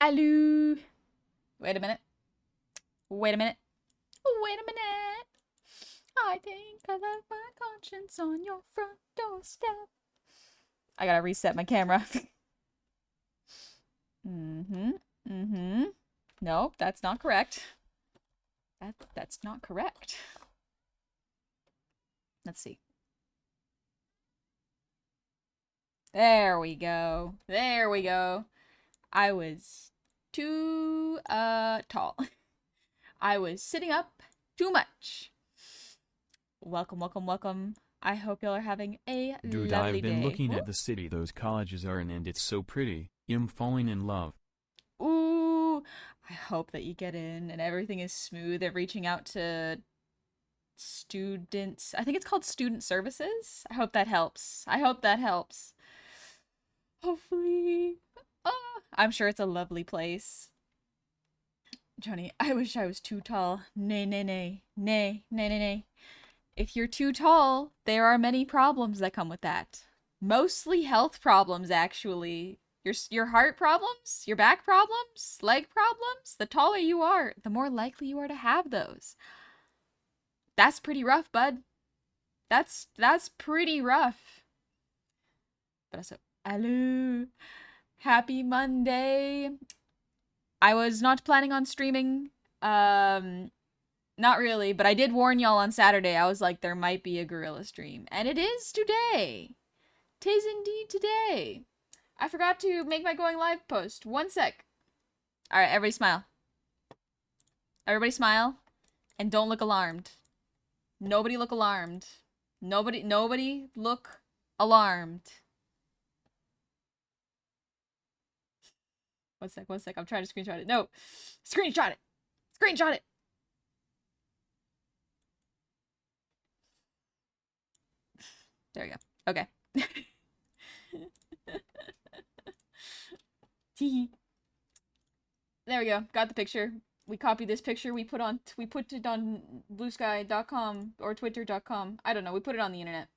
Hello. Wait a minute. Wait a minute. Wait a minute. I think I left my conscience on your front doorstep. I gotta reset my camera. mm-hmm. Mm-hmm. Nope, that's not correct. That's not correct. Let's see. There we go. There we go. I was too tall. I was sitting up too much. Welcome, welcome, welcome. I hope y'all are having a Dude, lovely I've been day. looking at the city those colleges are in and it's so pretty. I'm falling in love. Ooh, I hope that you get in and everything is smooth. They're reaching out to students. I think it's called student services. I hope that helps. I hope that helps. Hopefully. Oh, I'm sure it's a lovely place. Johnny, I wish I was too tall. Nay, nay, nay. Nay, nay, nay, nay. If you're too tall, there are many problems that come with that. Mostly health problems, actually. Your heart problems, your back problems, leg problems. The taller you are, the more likely you are to have those. That's pretty rough, bud. That's pretty rough. But also, hello, happy Monday. I was not planning on streaming. Not really, but I did warn y'all on Saturday. I was like, there might be a gorilla stream. And it is today. Tis indeed today. I forgot to make my going live post. One sec. Alright, everybody smile. Everybody smile. And don't look alarmed. Nobody look alarmed. Nobody look alarmed. One sec. I'm trying to screenshot it. No. Screenshot it. Screenshot it. There we go. Okay. There we go. Got the picture. We copied this picture. We put it on bluesky.com or twitter.com. I don't know. We put it on the internet.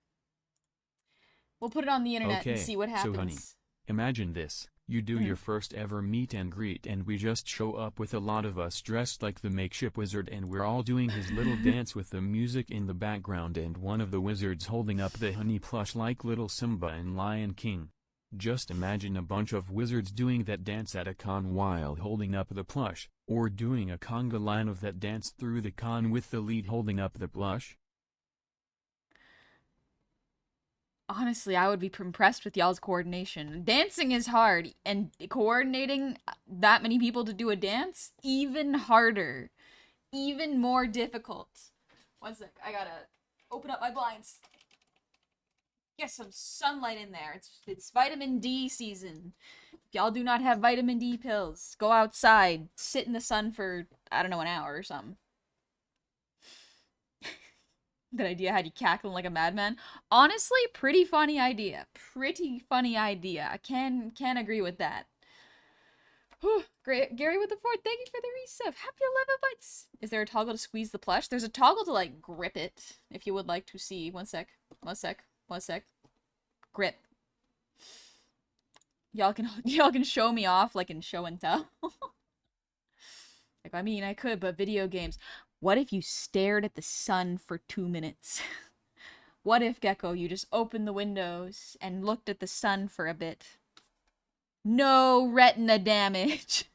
We'll put it on the internet and Okay, see what so honey, happens. imagine this. You do your first ever meet and greet and we just show up with a lot of us dressed like the makeshift wizard and we're all doing his little dance with the music in the background and one of the wizards holding up the honey plush like little Simba in Lion King. Just imagine a bunch of wizards doing that dance at a con while holding up the plush, or doing a conga line of that dance through the con with the lead holding up the plush. Honestly, I would be impressed with y'all's coordination. Dancing is hard, and coordinating that many people to do a dance, even harder. Even more difficult. One sec, I gotta open up my blinds. Get some sunlight in there. It's vitamin D season. If y'all do not have vitamin D pills, go outside, sit in the sun for, I don't know, an hour or something. That idea had you cackling like a madman. Honestly, pretty funny idea. Pretty funny idea. I can agree with that. Whew. Great, Gary with the fort. Thank you for the resub. Happy 11 bites. Is there a toggle to squeeze the plush? There's a toggle to like grip it. If you would like to see. One sec. One sec. One sec. Grip. Y'all can show me off like in show and tell. Like, I mean, I could, but video games. What if you stared at the sun for 2 minutes? What if, Gecko, you just opened the windows and looked at the sun for a bit? No retina damage.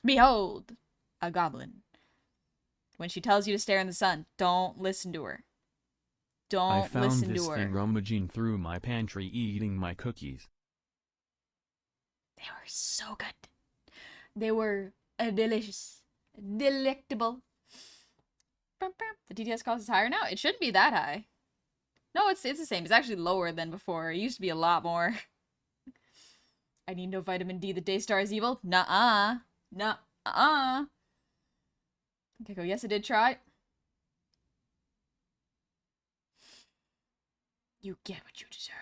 Behold, a goblin. When she tells you to stare in the sun, don't listen to her. I Don't found listen this to her. thing rummaging through my pantry eating my cookies. They were so good. They were delicious. Delectable. The DTS cost is higher now? It shouldn't be that high. No, it's the same. It's actually lower than before. It used to be a lot more. I need no vitamin D. The Daystar is evil? Nuh-uh. Nuh-uh. Okay, go. Yes, I did try. You get what you deserve.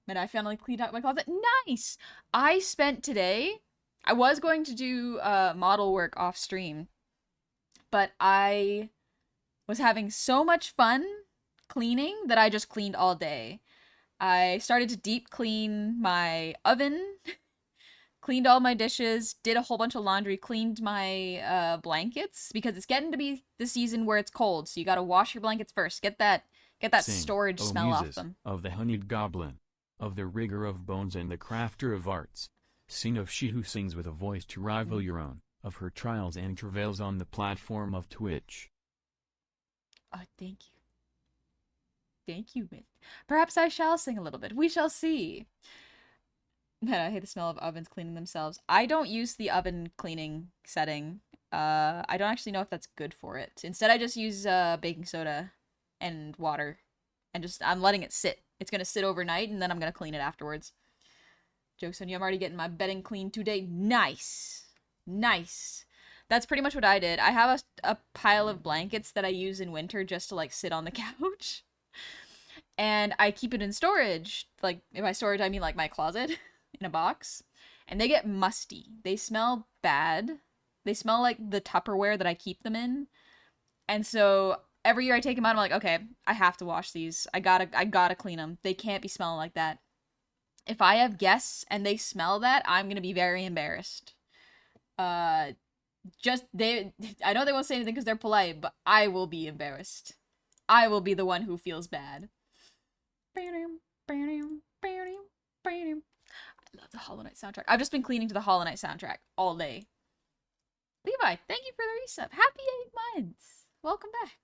And I finally cleaned out my closet. Nice! I spent today... I was going to do model work off stream, but I was having so much fun cleaning that I just cleaned all day. I started to deep clean my oven, cleaned all my dishes, did a whole bunch of laundry, cleaned my blankets because it's getting to be the season where it's cold, so you got to wash your blankets first. Get that Sing, storage O smell off muses, them. of the honeyed goblin, of the rigger of bones and the crafter of arts. Sing of she who sings with a voice to rival your own, of her trials and travails on the platform of Twitch. Oh, thank you. Thank you, Myth. Perhaps I shall sing a little bit. We shall see. I hate the smell of ovens cleaning themselves. I don't use the oven cleaning setting. I don't actually know if that's good for it. Instead, I just use baking soda and water, and I'm letting it sit. It's gonna sit overnight, and then I'm gonna clean it afterwards. Joke's on you, I'm already getting my bedding clean today. Nice. Nice. That's pretty much what I did. I have a pile of blankets that I use in winter just to, like, sit on the couch. And I keep it in storage. Like, by storage, I mean, like, my closet in a box. And they get musty. They smell bad. They smell like the Tupperware that I keep them in. And so every year I take them out, I'm like, okay, I have to wash these. I gotta clean them. They can't be smelling like that. If I have guests and they smell that, I'm gonna be very embarrassed. I know they won't say anything because they're polite, but I will be embarrassed. I will be the one who feels bad. I love the Hollow Knight soundtrack. I've just been cleaning to the Hollow Knight soundtrack all day. Levi, thank you for the resub. Happy 8 months. Welcome back.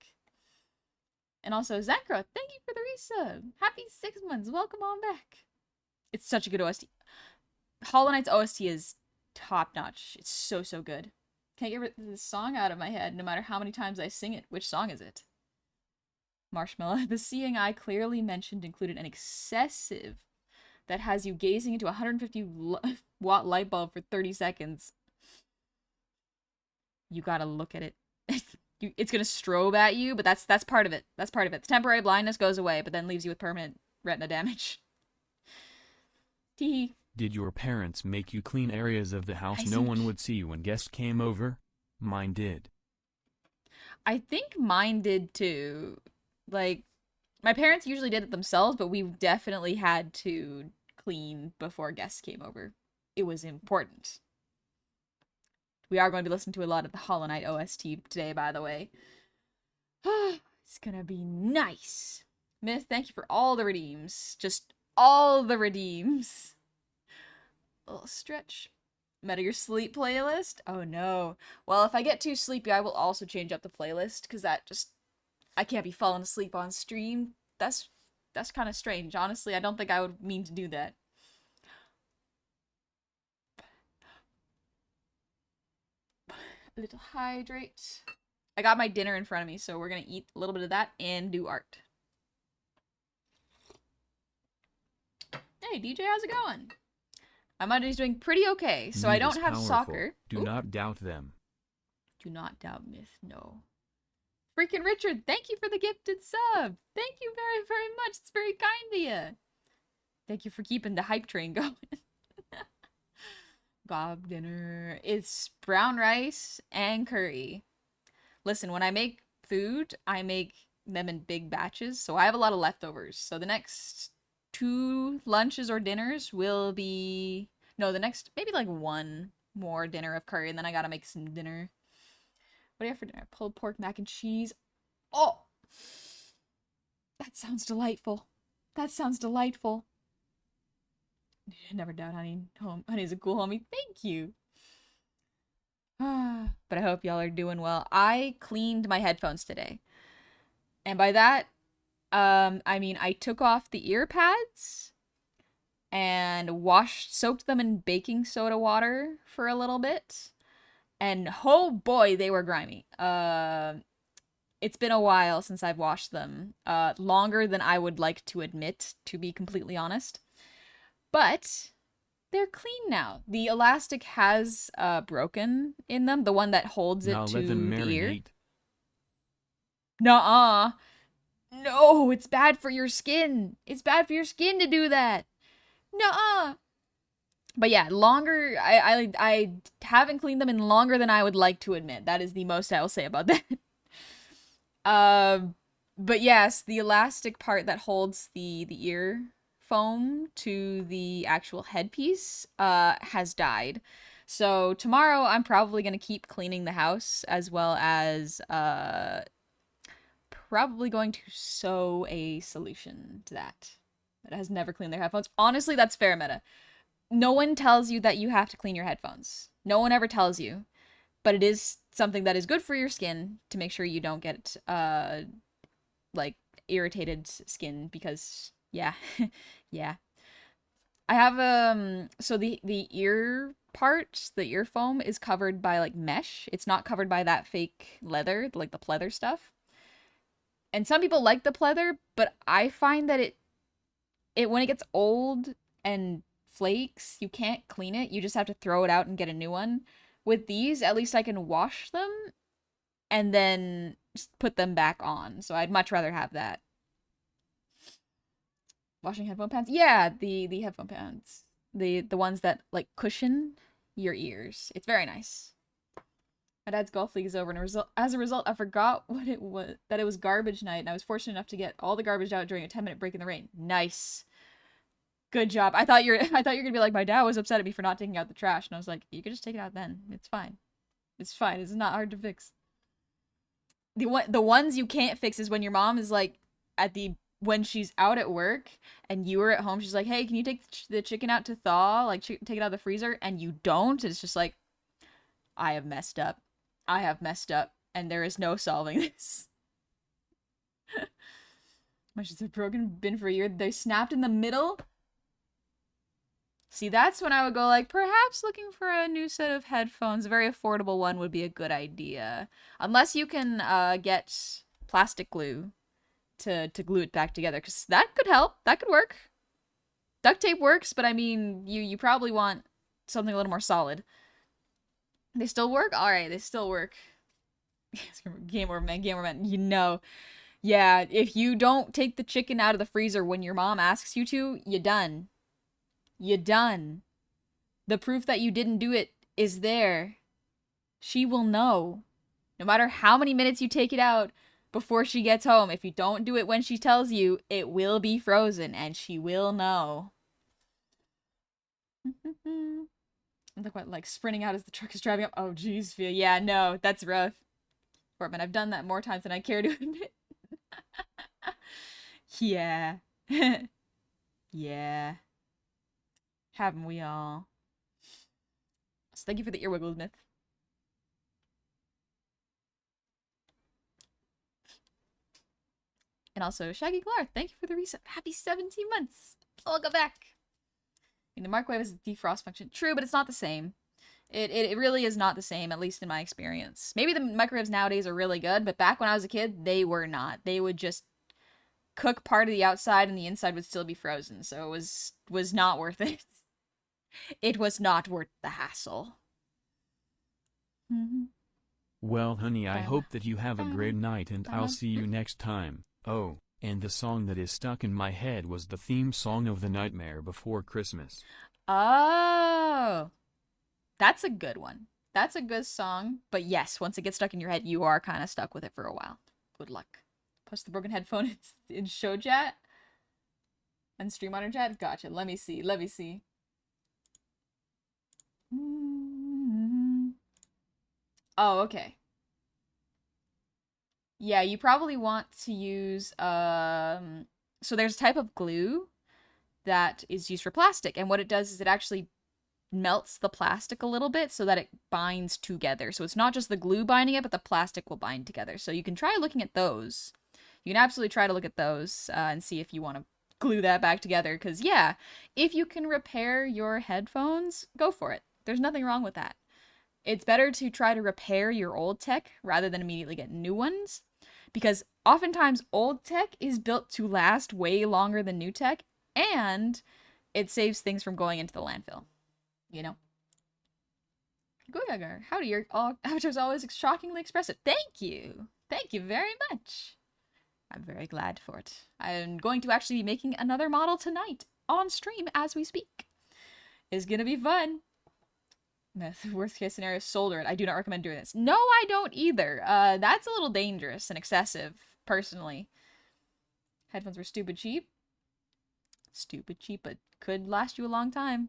And also, Zankra, thank you for the resub. Happy 6 months. Welcome on back. It's such a good OST. Hollow Knight's OST is top notch. It's so, so good. Can't get this song out of my head no matter how many times I sing it. Which song is it? Marshmallow. The seeing eye clearly mentioned included an excessive that has you gazing into a 150-watt light bulb for 30 seconds. You gotta look at it. It's gonna strobe at you, but that's part of it. That's part of it. The temporary blindness goes away, but then leaves you with permanent retina damage. Teehee. Did your parents make you clean areas of the house I no think- one would see when guests came over? Mine did. I think mine did too. Like, my parents usually did it themselves, but we definitely had to clean before guests came over. It was important. We are going to be listening to a lot of the Hollow Knight OST today, by the way. It's gonna be nice. Myth, thank you for all the redeems. Just all the redeems. A little stretch. Meta your sleep playlist? Oh no. Well, if I get too sleepy, I will also change up the playlist, because I can't be falling asleep on stream. That's kind of strange. Honestly, I don't think I would mean to do that. A little hydrate. I got my dinner in front of me, so we're gonna eat a little bit of that and do art. Hey, DJ, how's it going? My Monday's doing pretty okay, so I Meat is don't have powerful. soccer. Do Ooh. not doubt them. Do not doubt Myth, no. Freaking Richard, thank you for the gifted sub. Thank you very, very much. It's very kind of you. Thank you for keeping the hype train going. Gob dinner. It's brown rice and curry. Listen, when I make food, I make them in big batches, so I have a lot of leftovers. So the next 2 lunches or dinners will be... No, the next... Maybe like 1 more dinner of curry, and then I gotta make some dinner. What do you have for dinner? Pulled pork, mac and cheese. Oh! That sounds delightful. That sounds delightful. Never doubt honey's a cool homie. Thank you. But I hope y'all are doing well. I cleaned my headphones today. And by that, I mean I took off the ear pads and soaked them in baking soda water for a little bit. And oh boy, they were grimy. It's been a while since I've washed them. Longer than I would like to admit, to be completely honest. But they're clean now. The elastic has broken in them, the one that holds it Now to let them the ear. marinate. Nuh-uh. No, it's bad for your skin. It's bad for your skin to do that. Nuh-uh. But yeah, longer. I haven't cleaned them in longer than I would like to admit. That is the most I will say about that. But yes, the elastic part that holds the ear foam to the actual headpiece has died. So tomorrow I'm probably going to keep cleaning the house, as well as probably going to sew a solution to that. That has never cleaned their headphones. Honestly, that's fair meta. No one tells you that you have to clean your headphones. No one ever tells you. But it is something that is good for your skin to make sure you don't get like irritated skin, because yeah. Yeah. I have so the ear part, the ear foam is covered by like mesh. It's not covered by that fake leather, like the pleather stuff. And some people like the pleather, but I find that it when it gets old and flakes, you can't clean it. You just have to throw it out and get a new one. With these, at least I can wash them and then put them back on. So I'd much rather have that. Washing headphone pants? Yeah, the headphone pants. The ones that like cushion your ears. It's very nice. My dad's golf league is over, and as a result, I forgot what it was, that it was garbage night, and I was fortunate enough to get all the garbage out during a 10-minute break in the rain. Nice. Good job. I thought you're gonna be like, my dad was upset at me for not taking out the trash, and I was like, you could just take it out then. It's fine. It's fine. It's not hard to fix. The ones you can't fix is when your mom is like when she's out at work and you are at home. She's like, hey, can you take the chicken out to thaw? Like, take it out of the freezer, and you don't. It's just like, I have messed up. I have messed up, and there is no solving this. Much as a broken been for a year, they snapped in the middle. See, that's when I would go like, perhaps looking for a new set of headphones, a very affordable one would be a good idea. Unless you can get plastic glue to glue it back together, because that could help. That could work. Duct tape works, but I mean, you probably want something a little more solid. They still work? Alright, they still work. Game over, man. Game over, man. You know. Yeah, if you don't take the chicken out of the freezer when your mom asks you to, you're done. You're done. The proof that you didn't do it is there. She will know. No matter how many minutes you take it out before she gets home, if you don't do it when she tells you, it will be frozen, and she will know. Look what, like, sprinting out as the truck is driving up. Oh, jeez, Fia. Yeah, no, that's rough. Portman, I've done that more times than I care to admit. Yeah. Yeah. Haven't we all? So thank you for the earwiggle, Myth. And also, Shaggy Glar, thank you for the reset. Happy 17 months. Welcome back. I mean, the microwave is a defrost function. True, but it's not the same. It really is not the same, at least in my experience. Maybe the microwaves nowadays are really good, but back when I was a kid, they were not. They would just cook part of the outside and the inside would still be frozen, so it was not worth it. It was not worth the hassle. Well, honey, I hope that you have a great night, and I'll see you next time. Oh, and the song that is stuck in my head was the theme song of The Nightmare Before Christmas. Oh, that's a good one. That's a good song. But yes, once it gets stuck in your head, you are kind of stuck with it for a while. Good luck. Post the broken headphone in show chat and stream on chat. Gotcha. Let me see. Let me see. Oh, okay. Yeah, you probably want to use so there's a type of glue that is used for plastic, and what it does is it actually melts the plastic a little bit so that it binds together. So it's not just the glue binding it, but the plastic will bind together. So you can try looking at those. You can absolutely try to look at those and see if you want to glue that back together, because yeah, if you can repair your headphones, go for it. There's nothing wrong with that. It's better to try to repair your old tech rather than immediately get new ones, because oftentimes old tech is built to last way longer than new tech, and it saves things from going into the landfill, you know? Goyagar, howdy, your avatars always shockingly expressive. Thank you! Thank you very much! I'm very glad for it. I'm going to actually be making another model tonight on stream as we speak. It's gonna be fun. The worst case scenario, solder it. I do not recommend doing this. No, I don't either. That's a little dangerous and excessive, personally. Headphones were stupid cheap. Stupid cheap, but could last you a long time.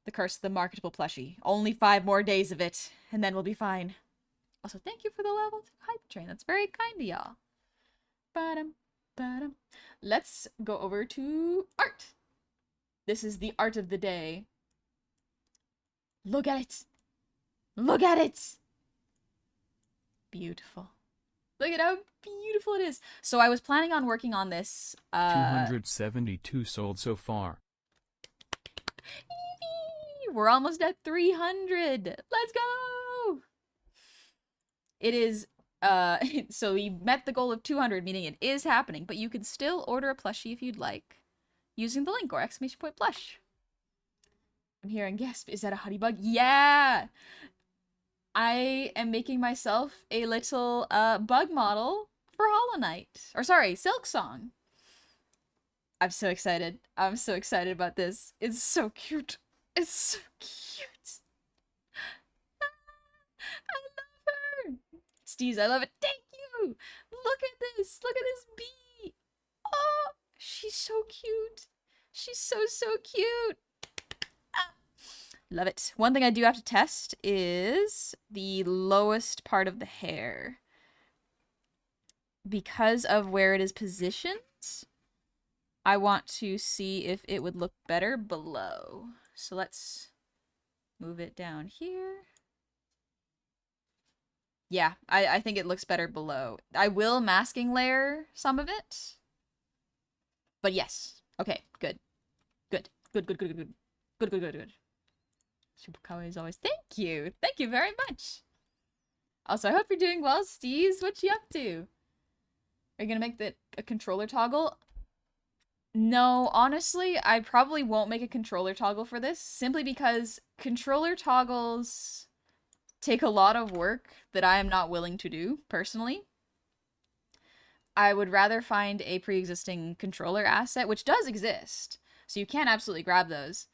The curse of the marketable plushie. Only 5 more days of it, and then we'll be fine. Also, thank you for the level 2 hype train. That's very kind of y'all. Ba-dum, ba-dum. Let's go over to art. This is the art of the day. Look at it. Look at it. Beautiful. Look at how beautiful it is. So I was planning on working on this. 272 sold so far. We're almost at 300. Let's go. It is, so we met the goal of 200, meaning it is happening, but you can still order a plushie if you'd like using the link or ! plush. I'm hearing gasp. Is that a honeybug? Yeah. I am making myself a little bug model for Hollow Knight. Or sorry, Silk Song. I'm so excited. I'm so excited about this. It's so cute. It's so cute. I love her. Steez, I love it. Thank you. Look at this. Look at this bee. Oh, she's so cute. She's so cute. Love it. One thing I do have to test is the lowest part of the hair. Because of where it is positioned, I want to see if it would look better below. So let's move it down here. Yeah, I think it looks better below. I will masking layer some of it. But yes. Okay, good. Good. Good, good, good, good, good. Good, good, good, good. Super kawaii as always. Thank you. Thank you very much. Also, I hope you're doing well, Steez. What you up to? Are you gonna make a controller toggle? No, honestly, I probably won't make a controller toggle for this, simply because controller toggles take a lot of work that I am not willing to do, personally. I would rather find a pre-existing controller asset, which does exist, so you can absolutely grab those.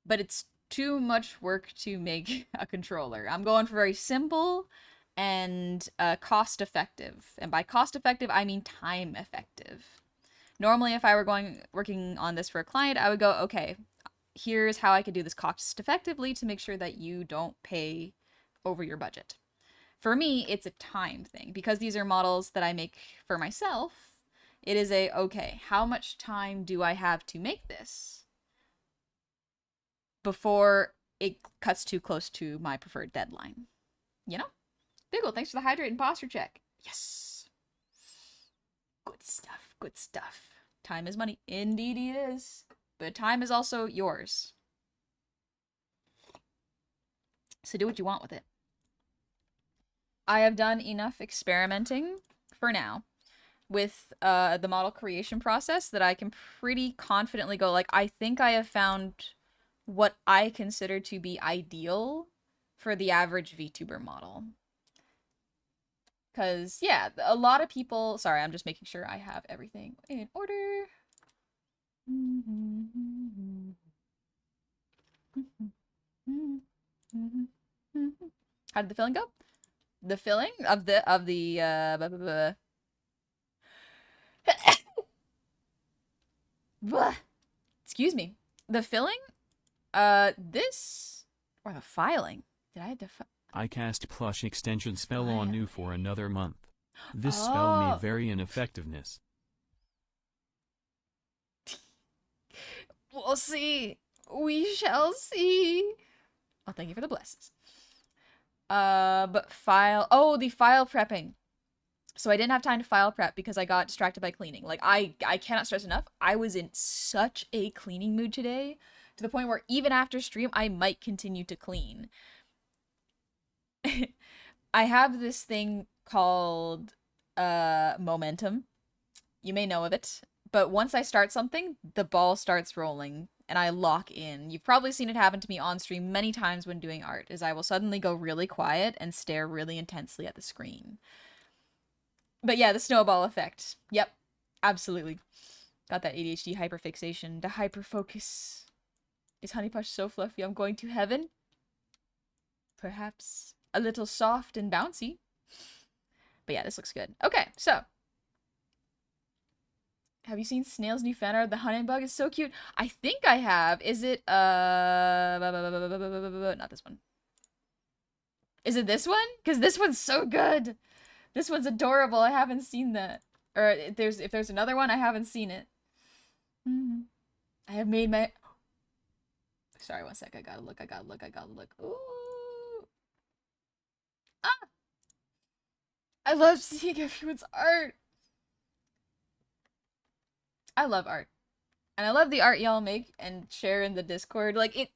But it's too much work to make a controller. I'm going for very simple and cost effective. And by cost effective, I mean time effective. Normally, if I were working on this for a client, I would go, okay, here's how I could do this cost effectively to make sure that you don't pay over your budget. For me, it's a time thing. Because these are models that I make for myself, it is a, okay, how much time do I have to make this before it cuts too close to my preferred deadline? You know? Biggle, thanks for the hydrate and posture check. Yes. Good stuff. Good stuff. Time is money. Indeed it is. But time is also yours. So do what you want with it. I have done enough experimenting for now with the model creation process that I can pretty confidently go, like, I think I have found what I consider to be ideal for the average VTuber model. Because, yeah, a lot of people... Sorry, I'm just making sure I have everything in order. How did the filling go? The filling of the excuse me. The filling, this, or the filing. Did I have to I cast plush extension spell on you for another month. This spell may vary in effectiveness. We'll see. We shall see. Oh, thank you for the blesses. But file... Oh, the file prepping. So I didn't have time to file prep because I got distracted by cleaning. Like, I cannot stress enough. I was in such a cleaning mood today, to the point where even after stream, I might continue to clean. I have this thing called momentum. You may know of it. But once I start something, the ball starts rolling and I lock in. You've probably seen it happen to me on stream many times when doing art, is I will suddenly go really quiet and stare really intensely at the screen. But yeah, the snowball effect. Yep, absolutely. Got that ADHD hyperfixation, the hyperfocus. Is Honey Push so fluffy I'm going to heaven? Perhaps a little soft and bouncy. But yeah, this looks good. Okay, so Have you seen Snail's new fan art? The honey bug is so cute. I think I have. Is it, not this one. Is it this one? Because this one's so good. This one's adorable. I haven't seen that. Or if there's another one, I haven't seen it. I have made my... Sorry, one sec. I gotta look. Ooh. Ah! I love seeing everyone's art. I love art. And I love the art y'all make and share in the Discord. Like, it...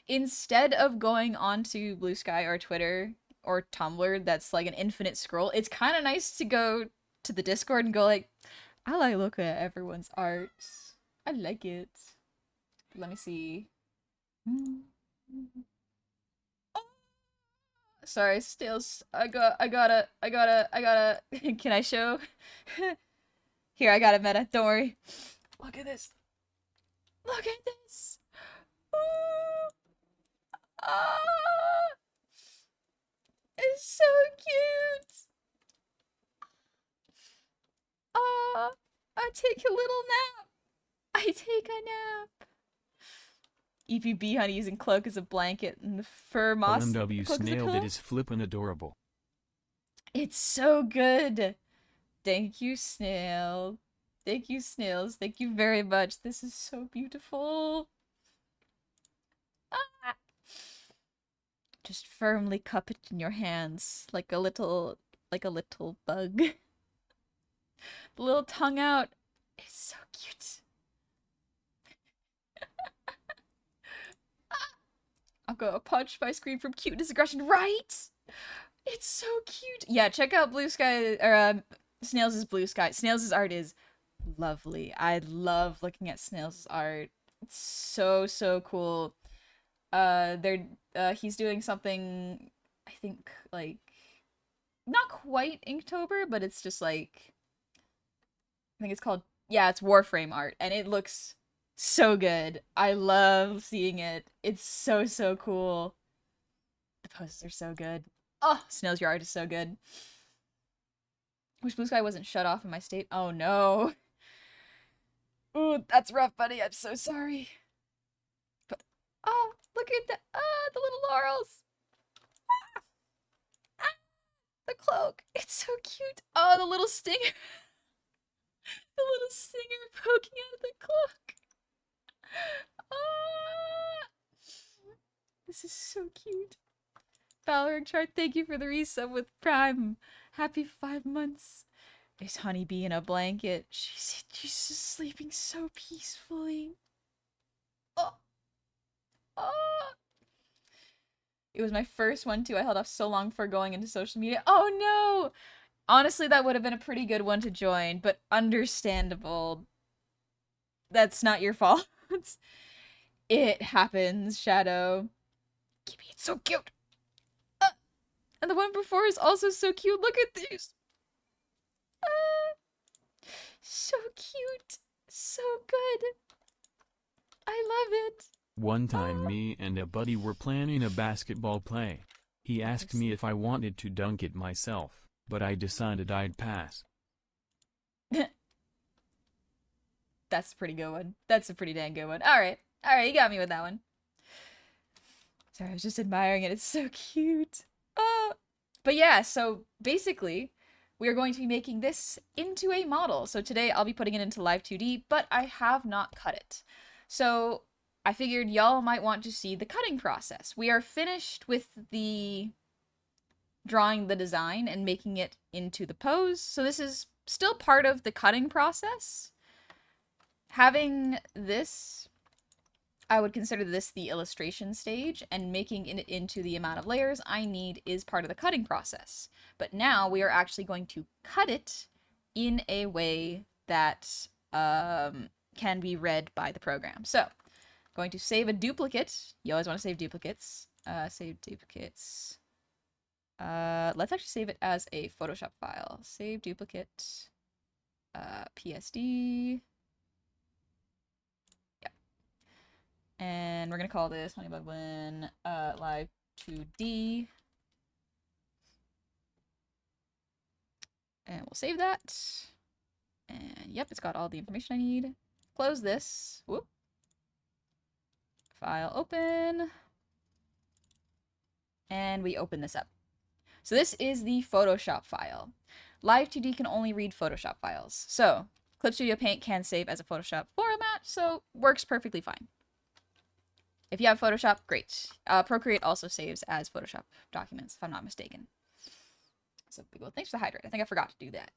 Instead of going onto Blue Sky or Twitter or Tumblr that's like an infinite scroll, it's kind of nice to go to the Discord and go like, I like looking at everyone's art. I like it. Let me see. Oh, sorry, Stills. I gotta. Can I show? Here, I got it, Meta. Don't worry. Look at this. Look at this. Ooh. Ah, it's so cute. Ah, I take a little nap. I take a nap. EPB honey using cloak as a blanket and the fur moss. OMW Snail, that is flippin' adorable. It's so good. Thank you, Snail. Thank you, Snails. Thank you very much. This is so beautiful. Ah. Just firmly cup it in your hands like a little bug. The little tongue out. It's so cute. I'll go punch my screen from cuteness aggression, right? It's so cute. Yeah, check out Blue Sky, or Snails' Blue Sky. Snails' art is lovely. I love looking at Snails' art. It's so, so cool. He's doing something, I think, like, not quite Inktober, but it's just like, I think it's called, yeah, it's Warframe art, and it looks so good. I love seeing it. It's so, so cool. The poses are so good. Oh, Snails, your art is so good. Wish Blue Sky wasn't shut off in my state. Oh, no. Ooh, that's rough, buddy. I'm so sorry. But, oh, look at that. Ah, the little laurels. Ah, ah, the cloak. It's so cute. Oh, the little stinger. The little stinger poking out of the cloak. Ah, this is so cute. Valorant Chart, thank you for the resub with Prime. Happy 5 months. There's Honeybee in a blanket. She's just sleeping so peacefully. Oh. Oh. It was my first one too. I held off so long for going into social media. Oh no! Honestly, that would have been a pretty good one to join, but understandable. That's not your fault. It happens, Shadow. Kimmy, it's so cute. And the one before is also so cute. Look at these. So cute. So good. I love it. One time me and a buddy were planning a basketball play. He asked me if I wanted to dunk it myself, but I decided I'd pass. That's a pretty good one. That's a pretty dang good one. Alright. Alright, you got me with that one. Sorry, I was just admiring it. It's so cute. But yeah, so basically, we are going to be making this into a model. So today I'll be putting it into Live 2D, but I have not cut it. So I figured y'all might want to see the cutting process. We are finished with the drawing the design and making it into the pose. So this is still part of the cutting process. Having this, I would consider this the illustration stage, and making it into the amount of layers I need is part of the cutting process. But now we are actually going to cut it in a way that can be read by the program. So, going to save a duplicate. You always want to save duplicates. Save duplicates. Let's actually save it as a Photoshop file. Save duplicate. PSD. And we're going to call this Honeybug Win Live 2D. And we'll save that. And And yep, it's got all the information I need. Close this. Whoop. File open. And we open this up. So this is the Photoshop file. Live 2D can only read Photoshop files. So Clip Studio Paint can save as a Photoshop format, so works perfectly fine. If you have Photoshop, great. Procreate also saves as Photoshop documents, if I'm not mistaken. So big ol' thanks for the hydrate. I think I forgot to do that.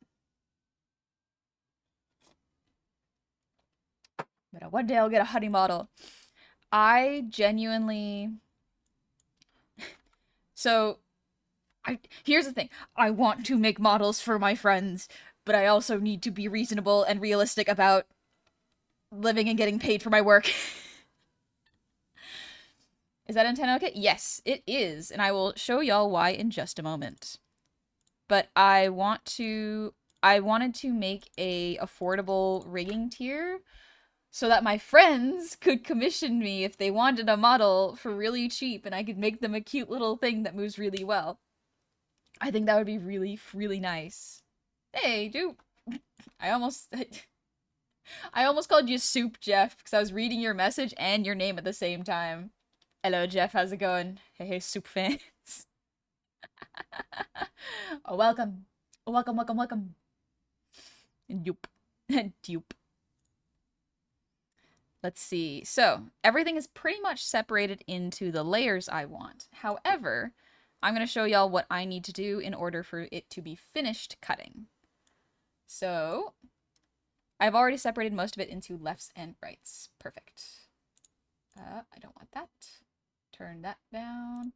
But one day I'll get a honey model. I genuinely... So, here's the thing. I want to make models for my friends, but I also need to be reasonable and realistic about living and getting paid for my work. Is that antenna okay? Yes, it is, and I will show y'all why in just a moment. But I wanted to make a affordable rigging tier so that my friends could commission me if they wanted a model for really cheap and I could make them a cute little thing that moves really well. I think that would be really, really nice. Hey, dude. I almost called you Soup, Jeff, because I was reading your message and your name at the same time. Hello, Jeff. How's it going? Hey, Soup fans. Oh, welcome. Oh, welcome, welcome, welcome. Doop. Doop. Let's see. So, everything is pretty much separated into the layers I want. However, I'm going to show y'all what I need to do in order for it to be finished cutting. So, I've already separated most of it into lefts and rights. Perfect. I don't want that. Turn that down.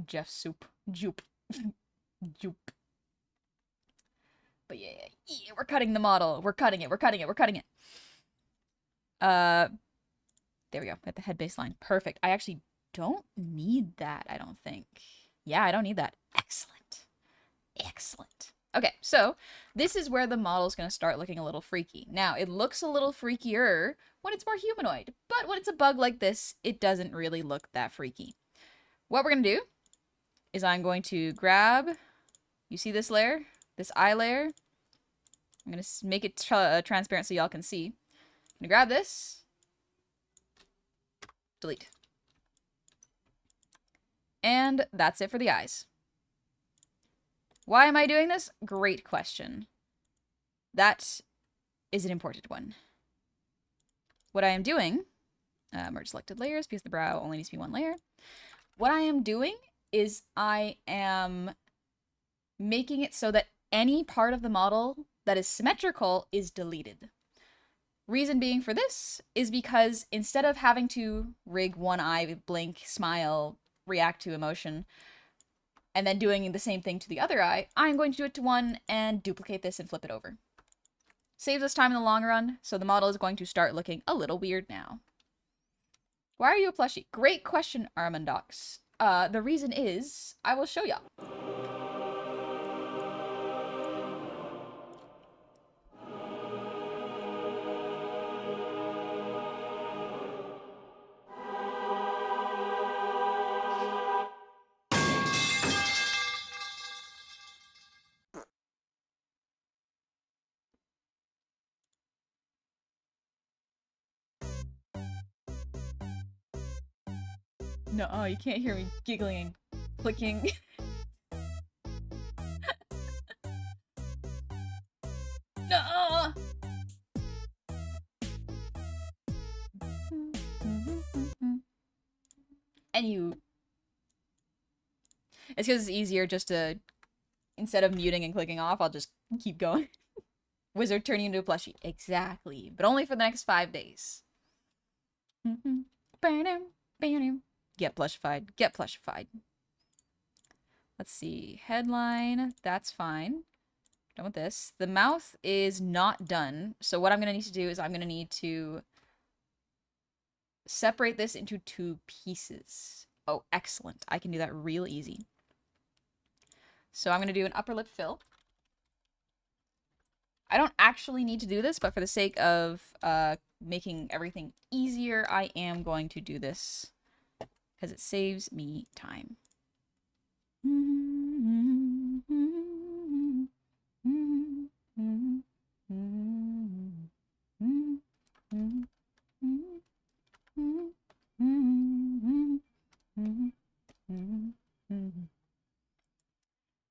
Jeff Soup. Joop. Joop. But yeah, we're cutting the model. We're cutting it. There we go. Got the head baseline. Perfect. I actually don't need that, I don't think. Yeah, I don't need that. Excellent. Excellent. Okay, so this is where the model's going to start looking a little freaky. Now, it looks a little freakier when it's more humanoid, but when it's a bug like this, it doesn't really look that freaky. What we're going to do is I'm going to grab, you see this layer? This eye layer? I'm going to make it transparent so y'all can see. I'm going to grab this. Delete. And that's it for the eyes. Why am I doing this? Great question. That is an important one. What I am doing, merge selected layers because the brow only needs to be one layer. What I am doing is I am making it so that any part of the model that is symmetrical is deleted. Reason being for this is because instead of having to rig one eye, blink, smile, react to emotion, and then doing the same thing to the other eye, I'm going to do it to one and duplicate this and flip it over. Saves us time in the long run, so the model is going to start looking a little weird now. Why are you a plushie? Great question, Armandox. The reason is, I will show y'all. No, you can't hear me giggling and clicking. No! And you... It's because it's easier just to... Instead of muting and clicking off, I'll just keep going. Wizard turning into a plushie. Exactly. But only for the next 5 days. Get plushified. Get plushified. Let's see. Headline. That's fine. Done with this. The mouth is not done. So what I'm going to need to do is I'm going to need to separate this into 2 pieces. Oh, excellent. I can do that real easy. So I'm going to do an upper lip fill. I don't actually need to do this, but for the sake of making everything easier, I am going to do this because it saves me time.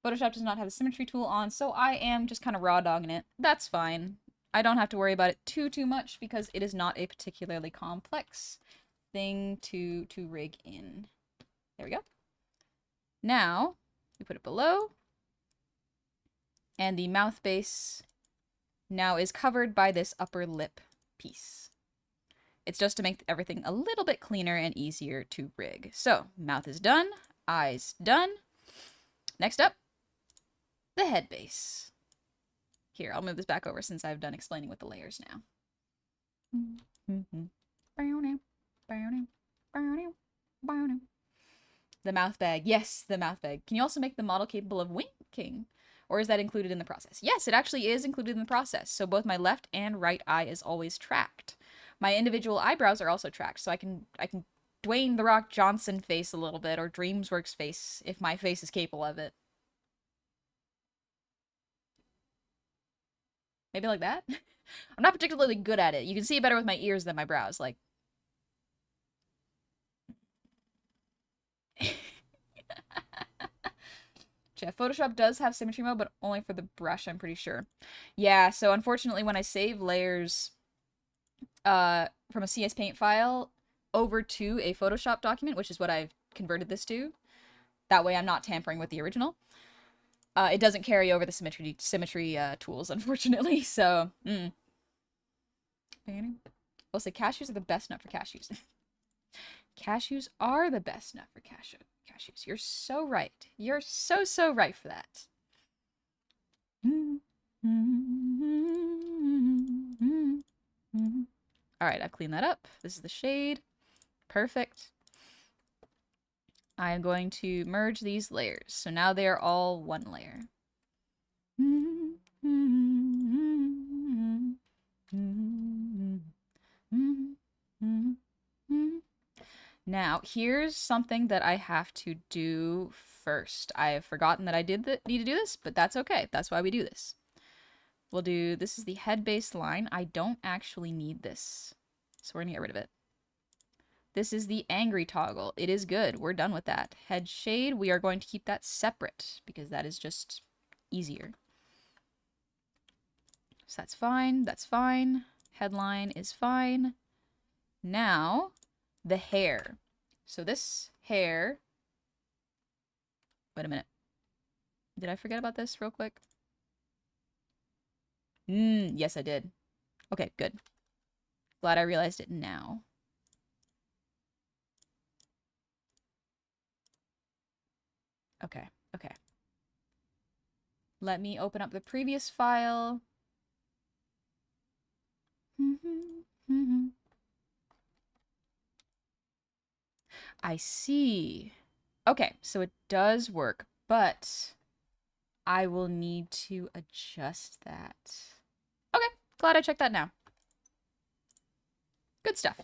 Photoshop does not have a symmetry tool on, so I am just kind of raw dogging it. That's fine. I don't have to worry about it too much because it is not a particularly complex thing to rig in. There we go. Now, we put it below, and the mouth base now is covered by this upper lip piece. It's just to make everything a little bit cleaner and easier to rig. So, mouth is done, eyes done. Next up, the head base. Here, I'll move this back over since I've done explaining with the layers now. The mouth bag. Yes, the mouth bag. Can you also make the model capable of winking? Or is that included in the process? Yes, it actually is included in the process. So both my left and right eye is always tracked. My individual eyebrows are also tracked, so I can Dwayne The Rock Johnson face a little bit, or Dreamsworks face, if my face is capable of it. Maybe like that? I'm not particularly good at it. You can see it better with my ears than my brows. Like, Jeff, Photoshop does have symmetry mode, but only for the brush, I'm pretty sure. Yeah, so unfortunately, when I save layers from a CS Paint file over to a Photoshop document, which is what I've converted this to, that way I'm not tampering with the original, it doesn't carry over the symmetry tools, unfortunately, so, We'll say cashews are the best nut for cashews. Cashews are the best nut for cashews. You're so right. You're so right for that. Alright, I've cleaned that up. This is the shade. Perfect. I'm going to merge these layers. So now they are all one layer. Now, here's something that I have to do first. I have forgotten that I need to do this, but that's okay. That's why we do this. We'll do, this is the head base line. I don't actually need this, so we're gonna get rid of it. This is the angry toggle. It is good. We're done with that. Head shade, we are going to keep that separate because that is just easier. So that's fine. That's fine. Headline is fine. Now, the hair. So this hair... Wait a minute. Did I forget about this real quick? Yes, I did. Okay, good. Glad I realized it now. Okay, okay. Let me open up the previous file. I see. Okay, so it does work, but I will need to adjust that. Okay, glad I checked that now. Good stuff.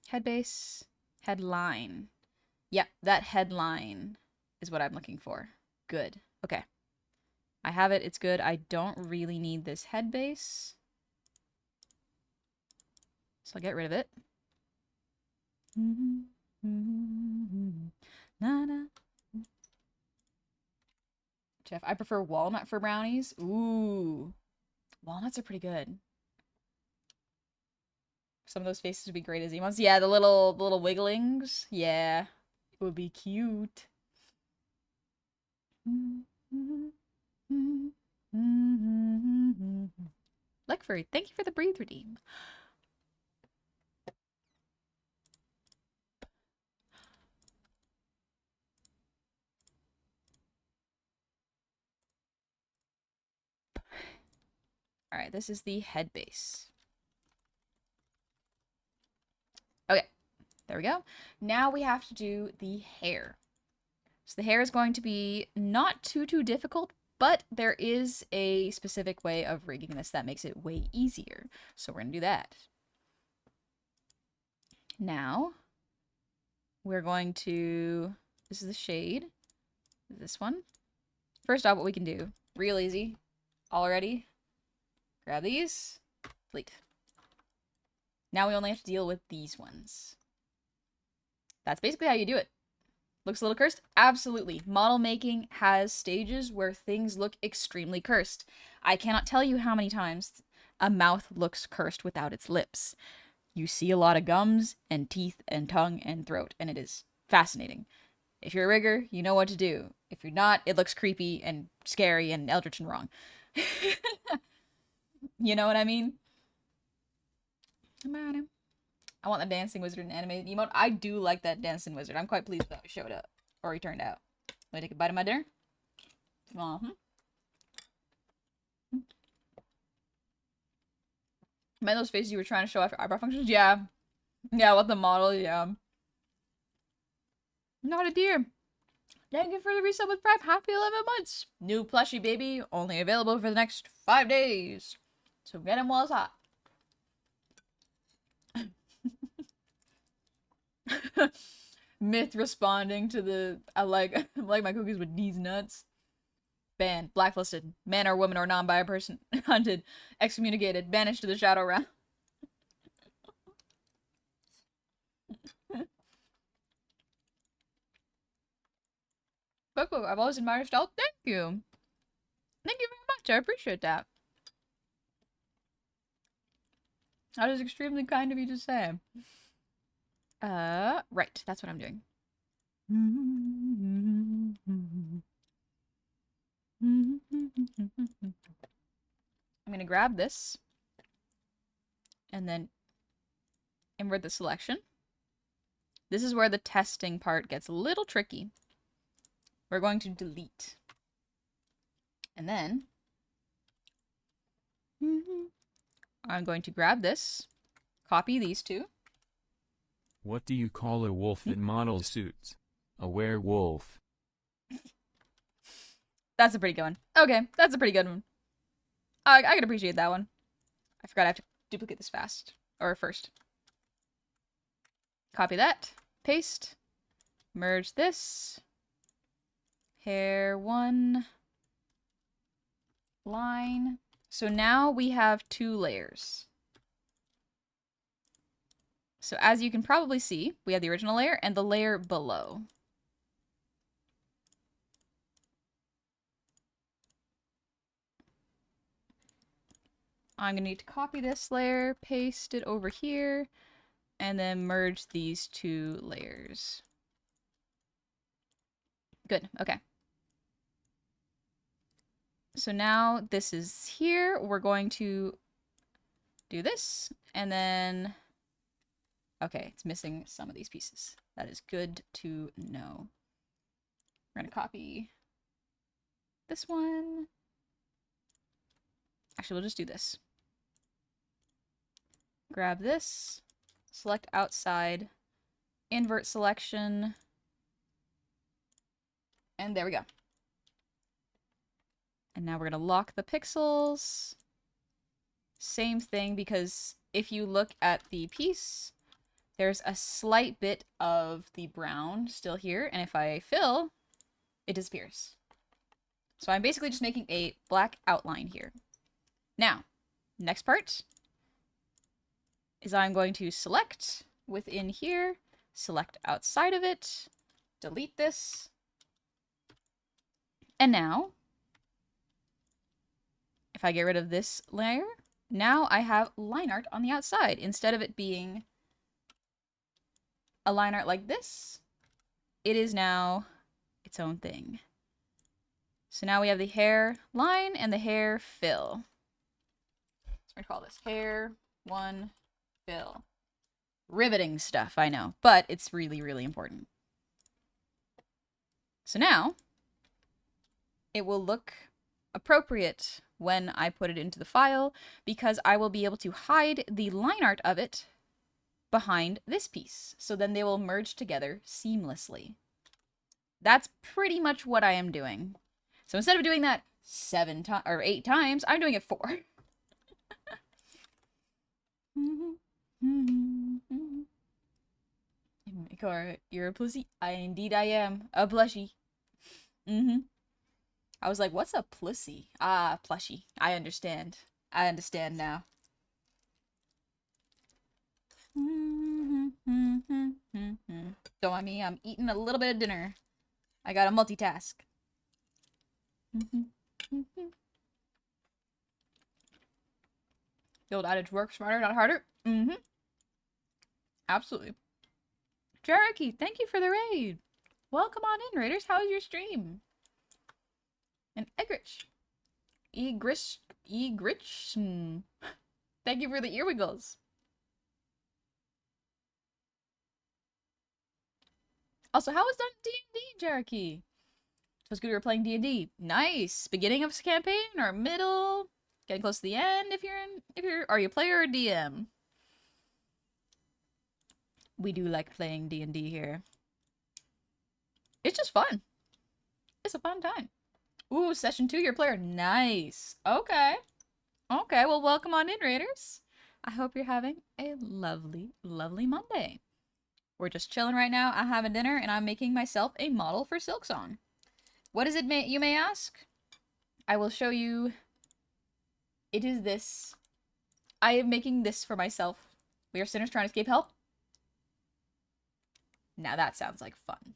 Head base, headline. Yep, that headline is what I'm looking for. Good. Okay. I have it. It's good. I don't really need this head base, so I'll get rid of it. Jeff, I prefer walnut for brownies. Ooh. Walnuts are pretty good. Some of those faces would be great as emotes. Yeah, the little wigglings. Yeah. It would be cute. Leckford, thank you for the breathe redeem. Alright, this is the head base. Okay, there we go. Now we have to do the hair. So the hair is going to be not too difficult, But there is a specific way of rigging this that makes it way easier. So we're going to do that. Now, we're going to, this is the shade, this one. First off, what we can do, real easy, already, grab these, delete. Now we only have to deal with these ones. That's basically how you do it. Looks a little cursed? Absolutely. Model making has stages where things look extremely cursed. I cannot tell you how many times a mouth looks cursed without its lips. You see a lot of gums and teeth and tongue and throat, and it is fascinating. If you're a rigger, you know what to do. If you're not, it looks creepy and scary and eldritch and wrong. You know what I mean? I want the dancing wizard in animated emote. I do like that dancing wizard. I'm quite pleased with how he showed up. Or he turned out. Let me take a bite of my dinner. Man, those faces you were trying to show off your eyebrow functions? Yeah. Yeah, with the model, yeah. Not a deer. Thank you for the resub with Prime. Happy 11 months. New plushie baby. Only available for the next 5 days. So get him while it's hot. Myth responding to the I like my cookies with these nuts. Banned, blacklisted, man or woman or non-binary person, hunted, excommunicated, banished to the shadow realm. Coco, I've always admired your style. Thank you. Thank you very much. I appreciate that. That is extremely kind of you to say. Right. That's what I'm doing. I'm gonna grab this and then invert the selection. This is where the testing part gets a little tricky. We're going to delete. And then I'm going to grab this, copy these two. What do you call a wolf in model suits? A werewolf. That's a pretty good one. Okay, that's a pretty good one. I can appreciate that one. I forgot I have to duplicate this fast. Or first. Copy that. Paste. Merge this. Hair one. Line. So now we have 2 layers. So as you can probably see, we have the original layer and the layer below. I'm going to need to copy this layer, paste it over here, and then merge these 2 layers. Good, okay. So now this is here. We're going to do this, and then... Okay, it's missing some of these pieces. That is good to know. We're going to copy this one. Actually, we'll just do this. Grab this, select outside, invert selection, and there we go. And now we're going to lock the pixels. Same thing, because if you look at the piece, there's a slight bit of the brown still here, and if I fill, it disappears. So I'm basically just making a black outline here. Now, next part is I'm going to select within here, select outside of it, delete this, and now, if I get rid of this layer, now I have line art on the outside. Instead of it being a line art like this, it is now its own thing. So now we have the hair line and the hair fill. So we're gonna call this hair 1 fill. Riveting stuff, I know, but it's really, really important. So now it will look appropriate when I put it into the file, because I will be able to hide the line art of it behind this piece. So then they will merge together seamlessly. That's pretty much what I am doing. So instead of doing that 7 times or 8 times. I'm doing it 4. You're a pussy. Indeed I am. A plushie. I was like, what's a pussy? Ah, plushie. I understand. I understand now. Don't mind me, I'm eating a little bit of dinner. I gotta multitask. The old adage, work smarter, not harder. Absolutely. Cherokee, thank you for the raid. Welcome on in, raiders. How was your stream? And Egrich. Egrich. Thank you for the earwiggles. Also, how was done D&D, Cherokee? It was good we were playing D&D. Nice. Beginning of campaign or middle? Getting close to the end are you a player or DM? We do like playing D&D here. It's just fun. It's a fun time. Ooh, session 2, you're a player. Nice. Okay. Okay, well, welcome on in, raiders. I hope you're having a lovely, lovely Monday. We're just chilling right now. I'm having dinner, and I'm making myself a model for Silksong. What is it, you may ask? I will show you. It is this. I am making this for myself. We are sinners trying to escape hell. Now that sounds like fun.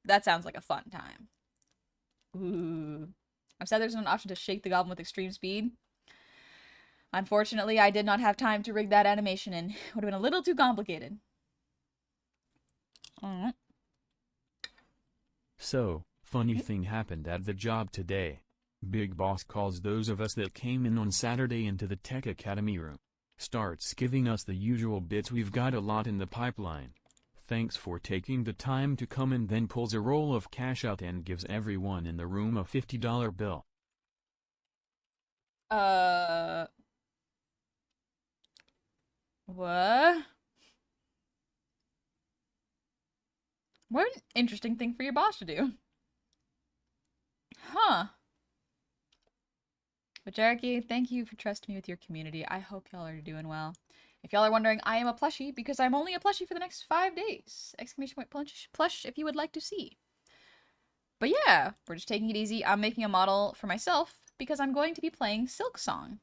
That sounds like a fun time. Ooh. I'm sad there's an option to shake the goblin with extreme speed. Unfortunately, I did not have time to rig that animation in. It would have been a little too complicated. So, funny thing happened at the job today. Big Boss calls those of us that came in on Saturday into the Tech Academy room. Starts giving us the usual bits. We've got a lot in the pipeline. Thanks for taking the time to come, and then pulls a roll of cash out and gives everyone in the room a $50 bill. What? What an interesting thing for your boss to do. Huh. But Cherokee, thank you for trusting me with your community. I hope y'all are doing well. If y'all are wondering, I am a plushie because I'm only a plushie for the next 5 days. Exclamation point plush if you would like to see. But yeah, we're just taking it easy. I'm making a model for myself because I'm going to be playing Silksong.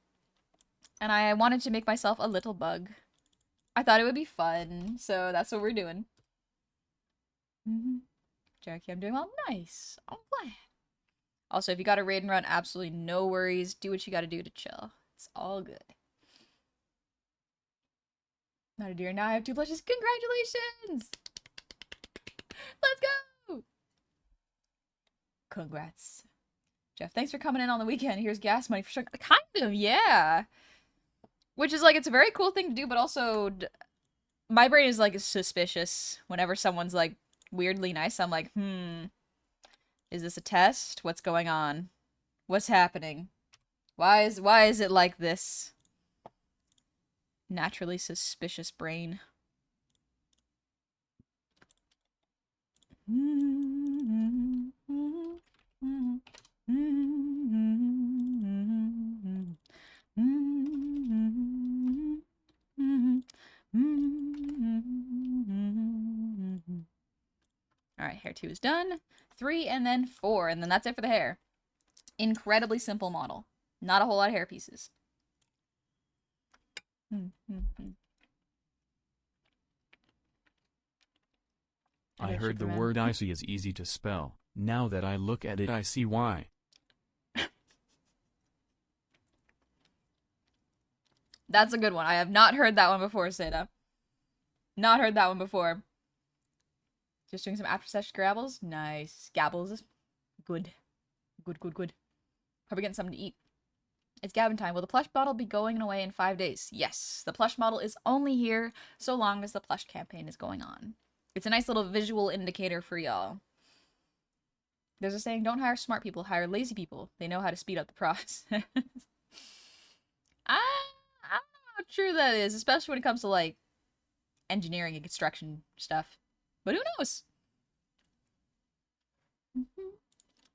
And I wanted to make myself a little bug. I thought it would be fun, so that's what we're doing. Cherokee, I'm doing well. Nice. I'm glad. Also, if you got a raid and run, absolutely no worries. Do what you gotta do to chill. It's all good. Not a deer. Now I have 2 plushes. Congratulations! Let's go! Congrats. Jeff, thanks for coming in on the weekend. Here's gas money for sure. Kind of, yeah. Which is like, it's a very cool thing to do, but also my brain is like suspicious whenever someone's like weirdly nice. I'm like, is this a test? What's going on? What's happening? Why is it like this? Naturally suspicious brain. Alright, hair 2 is done. 3 and then 4, and then that's it for the hair. Incredibly simple model. Not a whole lot of hair pieces. I heard the word icy is easy to spell. Now that I look at it, I see why. That's a good one. I have not heard that one before, Seda. Not heard that one before. Just doing some after session grabbles. Nice. Gabbles. Good. Good. Probably getting something to eat. It's Gavin time. Will the plush model be going away in 5 days? Yes. The plush model is only here so long as the plush campaign is going on. It's a nice little visual indicator for y'all. There's a saying, don't hire smart people, hire lazy people. They know how to speed up the process. I don't know how true that is, especially when it comes to, like, engineering and construction stuff. But who knows?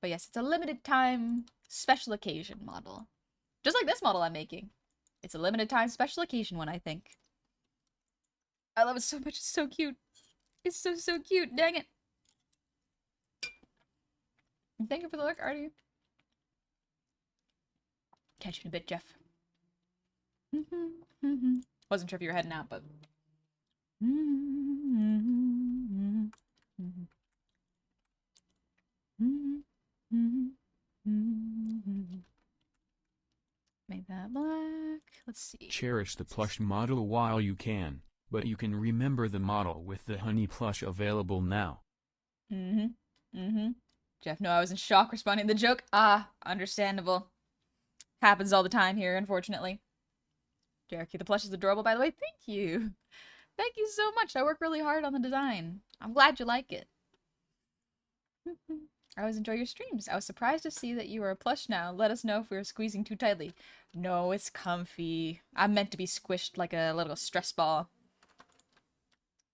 But yes, it's a limited time special occasion model. Just like this model I'm making. It's a limited time special occasion one, I think. I love it so much. It's so cute. It's so, so cute. Dang it. Thank you for the look, Artie. Catch you in a bit, Jeff. Wasn't sure if you were heading out, but... Make that black. Let's see. Cherish the plush model while you can, but you can remember the model with the honey plush available now. Jeff, no, I was in shock responding to the joke. Ah, understandable. Happens all the time here, unfortunately. Jericho, the plush is adorable, by the way. Thank you. Thank you so much. I work really hard on the design. I'm glad you like it. I always enjoy your streams. I was surprised to see that you are a plush now. Let us know if we were squeezing too tightly. No, it's comfy. I'm meant to be squished like a little stress ball.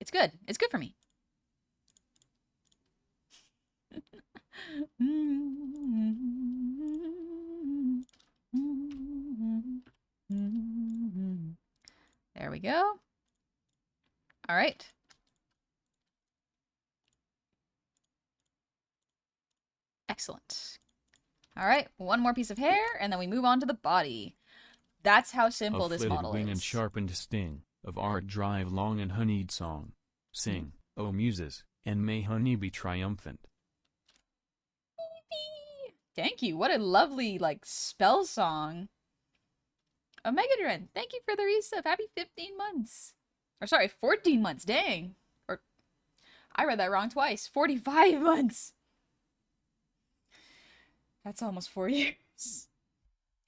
It's good. It's good for me. There we go. All right. Excellent. All right, one more piece of hair, and then we move on to the body. That's how simple this model wing is. And sharpened sting, of art drive long and honeyed song. Sing, O muses, and may honey be triumphant. Thank you. What a lovely, like, spell song. Omegadren, thank you for the resub. Happy 15 months. Or sorry, 14 months. Dang. Or I read that wrong twice. 45 months. That's almost 4 years.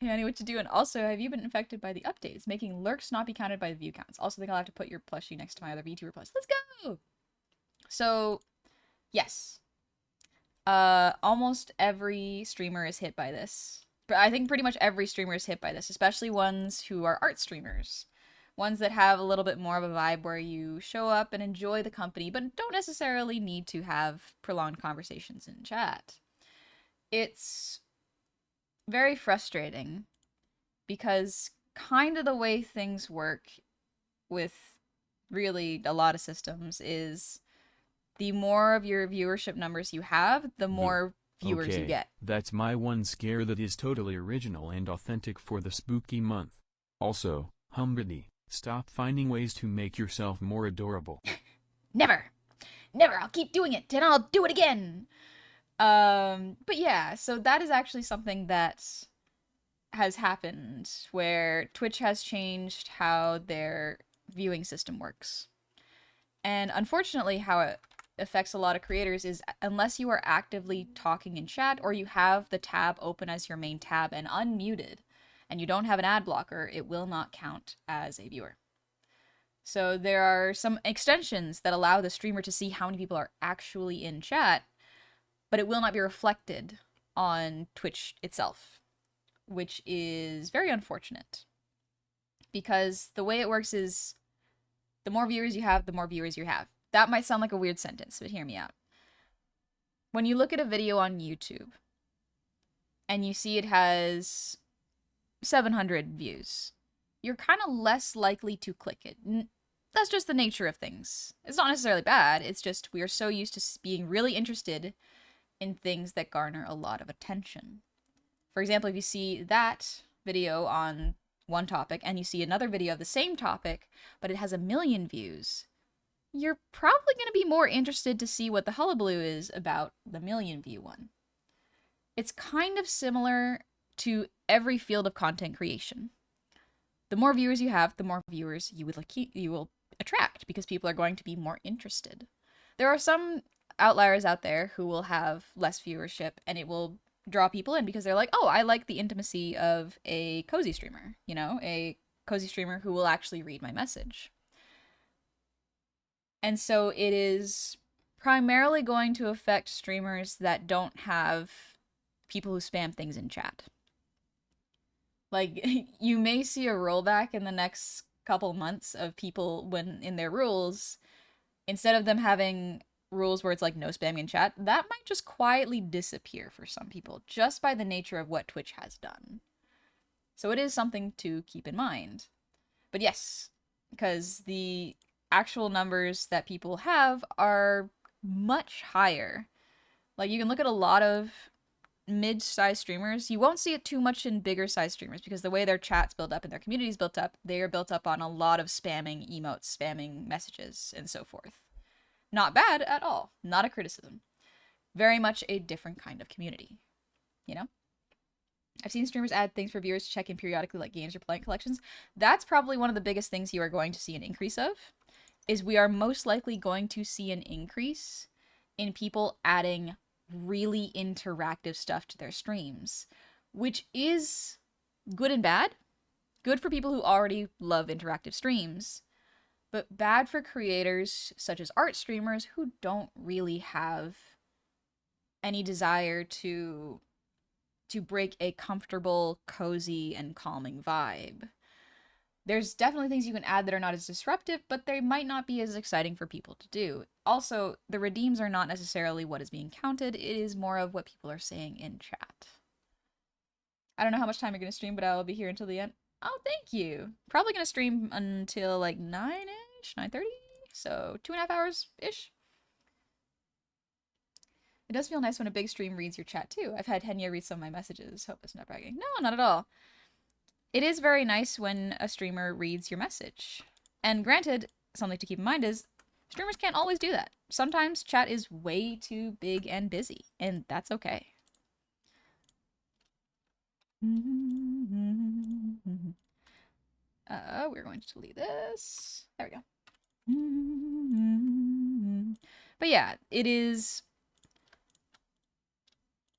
Hey, Annie, what you doing? Also, have you been affected by the updates, making lurks not be counted by the view counts? Also, think I'll have to put your plushie next to my other VTuber plus. Let's go! So, yes. Almost every streamer is hit by this. But I think pretty much every streamer is hit by this, especially ones who are art streamers. Ones that have a little bit more of a vibe where you show up and enjoy the company, but don't necessarily need to have prolonged conversations in chat. It's very frustrating because kind of the way things work with really a lot of systems is the more of your viewership numbers you have, the more viewers you get. That's my one scare that is totally original and authentic for the spooky month. Also, Humbity, stop finding ways to make yourself more adorable. Never! Never! I'll keep doing it, and I'll do it again! But yeah, so that is actually something that has happened, where Twitch has changed how their viewing system works. And unfortunately, how it affects a lot of creators is unless you are actively talking in chat or you have the tab open as your main tab and unmuted, and you don't have an ad blocker, it will not count as a viewer. So there are some extensions that allow the streamer to see how many people are actually in chat, but it will not be reflected on Twitch itself, which is very unfortunate. Because the way it works is the more viewers you have, the more viewers you have. That might sound like a weird sentence, but hear me out. When you look at a video on YouTube and you see it has 700 views, you're kind of less likely to click it. That's just the nature of things. It's not necessarily bad, it's just we are so used to being really interested in things that garner a lot of attention. For example, if you see that video on one topic and you see another video of the same topic, but it has 1 million views, you're probably going to be more interested to see what the hullabaloo is about the 1 million view one. It's kind of similar to every field of content creation. The more viewers you have, the more viewers you will attract, because people are going to be more interested. There are some outliers out there who will have less viewership and it will draw people in because they're like, oh, I like the intimacy of a cozy streamer, you know, a cozy streamer who will actually read my message. And so it is primarily going to affect streamers that don't have people who spam things in chat. Like, you may see a rollback in the next couple months of people when in their rules, instead of them having rules where it's like no spamming in chat, that might just quietly disappear for some people just by the nature of what Twitch has done. So it is something to keep in mind. But yes, because the actual numbers that people have are much higher. Like, you can look at a lot of mid-sized streamers. You won't see it too much in bigger sized streamers because the way their chat's built up and their community's built up, they are built up on a lot of spamming emotes, spamming messages, and so forth. Not bad at all. Not a criticism. Very much a different kind of community. You know? I've seen streamers add things for viewers to check in periodically, like games or plant collections. That's probably one of the biggest things you are going to see an increase of, is we are most likely going to see an increase in people adding really interactive stuff to their streams, which is good and bad. Good for people who already love interactive streams, but bad for creators such as art streamers who don't really have any desire to break a comfortable, cozy, and calming vibe. There's definitely things you can add that are not as disruptive, but they might not be as exciting for people to do. Also, the redeems are not necessarily what is being counted, it is more of what people are saying in chat. I don't know how much time you're going to stream, but I will be here until the end. Oh, thank you. Probably going to stream until like 9-ish, 9:30, so 2.5 hours-ish. It does feel nice when a big stream reads your chat too. I've had Henya read some of my messages. Hope it's not bragging. No, not at all. It is very nice when a streamer reads your message. And granted, something to keep in mind is streamers can't always do that. Sometimes chat is way too big and busy, and that's okay. We're going to delete this. There we go. But yeah, it is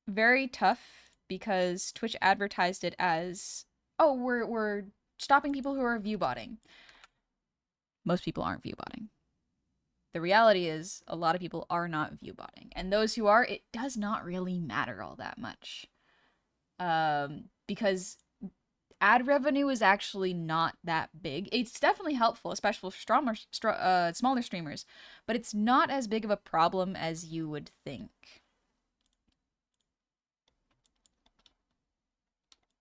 very tough because Twitch advertised it as, oh, we're stopping people who are viewbotting. Most people aren't viewbotting. The reality is a lot of people are not viewbotting. And those who are, it does not really matter all that much. Because ad revenue is actually not that big. It's definitely helpful, especially for smaller streamers, but it's not as big of a problem as you would think.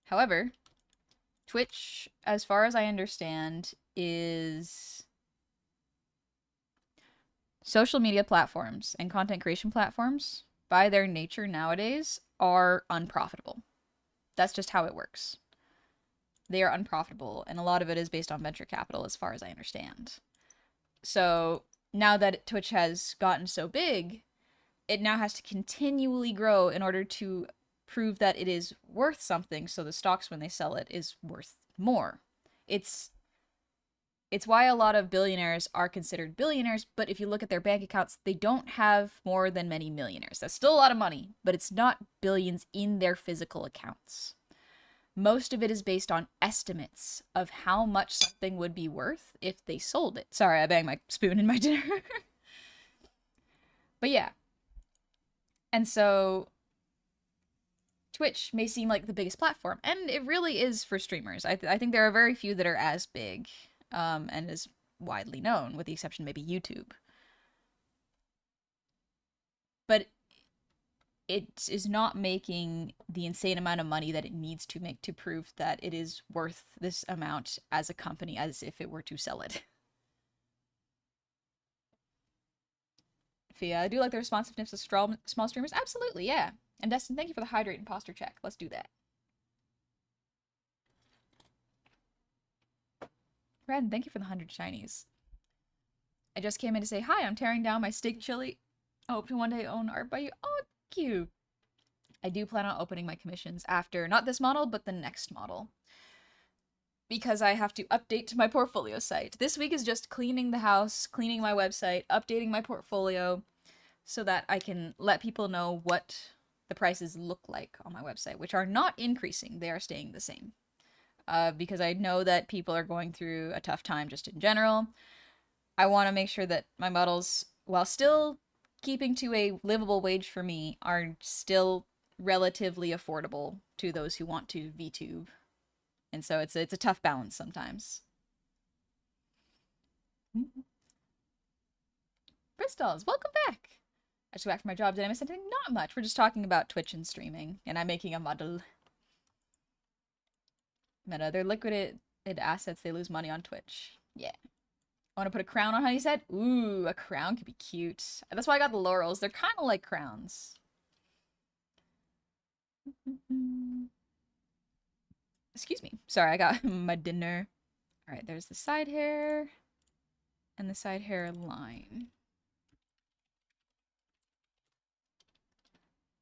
However, Twitch, as far as I understand, is social media platforms and content creation platforms, by their nature nowadays, are unprofitable. That's just how it works. They are unprofitable, and a lot of it is based on venture capital, as far as I understand. So now that Twitch has gotten so big, it now has to continually grow in order to prove that it is worth something, so the stocks, when they sell it, is worth more. It's why a lot of billionaires are considered billionaires, but if you look at their bank accounts, they don't have more than many millionaires. That's still a lot of money, but it's not billions in their physical accounts. Most of it is based on estimates of how much something would be worth if they sold it. Sorry, I banged my spoon in my dinner. But yeah. And so Twitch may seem like the biggest platform, and it really is for streamers. I think there are very few that are as big and as widely known, with the exception maybe YouTube. But it is not making the insane amount of money that it needs to make to prove that it is worth this amount as a company, as if it were to sell it. Fia, I do like the responsiveness of small streamers. Absolutely, yeah. And Destin, thank you for the hydrate and posture check. Let's do that. Red, thank you for the 100 shinies. I just came in to say, hi, I'm tearing down my steak chili. I hope to one day own art by you. Oh, cute. I do plan on opening my commissions after, not this model, but the next model. Because I have to update to my portfolio site. This week is just cleaning the house, cleaning my website, updating my portfolio, so that I can let people know what the prices look like on my website, which are not increasing. They are staying the same. Because I know that people are going through a tough time just in general. I want to make sure that my models, while still keeping to a livable wage for me, are still relatively affordable to those who want to VTube. And so it's a tough balance sometimes. Bristol's, welcome back! I just go back from my job. Did I miss anything? Not much. We're just talking about Twitch and streaming, and I'm making a model. Meta, they're liquidated assets. They lose money on Twitch. Yeah. I want to put a crown on Honey's head. Ooh, a crown could be cute. That's why I got the laurels. They're kind of like crowns. Excuse me. Sorry, I got my dinner. All right, there's the side hair and the side hair line.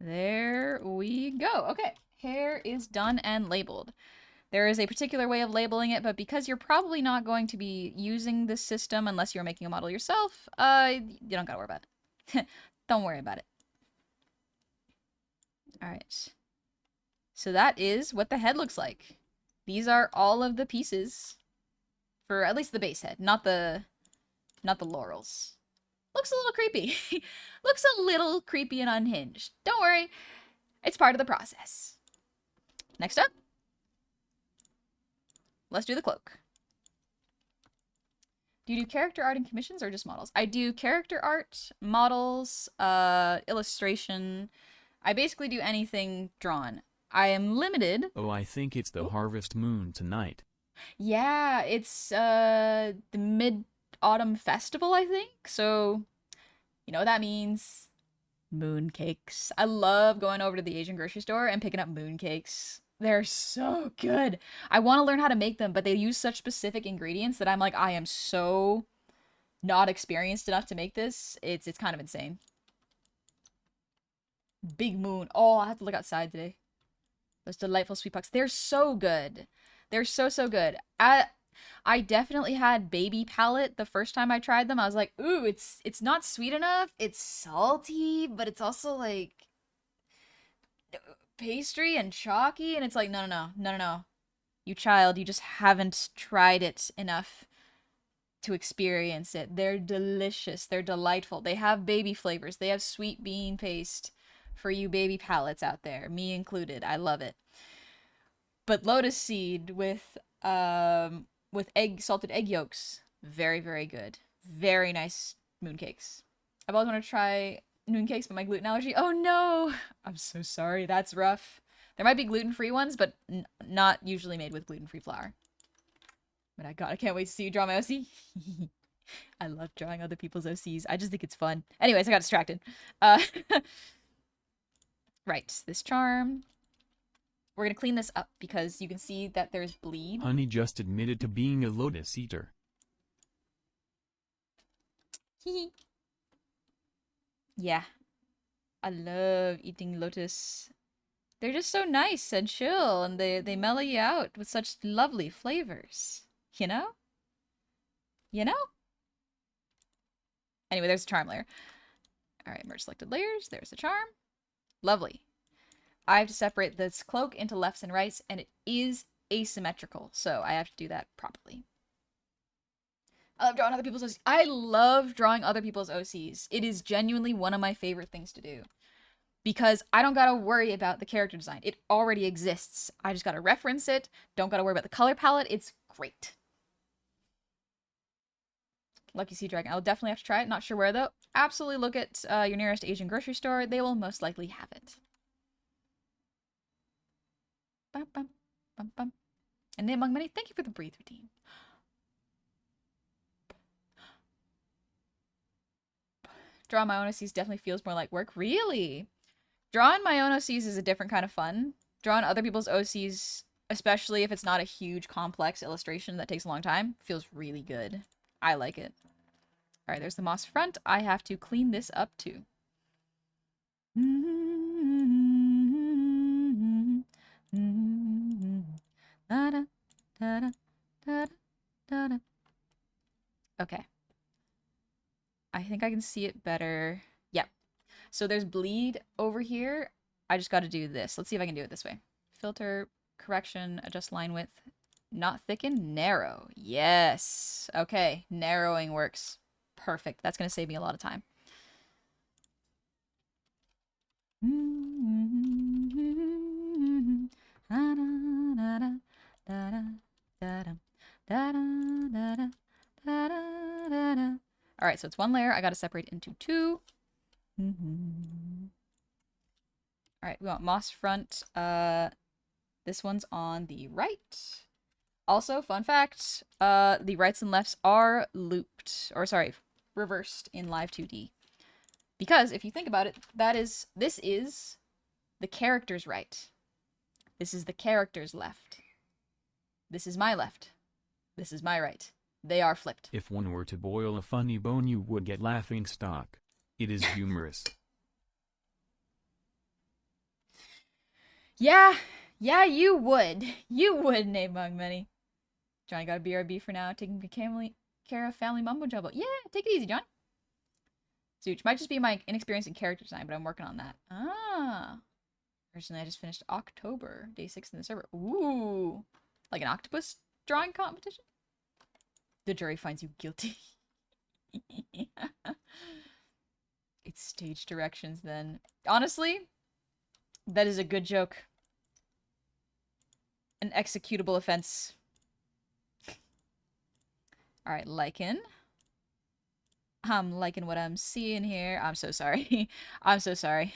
There we go. Okay, hair is done and labeled. There is a particular way of labeling it, but because you're probably not going to be using this system unless you're making a model yourself, you don't gotta worry about it. Don't worry about it. All right. So that is what the head looks like. These are all of the pieces for at least the base head, not the laurels. Looks a little creepy. Looks a little creepy and unhinged. Don't worry. It's part of the process. Next up, let's do the cloak. Do you do character art and commissions or just models? I do character art, models, illustration. I basically do anything drawn. I am limited. Oh, I think it's the harvest moon tonight. Yeah, it's the Mid-Autumn Festival, I think. So, you know what that means. Mooncakes. I love going over to the Asian grocery store and picking up mooncakes. They're so good. I want to learn how to make them, but they use such specific ingredients that I'm like, I am so not experienced enough to make this. It's kind of insane. Big moon. Oh, I have to look outside today. Those delightful sweet pucks. They're so good. They're so, so good. I definitely had baby palate the first time I tried them. I was like, ooh, it's not sweet enough. It's salty, but it's also like pastry and chalky. And it's like, no. You child, you just haven't tried it enough to experience it. They're delicious. They're delightful. They have baby flavors. They have sweet bean paste for you baby palates out there, me included. I love it. But lotus seed with salted egg yolks, very, very good. Very nice mooncakes. I've always wanted to try mooncakes, but my gluten allergy. Oh no! I'm so sorry. That's rough. There might be gluten-free ones, but not usually made with gluten-free flour. But I can't wait to see you draw my OC. I love drawing other people's OCs. I just think it's fun. Anyways, I got distracted. Right, this charm. We're gonna clean this up because you can see that there's bleed. Honey just admitted to being a lotus eater. Yeah. I love eating lotus. They're just so nice and chill, and they mellow you out with such lovely flavors. You know? You know? Anyway, there's a charm layer. Alright, merge selected layers. There's the charm. Lovely. I have to separate this cloak into lefts and rights, and it is asymmetrical, so I have to do that properly. I love drawing other people's OCs. I love drawing other people's OCs. It is genuinely one of my favorite things to do. Because I don't gotta worry about the character design. It already exists. I just gotta reference it. Don't gotta worry about the color palette. It's great. Lucky Sea Dragon. I'll definitely have to try it. Not sure where, though. Absolutely look at your nearest Asian grocery store. They will most likely have it. Bum, bum, bum, bum. And among many, thank you for the breathe redeem. Drawing my own OCs definitely feels more like work. Really? Drawing my own OCs is a different kind of fun. Drawing other people's OCs, especially if it's not a huge, complex illustration that takes a long time, feels really good. I like it. Alright, there's the moss front. I have to clean this up too. Okay. I think I can see it better. Yep. So there's bleed over here. I just got to do this. Let's see if I can do it this way. Filter, correction, adjust line width. Not thicken, narrow. Yes. Okay, narrowing works. Perfect. That's going to save me a lot of time. Alright, so it's one layer. I got to separate into two. Alright, we want moss front. This one's on the right. Also, fun fact, the rights and lefts are looped, or sorry, reversed in Live 2D. Because if you think about it, this is the character's right. This is the character's left. This is my left. This is my right. They are flipped. If one were to boil a funny bone, you would get laughing stock. It is humorous. Yeah, you would. You would, name among many. Johnny got a BRB for now, taking care of family mumbo jumbo. Yeah, take it easy, Johnny. Which might just be my inexperience in character design, but I'm working on that. Ah. Personally, I just finished October, day 6 in the server. Ooh. Like an octopus drawing competition? The jury finds you guilty. It's stage directions then. Honestly, that is a good joke. An executable offense. Alright, lichen. I'm liking what I'm seeing here. I'm so sorry. I'm so sorry.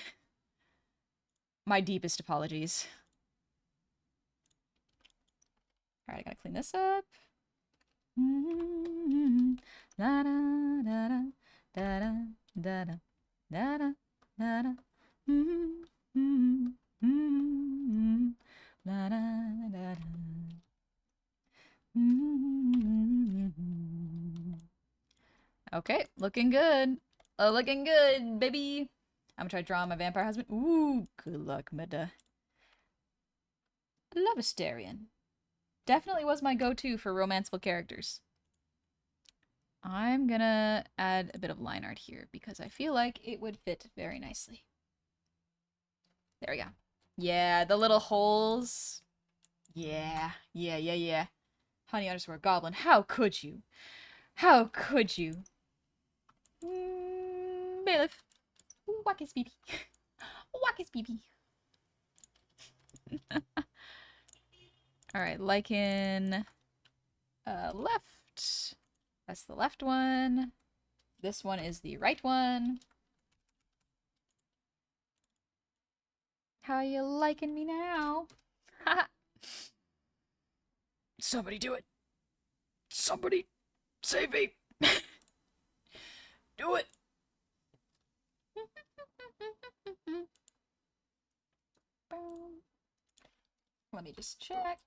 My deepest apologies. Alright, I gotta clean this up. Da da da da da da da da da da da. Da da da da. Okay, looking good. Looking good, baby. I'm gonna try drawing my vampire husband. Ooh, good luck, Meda. Lovestarian. Definitely was my go-to for romanceable characters. I'm gonna add a bit of line art here because I feel like it would fit very nicely. There we go. Yeah, the little holes. Yeah. Honey underscore goblin. How could you? How could you? Bailiff. Whack his pee-pee. Whack his pee-pee. Alright, lichen. Left. That's the left one. This one is the right one. How you liking me now? Somebody do it. Somebody save me. Do it. Let me just check.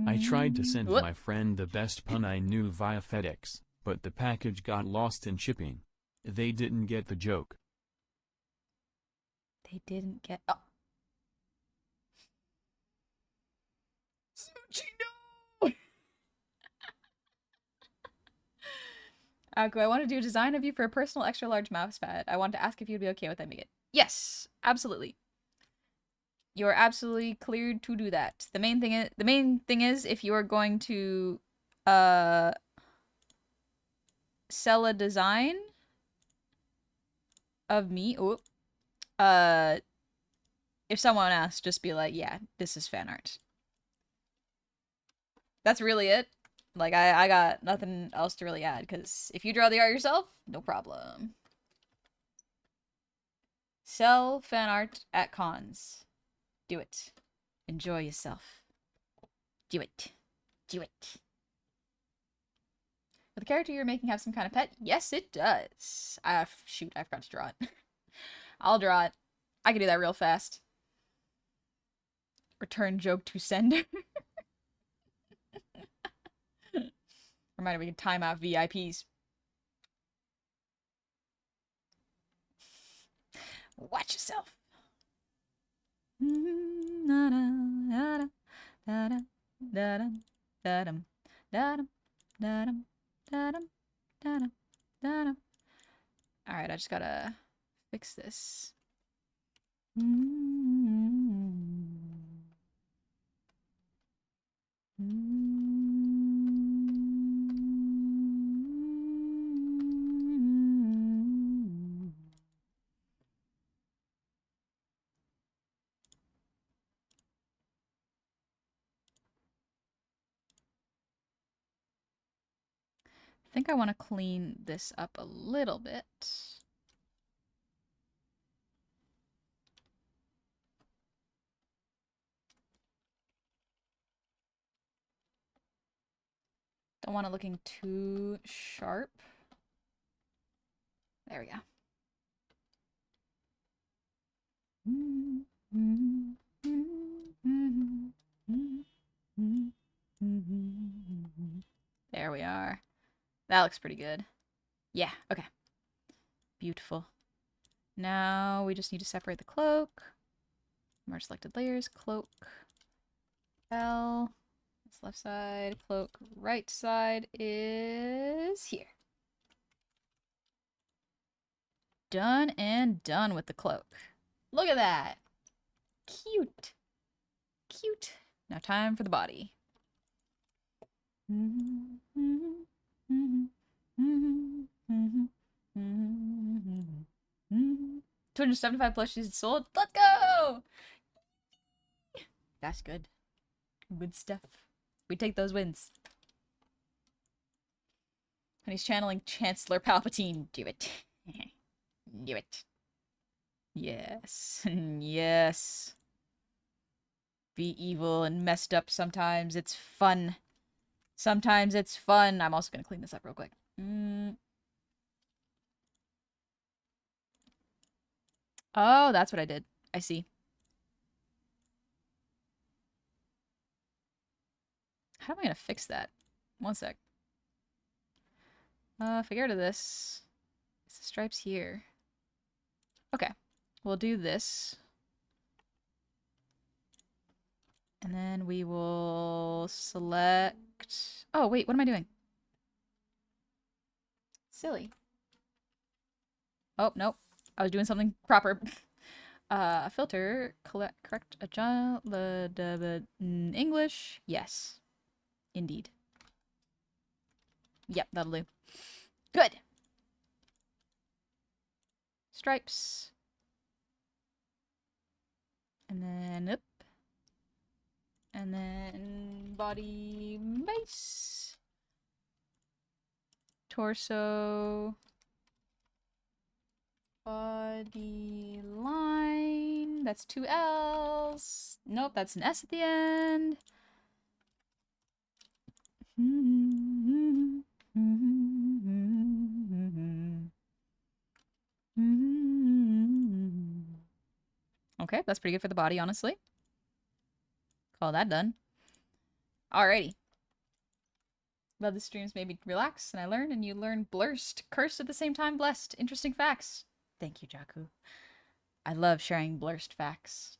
I tried to send my friend the best pun I knew via FedEx, but the package got lost in shipping. They didn't get the joke. They didn't get. Oh. Suchi, no! Aku, I want to do a design of you for a personal extra large mouse pad. I want to ask if you'd be okay with that, make it. Yes, absolutely. You are absolutely cleared to do that. The main thing is if you are going to sell a design of me, if someone asks, just be like, yeah, this is fan art. That's really it. Like, I got nothing else to really add, because if you draw the art yourself, no problem. Sell fan art at cons. Do it. Enjoy yourself. Do it. Do it. Will the character you're making have some kind of pet? Yes, it does. Shoot, I forgot to draw it. I'll draw it. I can do that real fast. Return joke to sender. Reminder, we can time out VIPs. Watch yourself. Alright, I just gotta fix this. I think I want to clean this up a little bit. Don't want it looking too sharp. There we go. There we are. That looks pretty good. Yeah, okay. Beautiful. Now we just need to separate the cloak. Merge selected layers, cloak. L. This left side, cloak. Right side is here. Done and done with the cloak. Look at that. Cute. Cute. Now time for the body. 275 plushies sold. Let's go! That's good. Good stuff. We take those wins. And he's channeling Chancellor Palpatine. Do it. Do it. Yes. Yes. Be evil and messed up sometimes. It's fun. Sometimes it's fun. I'm also going to clean this up real quick. Oh, that's what I did. I see. How am I going to fix that? One sec. If I get rid of this, it's the stripes here. Okay. We'll do this. And then we will select... Oh, wait, what am I doing? Silly. Oh, nope. I was doing something proper. Filter, correct, English, yes. Indeed. Yep, that'll do. Good. Stripes. And then up. And then body base. Torso. Body line. That's 2 L's. Nope, that's an S at the end. Okay, that's pretty good for the body, honestly. Call that done. Alrighty. Love the streams made me relax, and I learned, and you learn blurst. Cursed at the same time, blessed. Interesting facts. Thank you, Jakku. I love sharing blurst facts.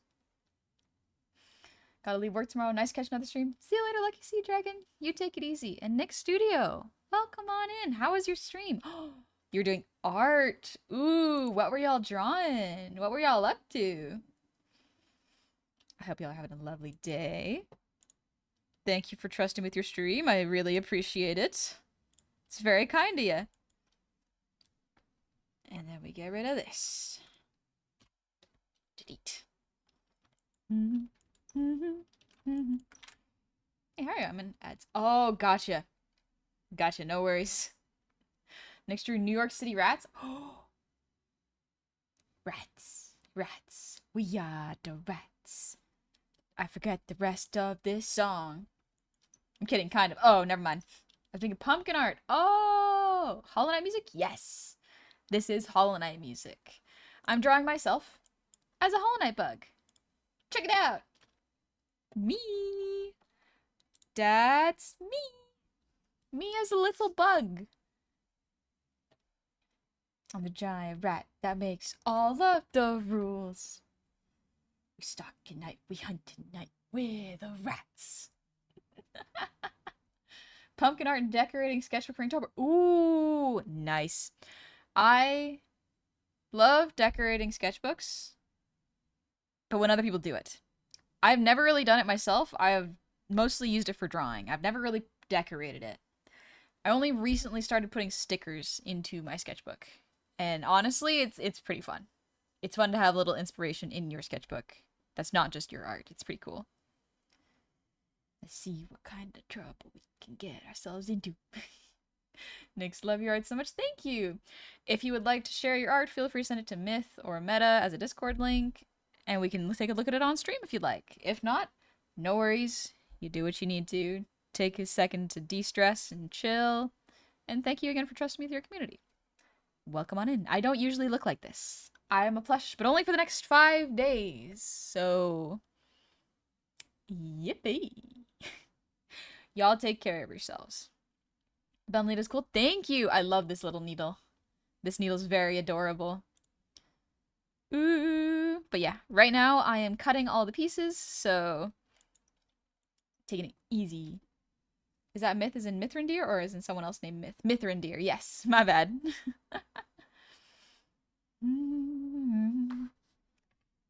Gotta leave work tomorrow. Nice catching another stream. See you later, Lucky Sea Dragon. You take it easy. And Nick Studio, welcome on in. How was your stream? You're doing art. Ooh, what were y'all drawing? What were y'all up to? I hope y'all are having a lovely day. Thank you for trusting with your stream. I really appreciate it. It's very kind of you. And then we get rid of this. Delete. Hey, Harry, I'm in ads. Oh, gotcha. Gotcha, no worries. Next to New York City rats. Oh, rats. Rats. We are the rats. I forget the rest of this song. I'm kidding, kind of. Oh, never mind. I was thinking pumpkin art. Oh, Hollow Knight music? Yes. This is Hollow Knight music. I'm drawing myself as a Hollow Knight bug. Check it out. Me. That's me. Me as a little bug. I'm the giant rat that makes all of the rules. We stalk at night, we hunt at night. We're the rats. Pumpkin art and decorating sketchbook for Inktober. Ooh, nice. I love decorating sketchbooks, but when other people do it. I've never really done it myself. I have mostly used it for drawing. I've never really decorated it. I only recently started putting stickers into my sketchbook. And honestly, it's pretty fun. It's fun to have a little inspiration in your sketchbook. That's not just your art. It's pretty cool. Let's see what kind of trouble we can get ourselves into. Nyx, love your art so much. Thank you. If you would like to share your art, feel free to send it to Myth or Meta as a Discord link, and we can take a look at it on stream if you'd like. If not, no worries. You do what you need to. Take a second to de-stress and chill. And thank you again for trusting me with your community. Welcome on in. I don't usually look like this. I am a plush, but only for the next 5 days. So, yippee. Y'all take care of yourselves. Benlita's cool. Thank you. I love this little needle. This needle's very adorable. Ooh. But yeah, right now I am cutting all the pieces, so taking it easy. Is that Myth as in Mithrandir or is in someone else named Myth? Mithrandir, yes. My bad.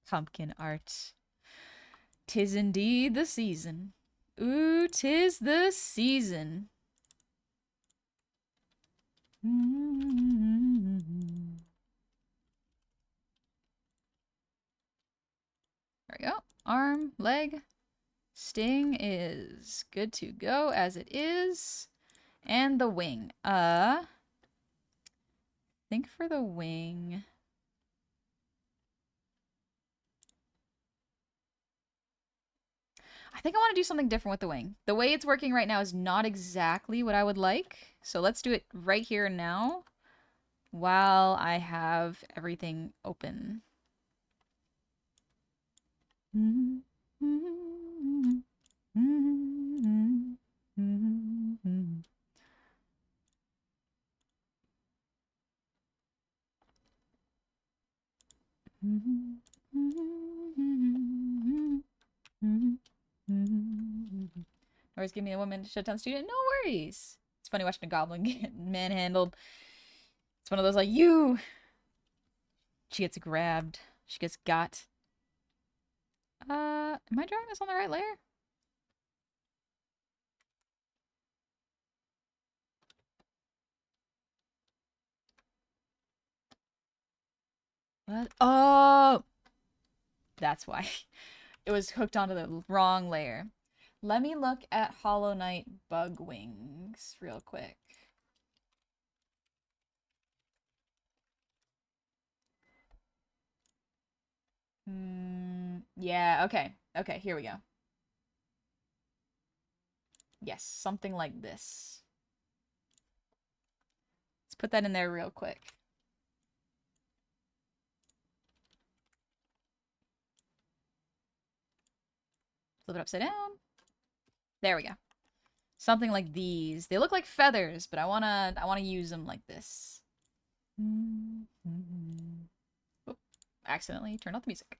Pumpkin art. 'Tis indeed the season. Ooh, 'tis the season. There we go. Arm, leg. Sting is good to go as it is. And the wing. Think for the wing. I think I want to do something different with the wing. The way it's working right now is not exactly what I would like. So let's do it right here and now while I have everything open. Always give me a woman to shut down the studio. No worries. It's funny watching a goblin get manhandled. It's one of those like, you! She gets grabbed. She gets got. Am I drawing this on the right layer? What? Oh! That's why. It was hooked onto the wrong layer. Let me look at Hollow Knight bug wings real quick. Yeah, okay. Okay, here we go. Yes, something like this. Let's put that in there real quick. Flip it upside down. There we go. Something like these. They look like feathers, but I wanna use them like this. Oh, accidentally turned off the music.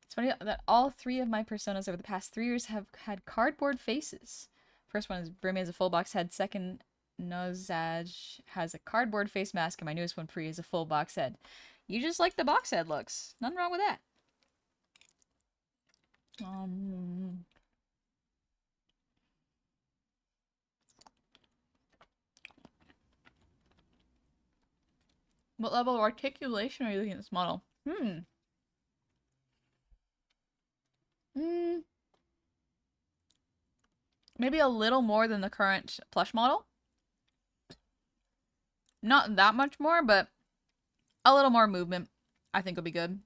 It's funny that all 3 of my personas over the past 3 years have had cardboard faces. First one is Brimmy has a full box head. Second, Nozaj has a cardboard face mask, and my newest one, Pri, is a full box head. You just like the box head looks. Nothing wrong with that. What level of articulation are you looking at this model? Maybe a little more than the current plush model. Not that much more, but a little more movement I think will be good.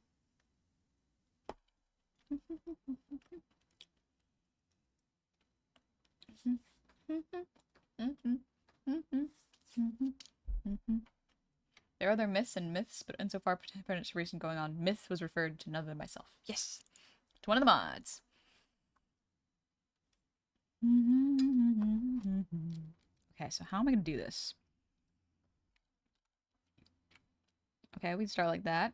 There are other myths and myths, but insofar potential reason going on, myth was referred to none other than myself. Yes, to one of the mods. Okay, so how am I gonna do this? Okay, we start like that.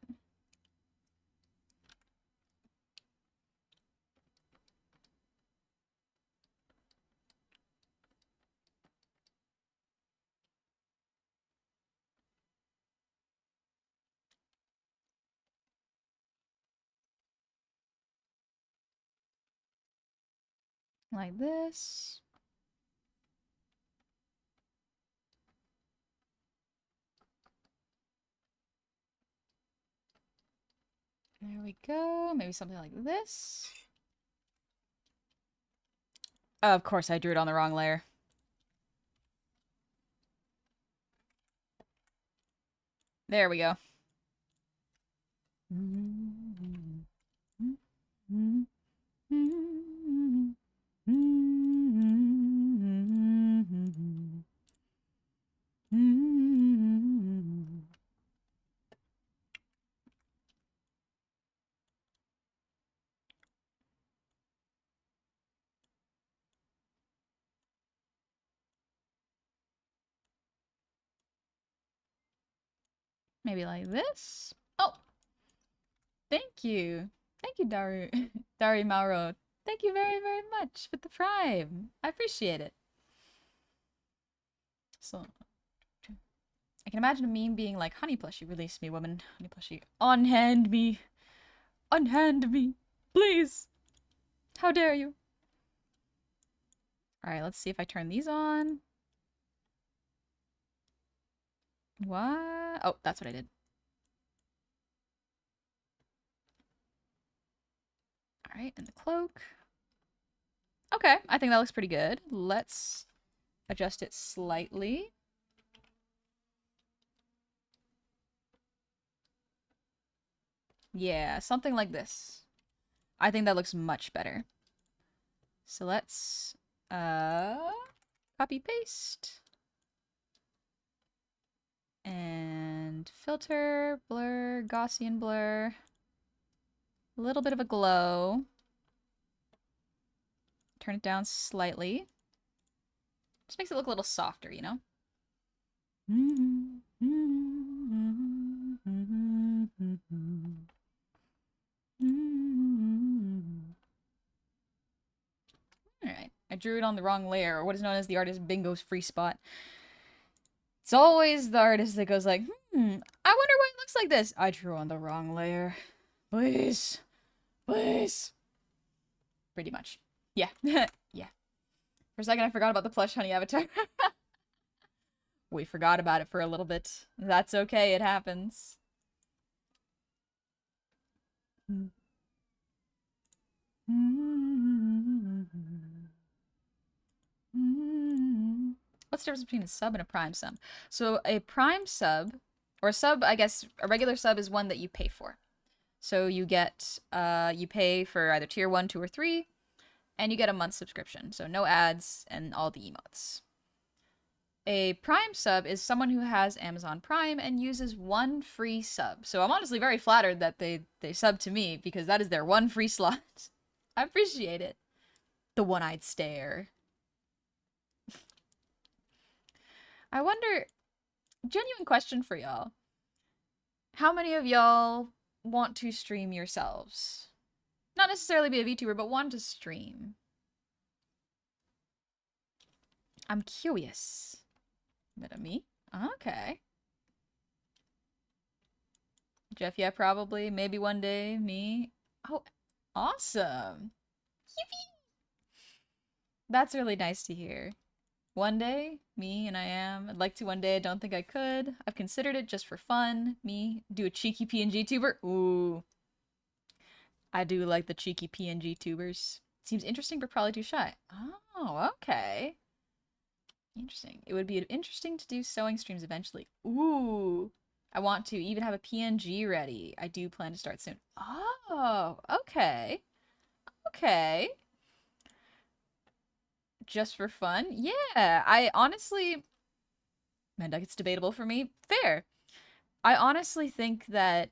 Like this. There we go. Maybe something like this. Of course I drew it on the wrong layer. There we go. Maybe like this. Oh, thank you. Thank you, Dari Mauro. Thank you very, very much with the Prime. I appreciate it. So, I can imagine a meme being like, honey plushie, release me, woman. Honey plushie, unhand me. Unhand me. Please. How dare you? Alright, let's see if I turn these on. What? Oh, that's what I did. Alright, and the cloak. Okay, I think that looks pretty good. Let's adjust it slightly. Yeah, something like this. I think that looks much better. So let's copy paste. And filter, blur, Gaussian blur. A little bit of a glow. Turn it down slightly. Just makes it look a little softer, you know? Alright. I drew it on the wrong layer, or what is known as the artist bingo's free spot. It's always the artist that goes like, I wonder why it looks like this. I drew on the wrong layer. Please. Please. Pretty much. Yeah. Yeah. For a second, I forgot about the plush honey avatar. We forgot about it for a little bit. That's okay, it happens. What's the difference between a sub and a prime sub? So a prime sub, or a sub, I guess, a regular sub is one that you pay for. So you get, you pay for either tier 1, 2, or 3, and you get a month subscription. So no ads and all the emotes. A Prime sub is someone who has Amazon Prime and uses one free sub. So I'm honestly very flattered that they sub to me because that is their one free slot. I appreciate it. The one-eyed stare. I wonder, genuine question for y'all. How many of y'all want to stream yourselves? Not necessarily be a VTuber, but want to stream. I'm curious. Bit of me? Okay. Jeff, yeah, probably. Maybe one day, me. Oh, awesome. Yippee! That's really nice to hear. One day, me, and I am. I'd like to one day, I don't think I could. I've considered it just for fun. Me, do a cheeky PNG tuber. Ooh. I do like the cheeky PNG tubers. Seems interesting, but probably too shy. Oh, okay. Interesting. It would be interesting to do sewing streams eventually. Ooh. I want to even have a PNG ready. I do plan to start soon. Oh, okay. Okay. Just for fun? Yeah, I honestly... Man, that gets debatable for me. Fair. I honestly think that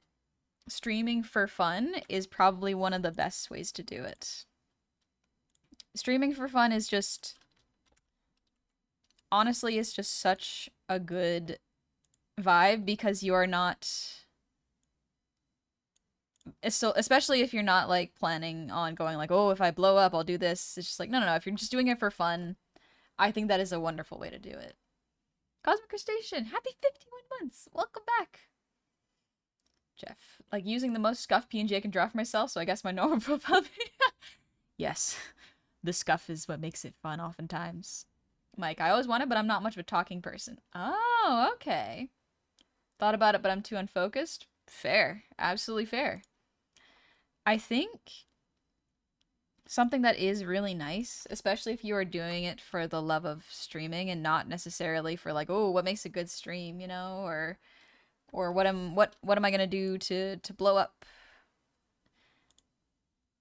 streaming for fun is probably one of the best ways to do it. Streaming for fun is just... Honestly, it's just such a good vibe because you're not... So, especially if you're not, like, planning on going like, oh, if I blow up, I'll do this. It's just like, no. If you're just doing it for fun, I think that is a wonderful way to do it. Cosmic Crustacean, happy 51 months. Welcome back. Jeff, like, using the most scuffed PNG I can draw for myself, so I guess my normal profile. Yes, the scuff is what makes it fun oftentimes. Mike, I always wanted, but I'm not much of a talking person. Oh, okay. Thought about it, but I'm too unfocused. Fair. Absolutely fair. I think something that is really nice, especially if you are doing it for the love of streaming and not necessarily for like, oh, what makes a good stream, you know, or Or what am I gonna do to blow up?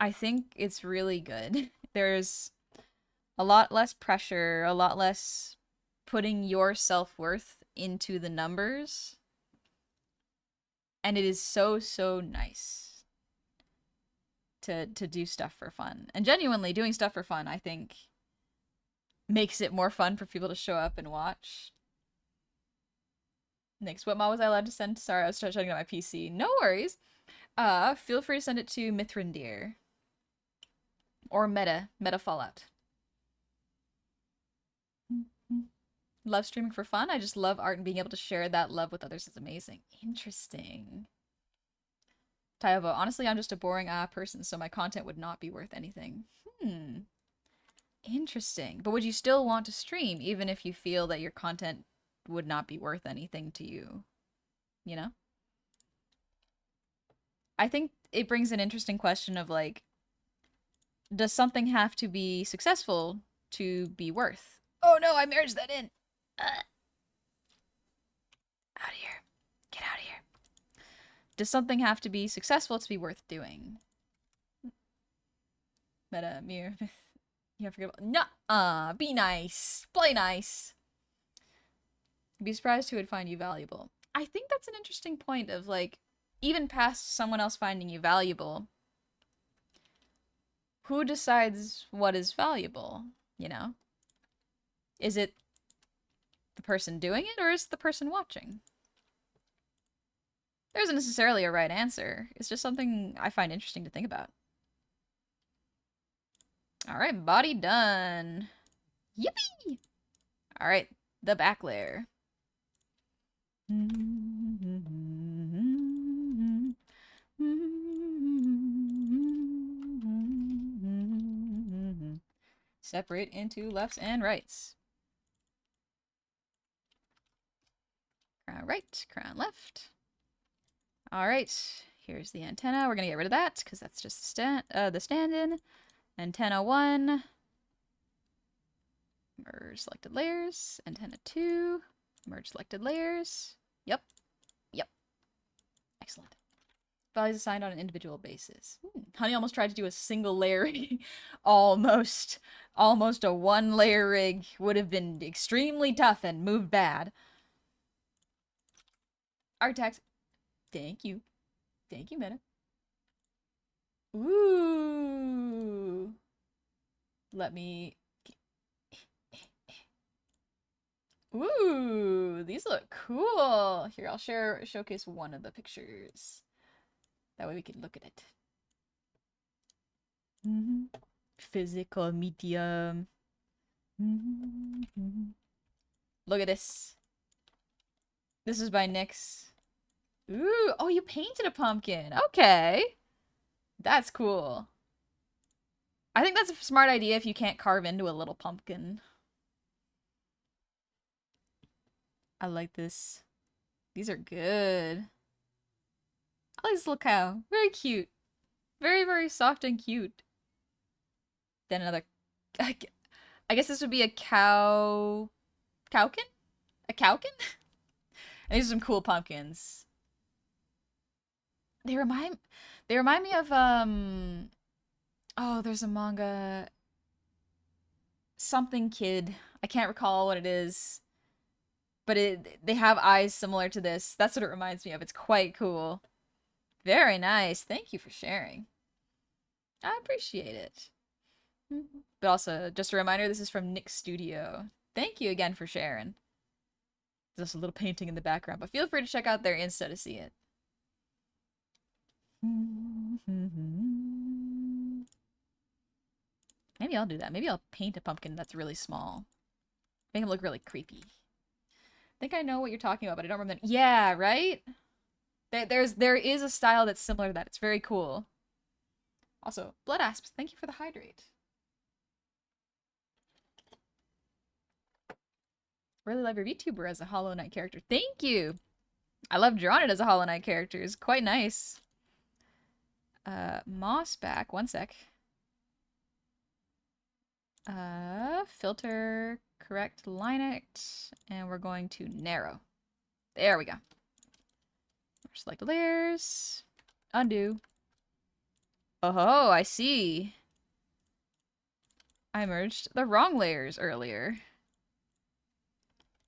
I think it's really good. There's a lot less pressure, a lot less putting your self-worth into the numbers. And it is so nice to do stuff for fun. And genuinely doing stuff for fun, I think, makes it more fun for people to show up and watch. Next, what mod was I allowed to send? Sorry, I was shutting down my PC. No worries. Feel free to send it to Mithrandir. Or Meta Fallout. Love streaming for fun. I just love art and being able to share that love with others is amazing. Interesting. Taivo, honestly, I'm just a boring person, so my content would not be worth anything. Interesting. But would you still want to stream, even if you feel that your content would not be worth anything to you? You know? I think it brings an interesting question of, like, does something have to be successful to be worth? Oh no, I merged that in! Out of here. Get out of here. Does something have to be successful to be worth doing? Meta, mirror. You have to forget about. Nuh-uh. Be nice. Play nice. Be surprised who would find you valuable. I think that's an interesting point of, like, even past someone else finding you valuable, who decides what is valuable, you know? Is it the person doing it, or is it the person watching? There isn't necessarily a right answer. It's just something I find interesting to think about. Alright, body done. Yippee! Alright, the back layer. Separate into lefts and rights. Crown right, crown left. Alright, here's the antenna. We're gonna get rid of that, because that's just the stand-in. Antenna 1. Merge selected layers. Antenna 2. Merge selected layers. Yep. Excellent. Values assigned on an individual basis. Honey almost tried to do a single layer rig. Almost a one layer rig. Would have been extremely tough and moved bad. Artax. Thank you. Thank you, Meta. Ooh. Let me... Ooh, these look cool. Here, I'll showcase one of the pictures. That way we can look at it. Physical medium. Look at this. This is by Nyx. Ooh, oh, you painted a pumpkin. Okay. That's cool. I think that's a smart idea if you can't carve into a little pumpkin. I like this. These are good. I like this little cow. Very cute. Very soft and cute. Then another... I guess this would be a cow... Cowkin? A cowkin? And these are some cool pumpkins. They remind me of, oh, there's a manga... Something Kid. I can't recall what it is. But they have eyes similar to this. That's what it reminds me of. It's quite cool. Very nice. Thank you for sharing. I appreciate it. But also, just a reminder, this is from Nick's studio. Thank you again for sharing. There's also a little painting in the background, but feel free to check out their Insta to see it. Maybe I'll do that. Maybe I'll paint a pumpkin that's really small. Make him look really creepy. I think I know what you're talking about, but I don't remember. Yeah, right? There is a style that's similar to that. It's very cool. Also, Blood Asps, thank you for the hydrate. Really love your VTuber as a Hollow Knight character. Thank you! I love drawing it as a Hollow Knight character. It's quite nice. Moss back. One sec. Filter, correct line it, and we're going to narrow. There we go. Select the layers. Undo. Oh, I see. I merged the wrong layers earlier.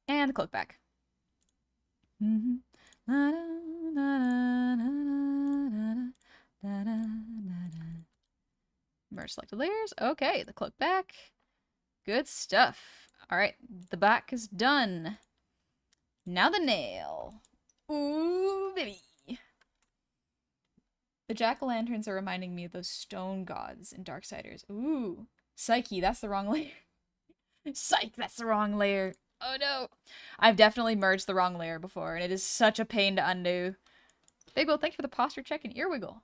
And cloak back. Merge selected layers. Okay, the cloak back. Good stuff. Alright, the back is done. Now the nail. Ooh, baby. The jack-o'-lanterns are reminding me of those stone gods in Darksiders. Ooh. Psyche, that's the wrong layer. Psych, that's the wrong layer. Oh no. I've definitely merged the wrong layer before, and it is such a pain to undo. Big Will, thank you for the posture check and ear wiggle.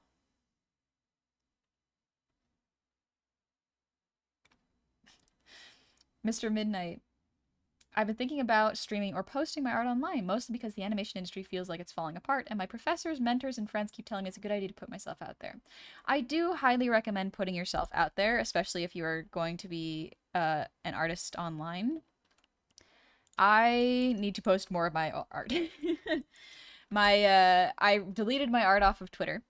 Mr. Midnight. I've been thinking about streaming or posting my art online, mostly because the animation industry feels like it's falling apart, and my professors, mentors, and friends keep telling me it's a good idea to put myself out there. I do highly recommend putting yourself out there, especially if you are going to be an artist online. I need to post more of my art. I deleted my art off of Twitter.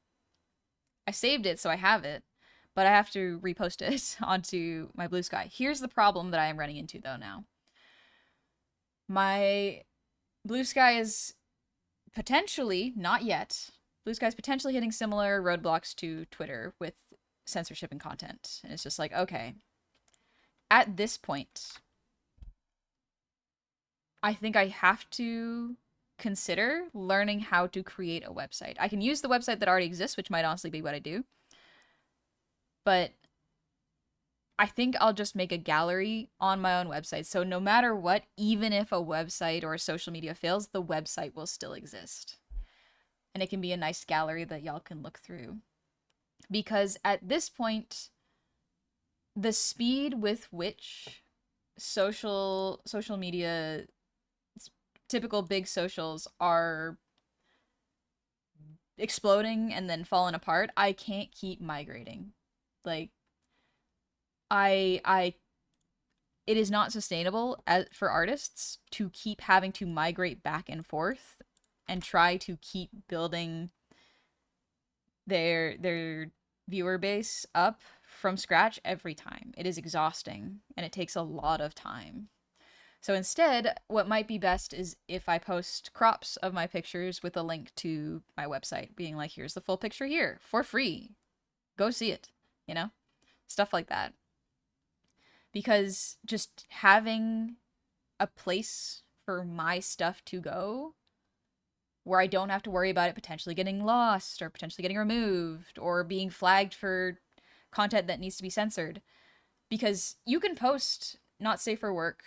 I saved it, so I have it, but I have to repost it onto my Blue Sky. Here's the problem that I am running into, though, now. My Blue Sky is potentially, not yet, Blue Sky is potentially hitting similar roadblocks to Twitter with censorship and content. And it's just like, okay, at this point, I think I have to consider learning how to create a website. I can use the website that already exists, which might honestly be what I do. But I think I'll just make a gallery on my own website. So no matter what, even if a website or a social media fails, the website will still exist. And it can be a nice gallery that y'all can look through. Because at this point, the speed with which social media, typical big socials, are exploding and then falling apart, I can't keep migrating. Like, it is not sustainable for artists to keep having to migrate back and forth and try to keep building their viewer base up from scratch every time. It is exhausting and it takes a lot of time. So instead, what might be best is if I post crops of my pictures with a link to my website, being like, here's the full picture here for free. Go see it, you know? Stuff like that. Because just having a place for my stuff to go where I don't have to worry about it potentially getting lost or potentially getting removed or being flagged for content that needs to be censored. Because you can post not safe for work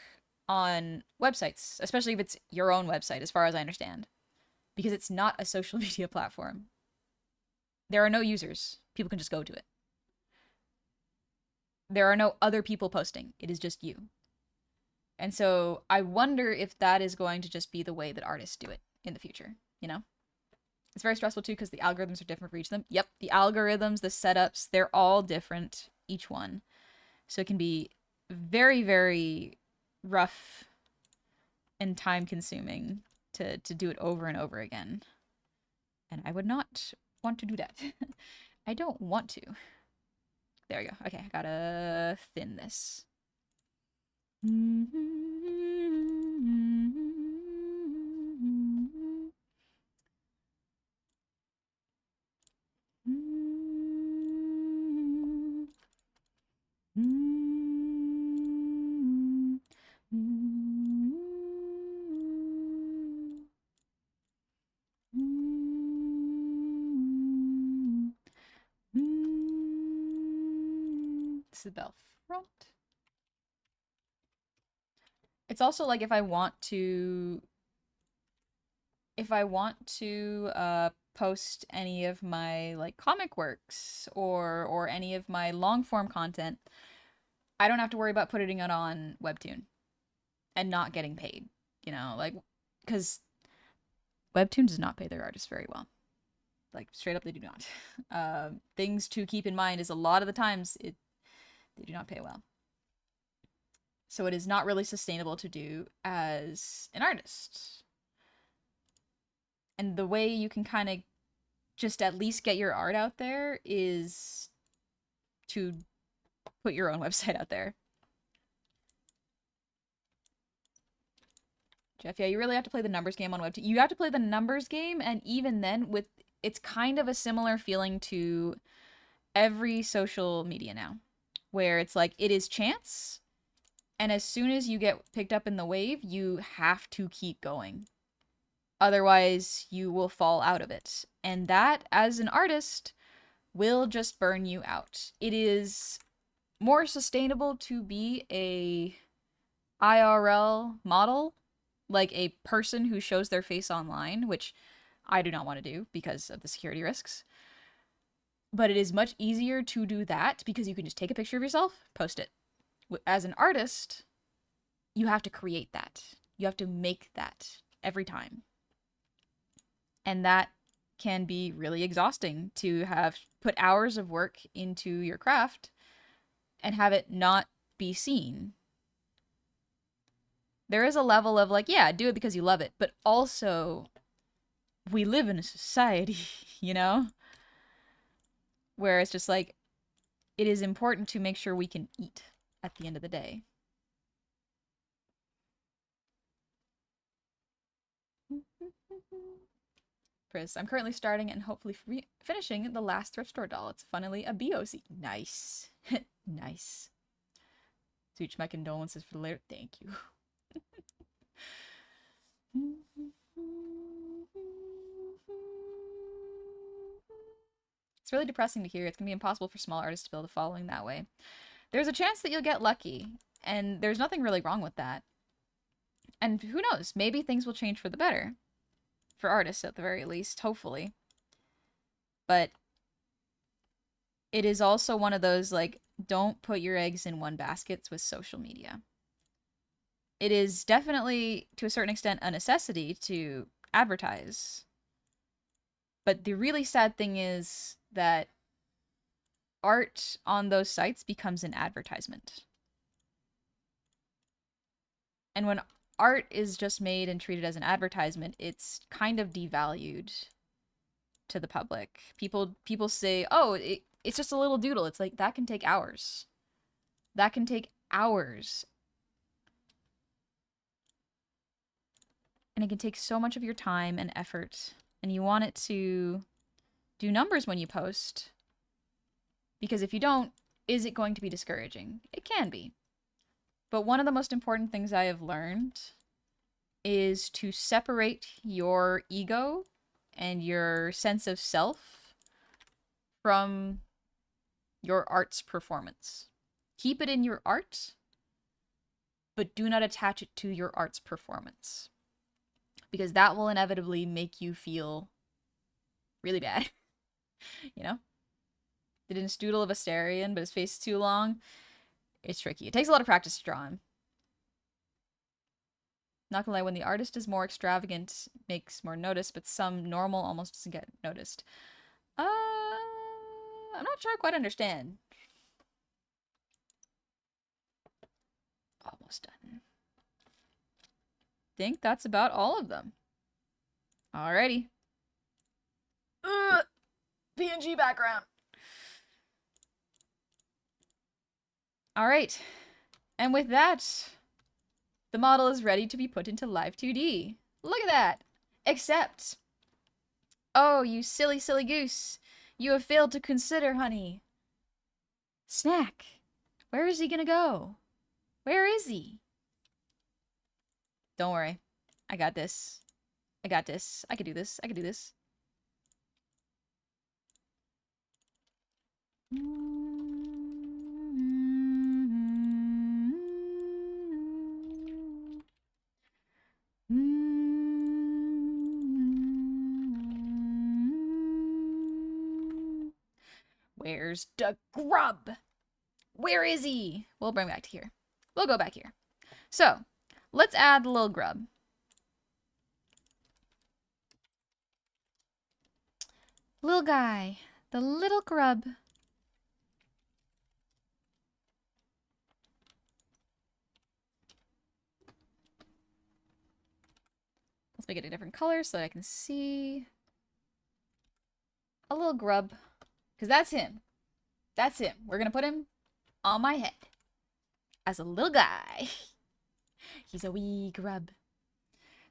on websites, especially if it's your own website, as far as I understand, because it's not a social media platform. There are no users. People can just go to it. There are no other people posting. It is just you. And so I wonder if that is going to just be the way that artists do it in the future, you know? It's very stressful too because the algorithms are different for each of them. Yep, the algorithms, the setups, they're all different, each one. So it can be very, very rough and time consuming to do it over and over again. And I would not want to do that. I don't want to. There we go. Okay, I gotta thin this. This is the bell front. It's also like if I want to post any of my like comic works or any of my long form content, I don't have to worry about putting it on Webtoon and not getting paid, you know, like, because Webtoon does not pay their artists very well. Like, straight up, they do not. Things to keep in mind is a lot of the times they do not pay well. So it is not really sustainable to do as an artist. And the way you can kind of just at least get your art out there is to put your own website out there. Jeff, yeah, you really have to play the numbers game on Web2. You have to play the numbers game, and even then, it's kind of a similar feeling to every social media now, where it's like, it is chance, and as soon as you get picked up in the wave, you have to keep going. Otherwise, you will fall out of it. And that, as an artist, will just burn you out. It is more sustainable to be a IRL model, like a person who shows their face online, which I do not want to do because of the security risks. But it is much easier to do that because you can just take a picture of yourself, post it. As an artist, you have to create that. You have to make that every time. And that can be really exhausting to have put hours of work into your craft and have it not be seen. There is a level of like, yeah, do it because you love it, but also we live in a society, you know, where it's just like, it is important to make sure we can eat at the end of the day. Pris, I'm currently starting and hopefully finishing the last thrift store doll. It's funnily a BOC. Nice. Nice. Such my condolences for the later. Thank you. It's really depressing to hear. It's going to be impossible for small artists to build a following that way. There's a chance that you'll get lucky, and there's nothing really wrong with that. And who knows? Maybe things will change for the better. For artists, at the very least, hopefully. But it is also one of those, like, don't put your eggs in one basket with social media. It is definitely, to a certain extent, a necessity to advertise. But the really sad thing is that art on those sites becomes an advertisement. And when art is just made and treated as an advertisement, it's kind of devalued to the public. People say, oh, it's just a little doodle. It's like, that can take hours. That can take hours. And it can take so much of your time and effort. And you want it to do numbers when you post. Because if you don't, is it going to be discouraging? It can be. But one of the most important things I have learned is to separate your ego and your sense of self from your art's performance. Keep it in your art, but do not attach it to your art's performance. Because that will inevitably make you feel really bad. You know? Did a doodle of a Asterion, but his face is too long. It's tricky. It takes a lot of practice to draw him. Not gonna lie, when the artist is more extravagant, makes more notice, but some normal almost doesn't get noticed. I'm not sure I quite understand. Almost done. Think that's about all of them. Alrighty. PNG background. Alright. And with that, the model is ready to be put into Live 2D. Look at that! Except... oh, you silly, silly goose. You have failed to consider, honey. Snack. Where is he gonna go? Where is he? Don't worry. I got this. I got this. I can do this. I can do this. Where's the grub? Where is he? We'll bring back to here. We'll go back here. So, let's add the little grub. Little guy. The little grub. Let's make it a different color so that I can see a little grub. Because that's him. That's him. We're going to put him on my head as a little guy. He's a wee grub.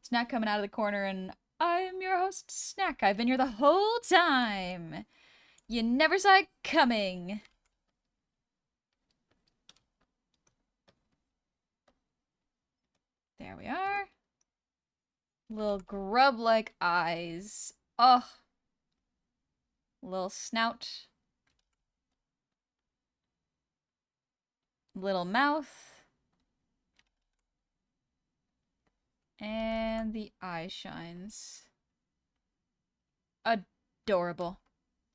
Snack coming out of the corner, and I'm your host, Snack. I've been here the whole time. You never saw it coming. There we are. Little grub-like eyes. Oh. Little snout. Little mouth. And the eye shines. Adorable.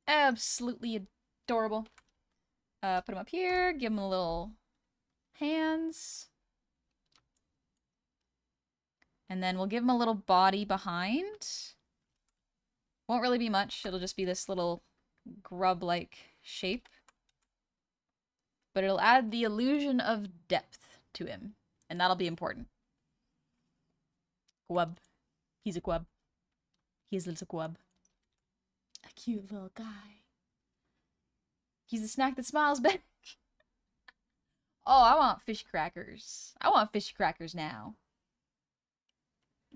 Absolutely adorable. Put him up here. Give him a little hands. And then we'll give him a little body behind. Won't really be much. It'll just be this little grub-like shape. But it'll add the illusion of depth to him. And that'll be important. Gwub. He's a gwub. He's a little gwub. A cute little guy. He's the snack that smiles back. Oh, I want fish crackers. I want fish crackers now.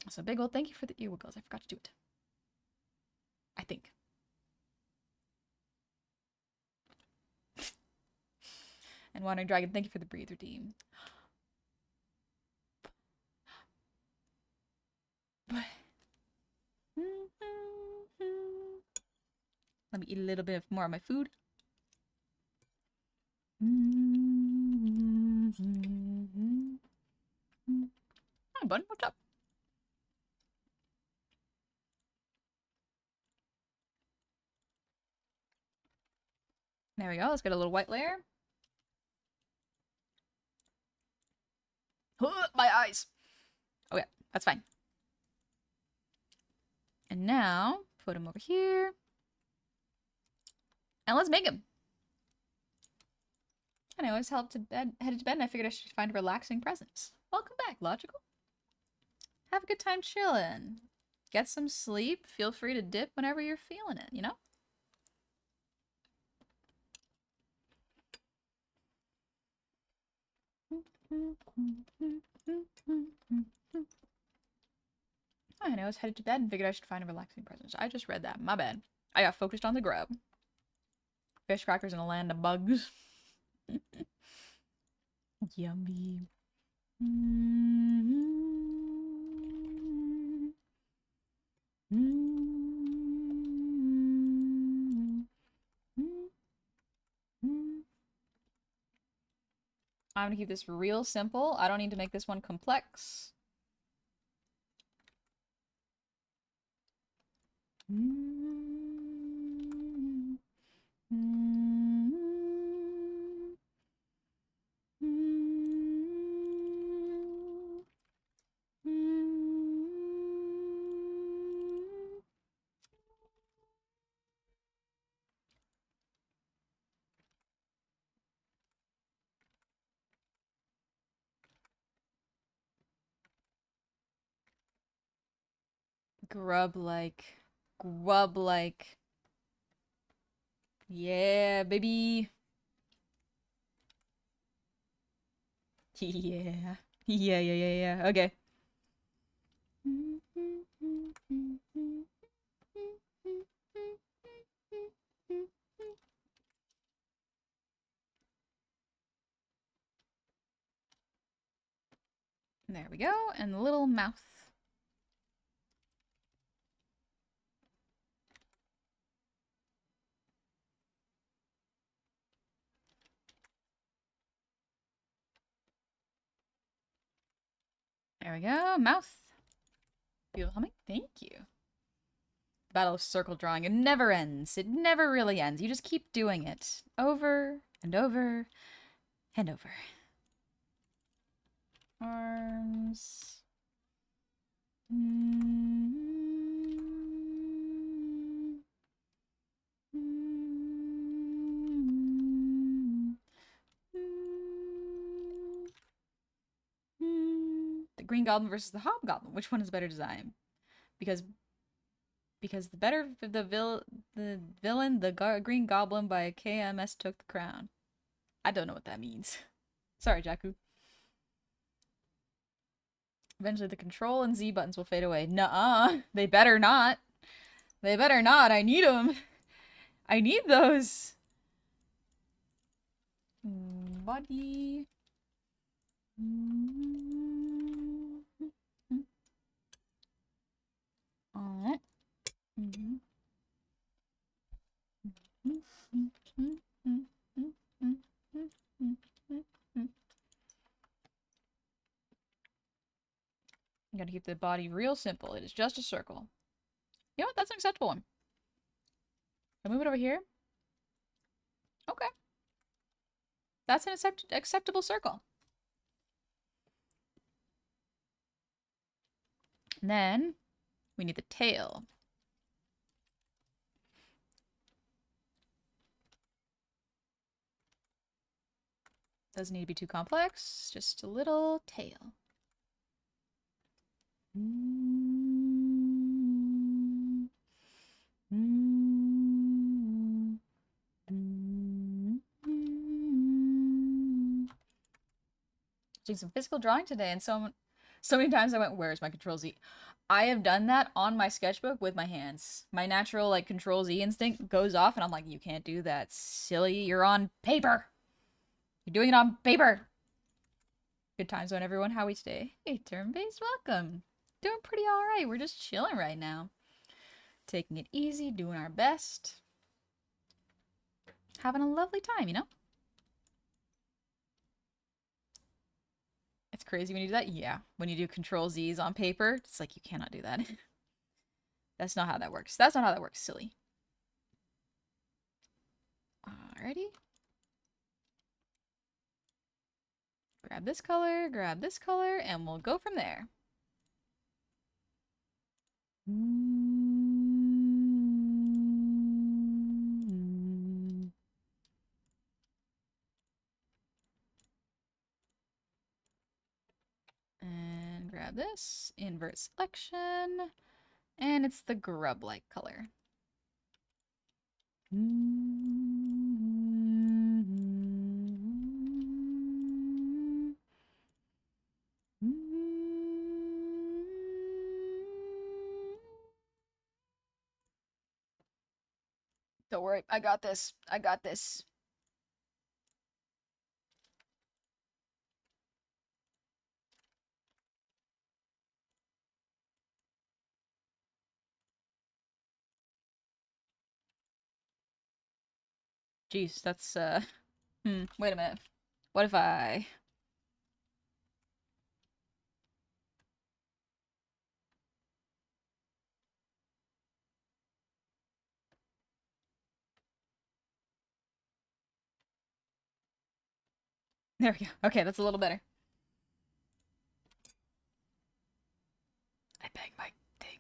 So big old thank you for the earwiggles. I forgot to do it. I think. And Wandering Dragon, thank you for the breathe redeem. Let me eat a little bit more of my food. Hi, bud. What's up? There we go. Let's get a little white layer. My eyes. Okay, that's fine. And now, put him over here. And let's make him. And I always headed to bed, and I figured I should find a relaxing present. Welcome back, Logical. Have a good time chilling. Get some sleep. Feel free to dip whenever you're feeling it, you know? I know, I was headed to bed and figured I should find a relaxing present. I just read that. My bad. I got focused on the grub. Fish crackers in a land of bugs. Yummy. I'm gonna keep this real simple. I don't need to make this one complex. Grub-like. Grub-like. Yeah, baby. Yeah. Yeah. Okay. There we go. And the little mouth. There we go. Mouth. Beautiful humming. Thank you. Battle of circle drawing. It never ends. It never really ends. You just keep doing it. Over and over and over. Arms. The Green Goblin versus the Hobgoblin. Which one is better design? because the villain, the Green Goblin by KMS took the crown. I don't know what that means. Sorry, Jakku. Eventually the control and Z buttons will fade away. Nuh-uh. They better not. They better not. I need them. I need those. Body. Alright. You gotta keep the body real simple. It is just a circle. You know what? That's an acceptable one. I'll move it over here. Okay. That's an acceptable circle. And then we need the tail. Doesn't need to be too complex. Just a little tail. Doing some physical drawing today, and so many times I went, "Where's my Control Z?" I have done that on my sketchbook with my hands. My natural like Control Z instinct goes off, and I'm like, "You can't do that, silly. You're on paper. You're doing it on paper." Good times on everyone. How are we today? Hey, turn-based, welcome. Doing pretty alright. We're just chilling right now. Taking it easy, doing our best. Having a lovely time, you know? It's crazy when you do that. Yeah, when you do Control Z's on paper, it's like you cannot do that. That's not how that works. That's not how that works, silly. Alrighty. Grab this color, and we'll go from there. And grab this, invert selection, and it's the grub-like color. Don't worry, I got this. I got this. Jeez, that's, wait a minute. What if I... There we go. Okay, that's a little better. I bang my thing.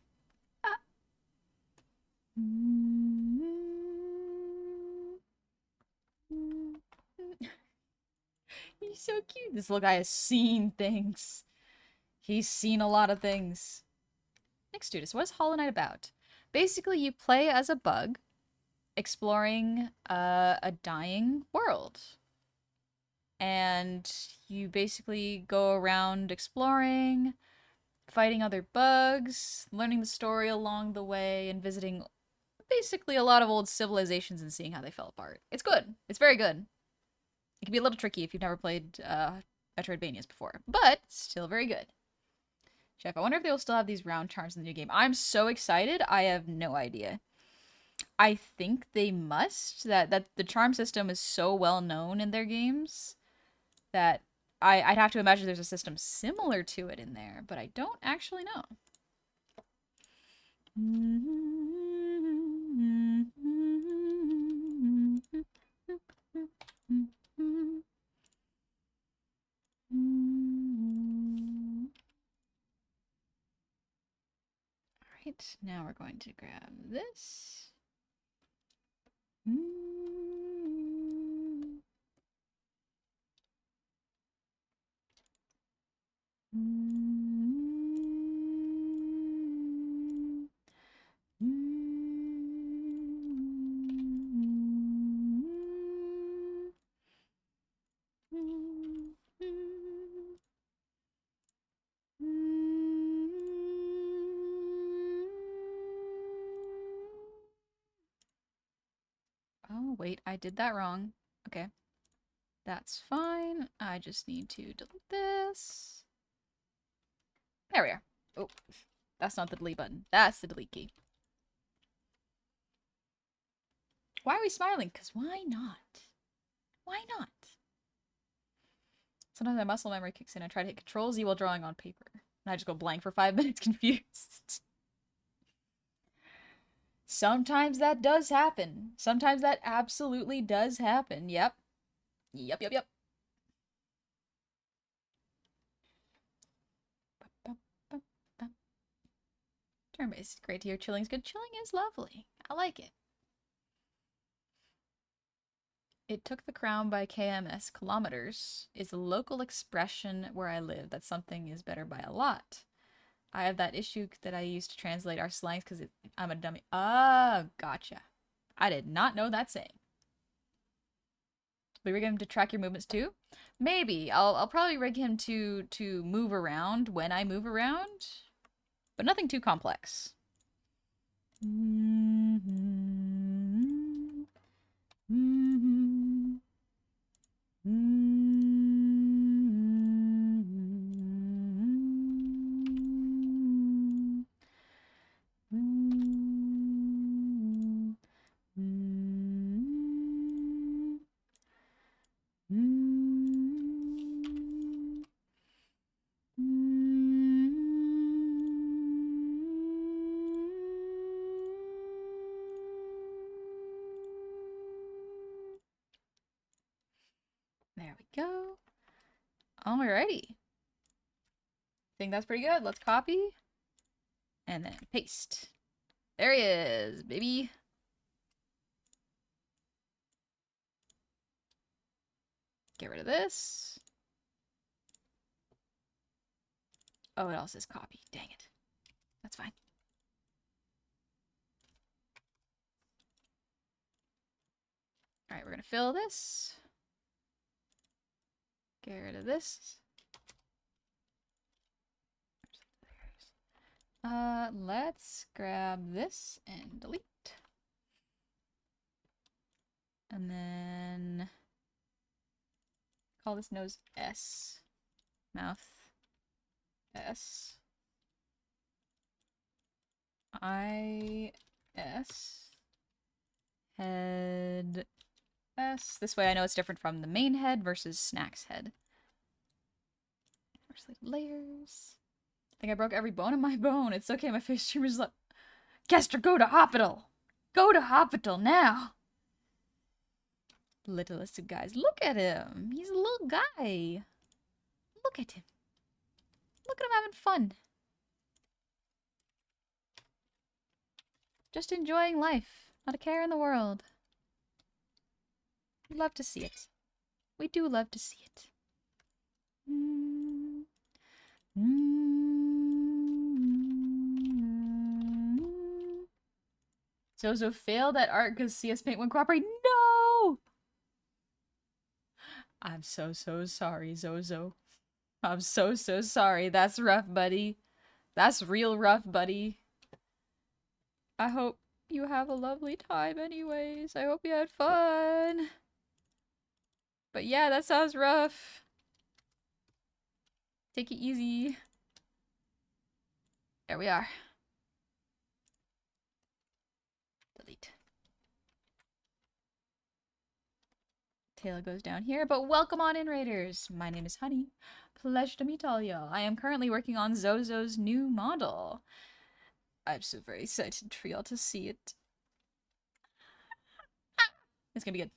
Ah. He's so cute. This little guy has seen things. He's seen a lot of things. Next student, what is Hollow Knight about? Basically, you play as a bug, exploring a dying world. And you basically go around exploring, fighting other bugs, learning the story along the way, and visiting basically a lot of old civilizations and seeing how they fell apart. It's good. It's very good. It can be a little tricky if you've never played Metroidvanias before, but still very good. Chef, I wonder if they will still have these round charms in the new game. I'm so excited. I have no idea. I think they must. That the charm system is so well known in their games that I'd have to imagine there's a system similar to it in there, but I don't actually know. Alright, now we're going to grab this. Wait, I did that wrong. Okay. That's fine. I just need to delete this. There we are. Oh, that's not the delete button. That's the delete key. Why are we smiling? Because why not? Why not? Sometimes my muscle memory kicks in. I try to hit Control Z while drawing on paper. And I just go blank for 5 minutes confused. Sometimes that does happen. Sometimes that absolutely does happen. Yep. Yep. Turn-based. Great to hear chilling's good. Chilling is lovely. I like it. It took the crown by kms kilometers is a local expression where I live that something is better by a lot. I have that issue that I use to translate our slangs because I'm a dummy. Ah, gotcha. I did not know that saying. We rig him to track your movements too? Maybe. I'll probably rig him to move around when I move around. But nothing too complex. There we go. Alrighty. Think that's pretty good. Let's copy. And then paste. There he is, baby. Get rid of this. Oh, it also says copy. Dang it. That's fine. Alright, we're gonna fill this. Get rid of this. Let's grab this and delete. And then call this nose S. Mouth S. I S. Head S. This way I know it's different from the main head versus Snack's head. First layers. I think I broke every bone in my bone. It's okay, my face tumor's like, Kester, go to hospital! Go to hospital now! Littlest of guys. Look at him! He's a little guy. Look at him. Look at him having fun. Just enjoying life. Not a care in the world. We love to see it. We do love to see it. Zozo failed at art because CS Paint wouldn't cooperate. No! I'm so sorry, Zozo. I'm so sorry. That's rough, buddy. That's real rough, buddy. I hope you have a lovely time anyways. I hope you had fun. But yeah, that sounds rough. Take it easy. There we are. Delete. Tail goes down here, but welcome on in, Raiders. My name is Honey. Pleasure to meet all y'all. I am currently working on Zozo's new model. I'm so very excited for y'all to see it. It's gonna be good.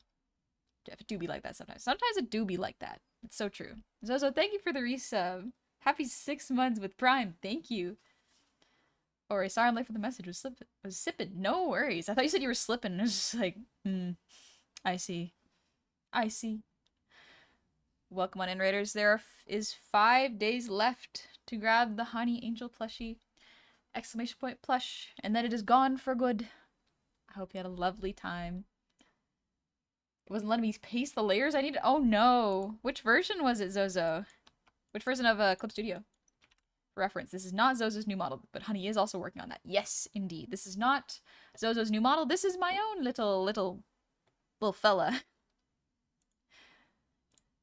Jeff, it do be like that sometimes. Sometimes it do be like that. It's so true. Zozo, thank you for the resub. Happy 6 months with Prime. Thank you. Or sorry I'm late for the message. Was sipping. No worries. I thought you said you were slipping. I was just like, I see. I see. Welcome on in, Raiders. There is 5 days left to grab the Honey Angel plushie. Exclamation point plush. And then it is gone for good. I hope you had a lovely time. It wasn't letting me paste the layers I needed. Oh no. Which version was it, Zozo? Which version of Clip Studio? Reference. This is not Zozo's new model, but Honey is also working on that. Yes, indeed. This is not Zozo's new model. This is my own little Little fella.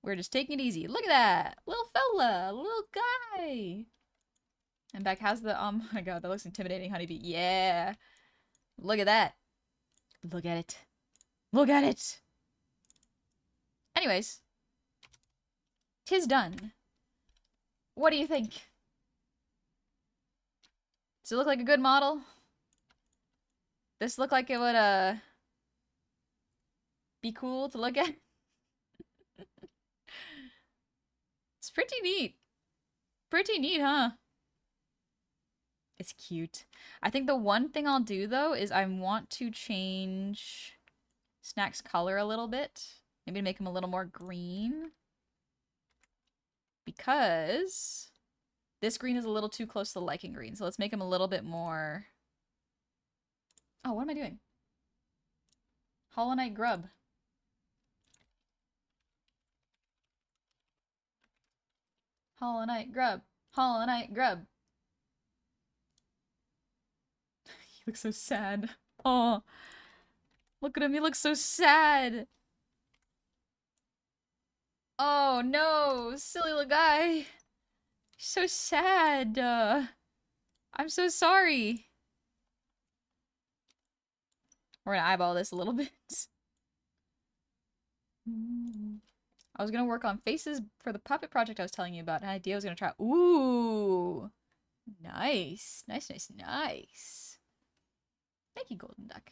We're just taking it easy. Look at that. Little fella. Little guy. And Beck, how's the, oh my god, that looks intimidating, honeybee. Yeah. Look at that. Look at it. Look at it. Anyways. 'Tis done. What do you think? Does it look like a good model? This look like it would, be cool to look at? It's pretty neat. Pretty neat, huh? It's cute. I think the one thing I'll do, though, is I want to change Snack's color a little bit. Maybe make him a little more green. Because this green is a little too close to the lichen green. So let's make him a little bit more... Oh, what am I doing? Hollow Knight Grub. Hollow Knight Grub. Hollow Knight Grub. He looks so sad. Oh. Look at him. He looks so sad. Oh, no. Silly little guy. He's so sad. I'm so sorry. We're gonna eyeball this a little bit. I was gonna work on faces for the puppet project I was telling you about. An idea I was gonna try. Ooh. Nice. Nice, nice, nice. Thank you, Golden Duck.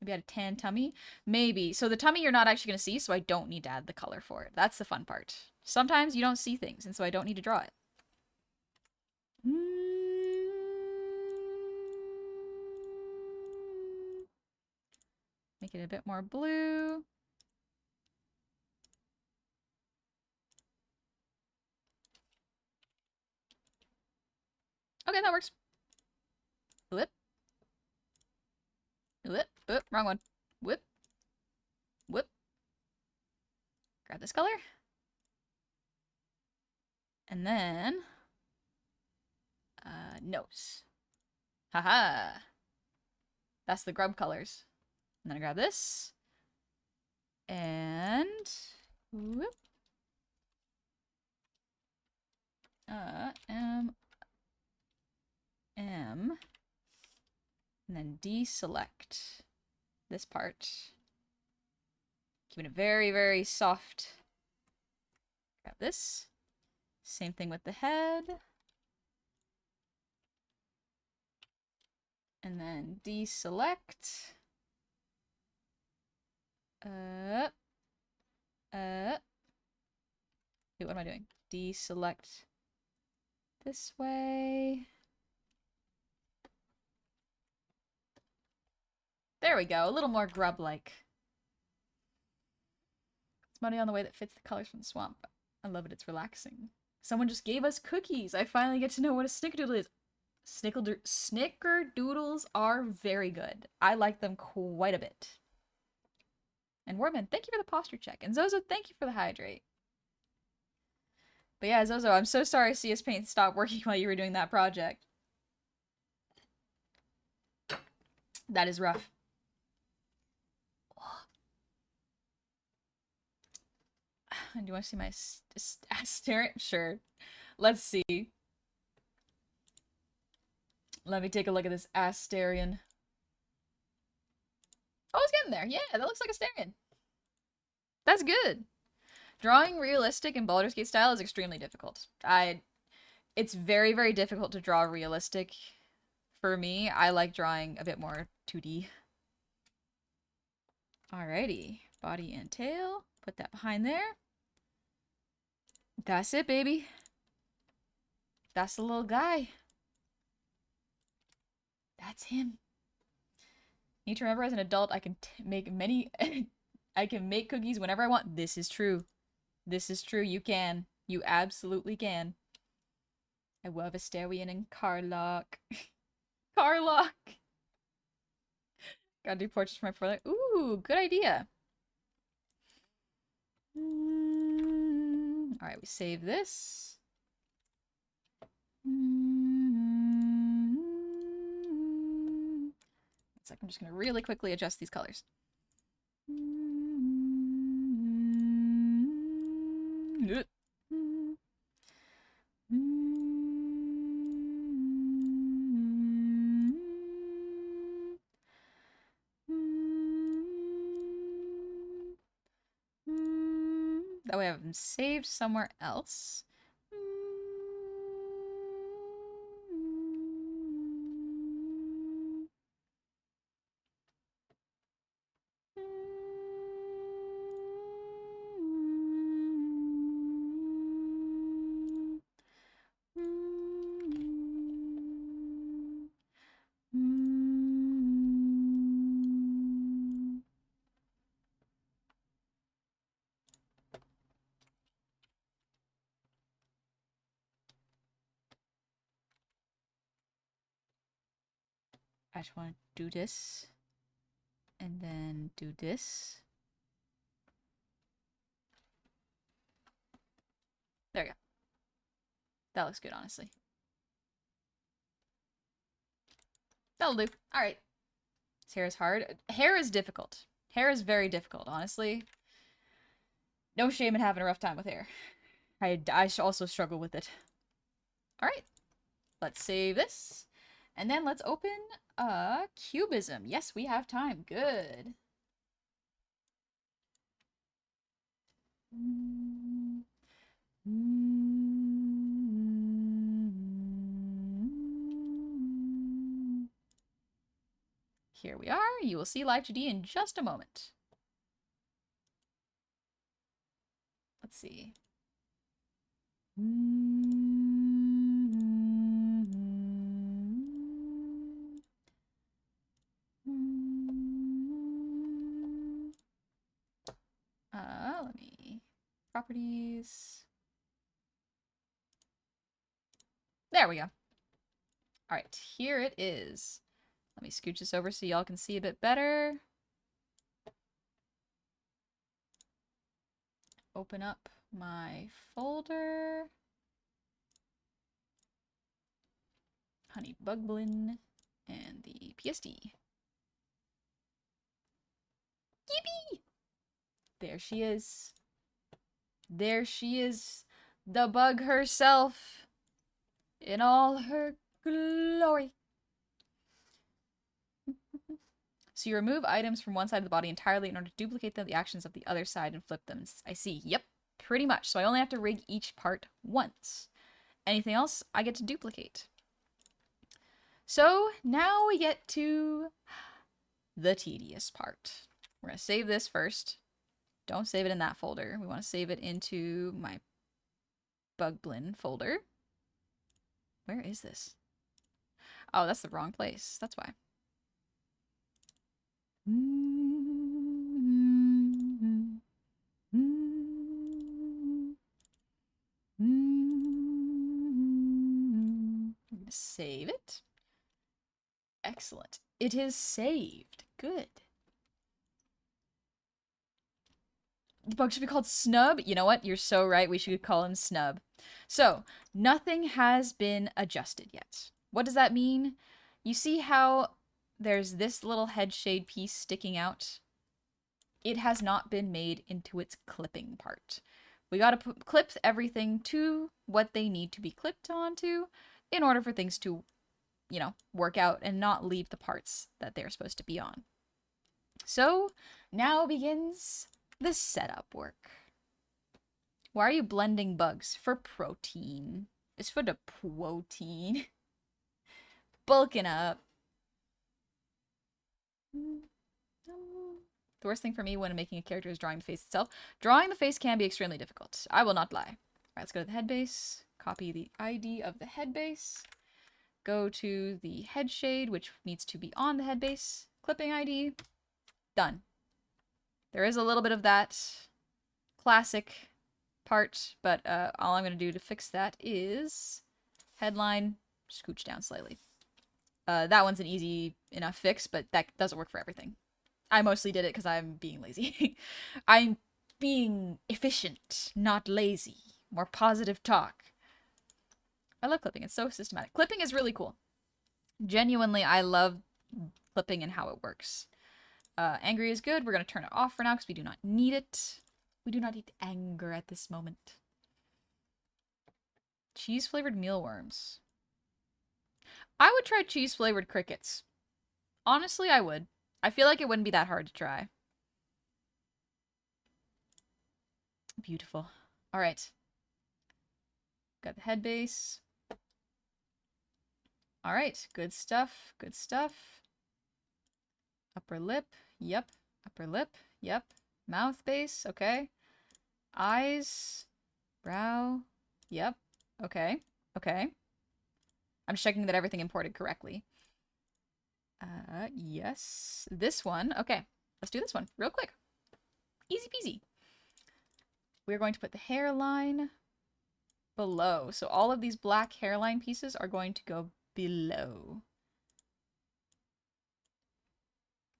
Maybe add a tan tummy? Maybe. So the tummy you're not actually gonna see, so I don't need to add the color for it. That's the fun part. Sometimes you don't see things, and so I don't need to draw it. Make it a bit more blue. Okay, that works. Whoop. Whoop. Whoop. Wrong one. Whoop. Whoop. Grab this color. And then... nose. Haha. That's the grub colors. And then I grab this. And... whoop. M. And then deselect this part. Keeping it very, very soft. Grab this. Same thing with the head. And then deselect. Wait, what am I doing? Deselect this way. There we go, a little more grub-like. It's money on the way that fits the colors from the swamp. I love it, it's relaxing. Someone just gave us cookies. I finally get to know what a snickerdoodle is. Snickerdoodles are very good. I like them quite a bit. And Warman, thank you for the posture check. And Zozo, thank you for the hydrate. But yeah, Zozo, I'm so sorry CS Paint stopped working while you were doing that project. That is rough. Do you want to see my Asterion? Sure. Let's see. Let me take a look at this Asterion. Oh, it's getting there. Yeah, that looks like Asterion. That's good. Drawing realistic in Baldur's Gate style is extremely difficult. It's very, very difficult to draw realistic. For me, I like drawing a bit more 2D. Alrighty. Body and tail. Put that behind there. That's it, baby. That's the little guy. That's him. Need to remember, as an adult, I can make many... I can make cookies whenever I want. This is true. This is true. You can. You absolutely can. I love Asterion and Carlock. Carlock! Gotta do portraits for my brother. Ooh, good idea. Alright, we save this. It's like I'm just gonna really quickly adjust these colors. That way I have them saved somewhere else. I just want to do this. And then do this. There we go. That looks good, honestly. That'll do. Alright. This hair is hard. Hair is difficult. Hair is very difficult, honestly. No shame in having a rough time with hair. I also struggle with it. Alright. Let's save this. And then let's open Cubism. Yes, we have time. Good. Here we are. You will see Live 2D in just a moment. Let's see. Let me... Properties. There we go. Alright, here it is. Let me scooch this over so y'all can see a bit better. Open up my folder. Honey Bugblin and the PSD. Yippee! There she is. There she is. The bug herself. In all her glory. So you remove items from one side of the body entirely in order to duplicate the actions of the other side and flip them. I see. Yep. Pretty much. So I only have to rig each part once. Anything else, I get to duplicate. So now we get to the tedious part. We're going to save this first. Don't save it in that folder. We want to save it into my Bugblin folder. Where is this? Oh, that's the wrong place. That's why. I'm going to save it. Excellent. It is saved. Good. The bug should be called Snub. You know what? You're so right. We should call him Snub. So, nothing has been adjusted yet. What does that mean? You see how there's this little head shade piece sticking out? It has not been made into its clipping part. We gotta clip everything to what they need to be clipped onto in order for things to, you know, work out and not leave the parts that they're supposed to be on. So, now begins the setup work. Why are you blending bugs? For protein. It's for the protein. Bulking up. The worst thing for me when making a character is drawing the face itself. Drawing the face can be extremely difficult. I will not lie. Alright, let's go to the head base. Copy the ID of the head base. Go to the head shade, which needs to be on the head base. Clipping ID. Done. There is a little bit of that classic part, but all I'm going to do to fix that is headline, scooch down slightly. That one's an easy enough fix, but that doesn't work for everything. I mostly did it because I'm being lazy. I'm being efficient, not lazy. More positive talk. I love clipping. It's so systematic. Clipping is really cool. Genuinely, I love clipping and how it works. Angry is good. We're going to turn it off for now because we do not need it. We do not need anger at this moment. Cheese-flavored mealworms. I would try cheese-flavored crickets. Honestly, I would. I feel like it wouldn't be that hard to try. Beautiful. All right. Got the head base. All right. Good stuff. Good stuff. Upper lip. Yep. Upper lip. Yep. Mouth base. Okay. Eyes. Brow. Yep. Okay. Okay. I'm just checking that everything imported correctly. Yes. This one. Okay. Let's do this one real quick. Easy peasy. We're going to put the hairline below. So all of these black hairline pieces are going to go below.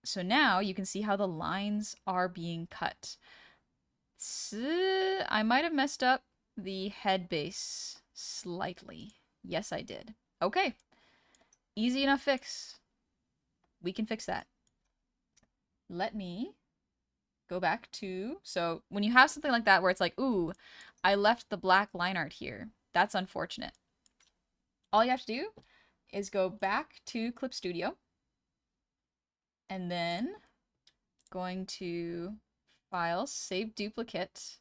So now you can see how the lines are being cut. I might have messed up the head base slightly. Yes, I did. Okay. Easy enough fix. We can fix that. Let me go back to... So when you have something like that where it's like, ooh, I left the black line art here. That's unfortunate. All you have to do is go back to Clip Studio. And then going to File, Save Duplicate,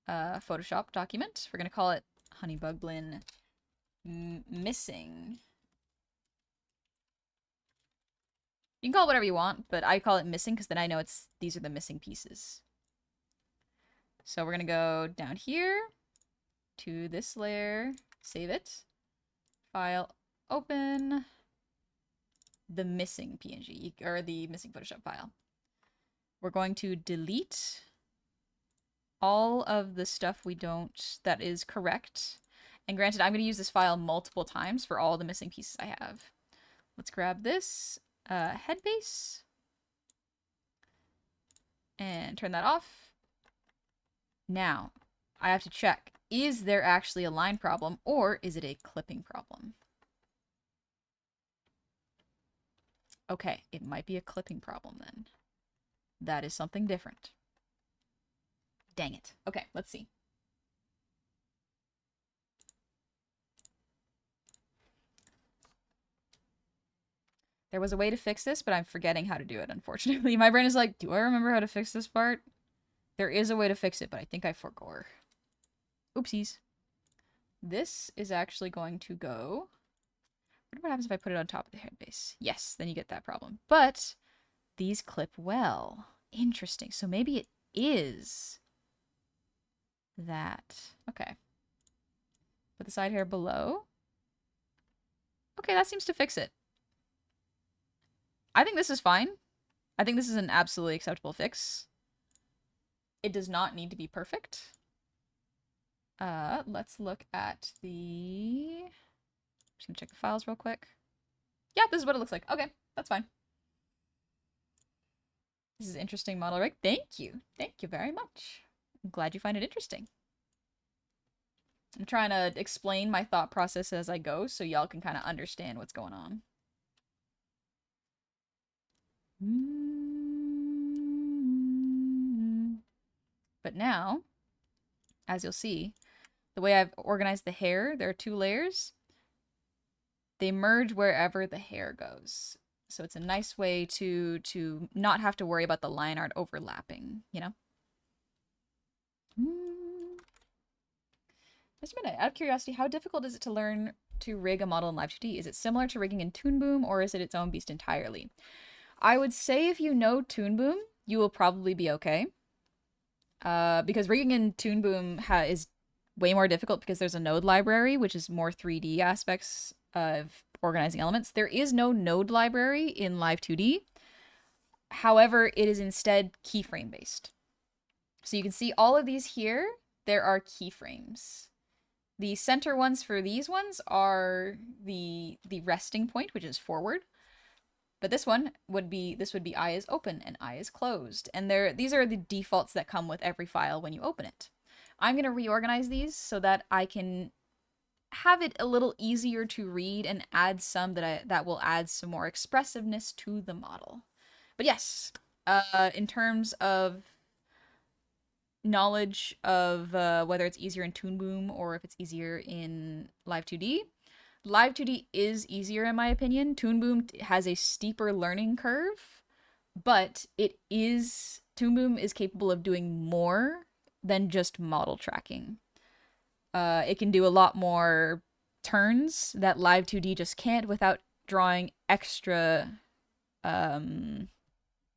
Photoshop document. We're going to call it Honeybuglin Missing. You can call it whatever you want, but I call it missing because then I know these are the missing pieces. So we're going to go down here to this layer, save it, file, open the missing PNG, or the missing Photoshop file. We're going to delete all of the stuff that is correct. And granted, I'm going to use this file multiple times for all the missing pieces I have. Let's grab this head base and turn that off. Now, I have to check, is there actually a line problem or is it a clipping problem? Okay, it might be a clipping problem then. That is something different. Dang it. Okay, let's see. There was a way to fix this, but I'm forgetting how to do it, unfortunately. My brain is like, do I remember how to fix this part? There is a way to fix it, but I think I forgot. Oopsies. This is actually going to go... What happens if I put it on top of the head base? Yes, then you get that problem. But these clip well. Interesting. So maybe it is that. Okay. Put the side hair below. Okay, that seems to fix it. I think this is fine. I think this is an absolutely acceptable fix. It does not need to be perfect. Let's look at the... Just gonna check the files real quick. Yeah, this is what it looks like. Okay, that's fine. This is interesting model rig. Thank you. Thank you very much. I'm glad you find it interesting. I'm trying to explain my thought process as I go so y'all can kind of understand what's going on. But now, as you'll see, the way I've organized the hair, there are two layers. They merge wherever the hair goes. So it's a nice way to not have to worry about the line art overlapping, you know? Just a minute, out of curiosity, how difficult is it to learn to rig a model in Live 2D? Is it similar to rigging in Toon Boom, or is it its own beast entirely? I would say if you know Toon Boom, you will probably be okay. Because rigging in Toon Boom is way more difficult because there's a node library, which is more 3D aspects of organizing elements. There is no node library in Live 2D. However, it is instead keyframe based. So you can see all of these here, there are keyframes. The center ones for these ones are the resting point, which is forward. But this one would be eye is open and eye is closed. And these are the defaults that come with every file when you open it. I'm going to reorganize these so that I can have it a little easier to read and add some that will add some more expressiveness to the model. But yes, in terms of knowledge of whether it's easier in Toon Boom or if it's easier in Live 2D, Live 2D is easier in my opinion. Toon Boom has a steeper learning curve, but Toon Boom is capable of doing more than just model tracking. It can do a lot more turns that Live 2D just can't without drawing extra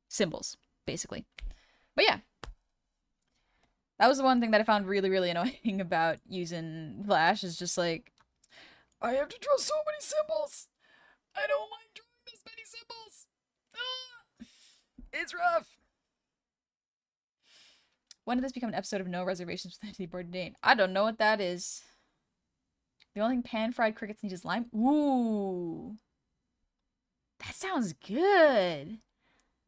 symbols, basically. But yeah, that was the one thing that I found really, really annoying about using Flash, is just like, I have to draw so many symbols. I don't like drawing this many symbols. Ah, it's rough. When did this become an episode of No Reservations with Entity Board Dane? I don't know what that is. The only thing pan-fried crickets need is lime. Ooh. That sounds good.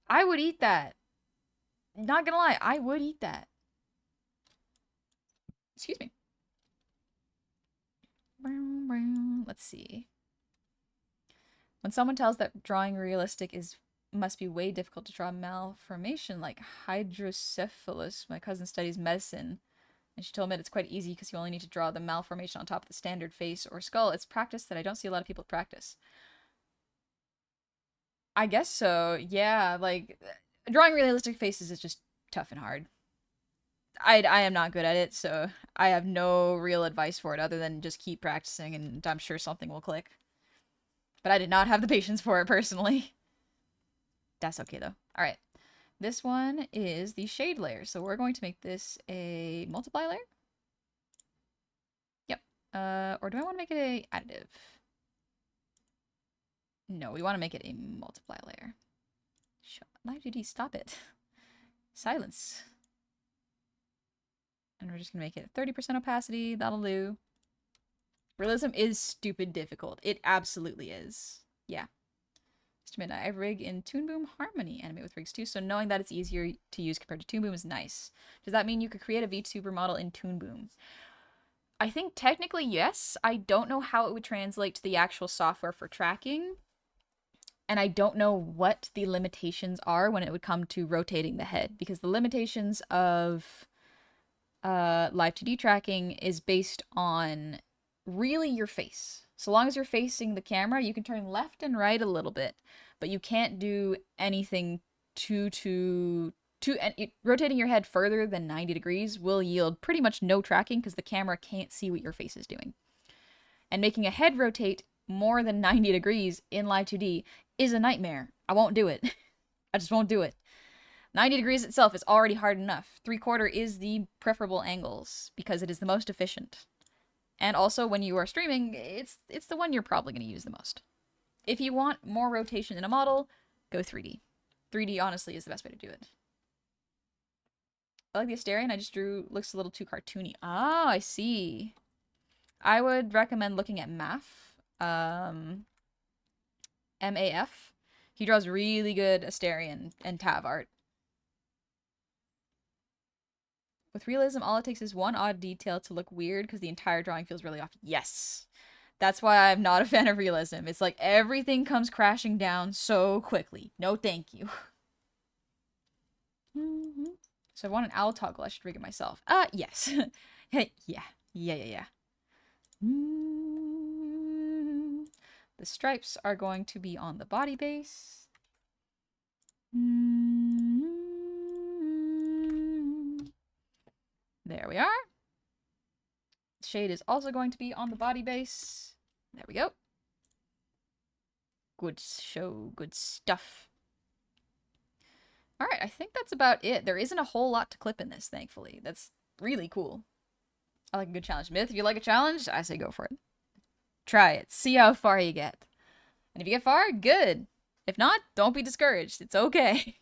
I would eat that. Not gonna lie, I would eat that. Excuse me. Let's see. When someone tells that drawing realistic must be way difficult to draw malformation like hydrocephalus, my cousin studies medicine, and she told me that it's quite easy because you only need to draw the malformation on top of the standard face or skull. It's practice that I don't see a lot of people practice. I guess so, yeah, like, drawing realistic faces is just tough and hard. I am not good at it, so I have no real advice for it other than just keep practicing, and I'm sure something will click. But I did not have the patience for it personally. That's okay, though. All right. This one is the shade layer, so we're going to make this a multiply layer. Yep. Or do I want to make it a additive? No, we want to make it a multiply layer. Live 2D, stop it. Silence. And we're just going to make it 30% opacity. That'll do. Realism is stupid difficult. It absolutely is. Yeah. Mr. Midnight, I rig in Toon Boom Harmony, animate with rigs too, so knowing that it's easier to use compared to Toon Boom is nice. Does that mean you could create a VTuber model in Toon Boom? I think technically yes. I don't know how it would translate to the actual software for tracking. And I don't know what the limitations are when it would come to rotating the head, because the limitations of Live 2D tracking is based on really your face. So long as you're facing the camera, you can turn left and right a little bit, but you can't do anything rotating your head further than 90 degrees will yield pretty much no tracking because the camera can't see what your face is doing. And making a head rotate more than 90 degrees in Live 2D is a nightmare. I won't do it. I just won't do it. 90 degrees itself is already hard enough. 3/4 is the preferable angles because it is the most efficient. And also, when you are streaming, it's the one you're probably going to use the most. If you want more rotation in a model, go 3D. 3D, honestly, is the best way to do it. I like the Asterion I just drew. Looks a little too cartoony. Ah, I see. I would recommend looking at MAF. MAF. He draws really good Asterion and Tav art. With realism, all it takes is one odd detail to look weird because the entire drawing feels really off. Yes. That's why I'm not a fan of realism. It's like everything comes crashing down so quickly. No thank you. So I want an owl toggle. I should rig it myself. Yes. Yeah. The stripes are going to be on the body base. There we are. Shade is also going to be on the body base. There we go. Good show, good stuff. Alright, I think that's about it. There isn't a whole lot to clip in this, thankfully. That's really cool. I like a good challenge. Myth, if you like a challenge, I say go for it. Try it. See how far you get. And if you get far, good. If not, don't be discouraged. It's okay.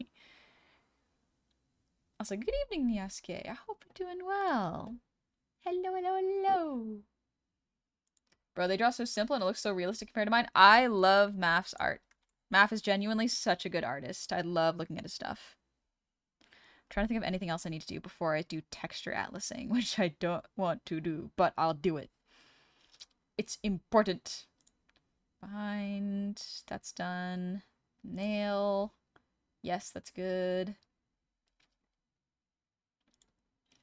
Also, good evening, Niasuke. I hope you're doing well. Hello. Bro, they draw so simple and it looks so realistic compared to mine. I love Math's art. Math is genuinely such a good artist. I love looking at his stuff. I'm trying to think of anything else I need to do before I do texture atlasing, which I don't want to do, but I'll do it. It's important. Bind. That's done. Nail. Yes, that's good.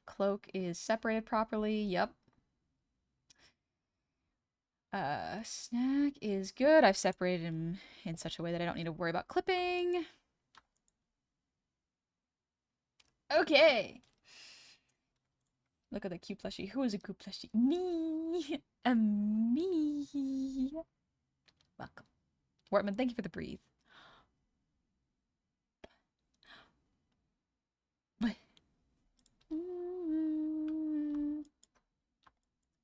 Cloak is separated properly. Yep. Snack is good. I've separated him in such a way that I don't need to worry about clipping. Okay. Look at the cute plushie. Who is a cute plushie? Me. Me. Welcome. Wortman, thank you for the breathe.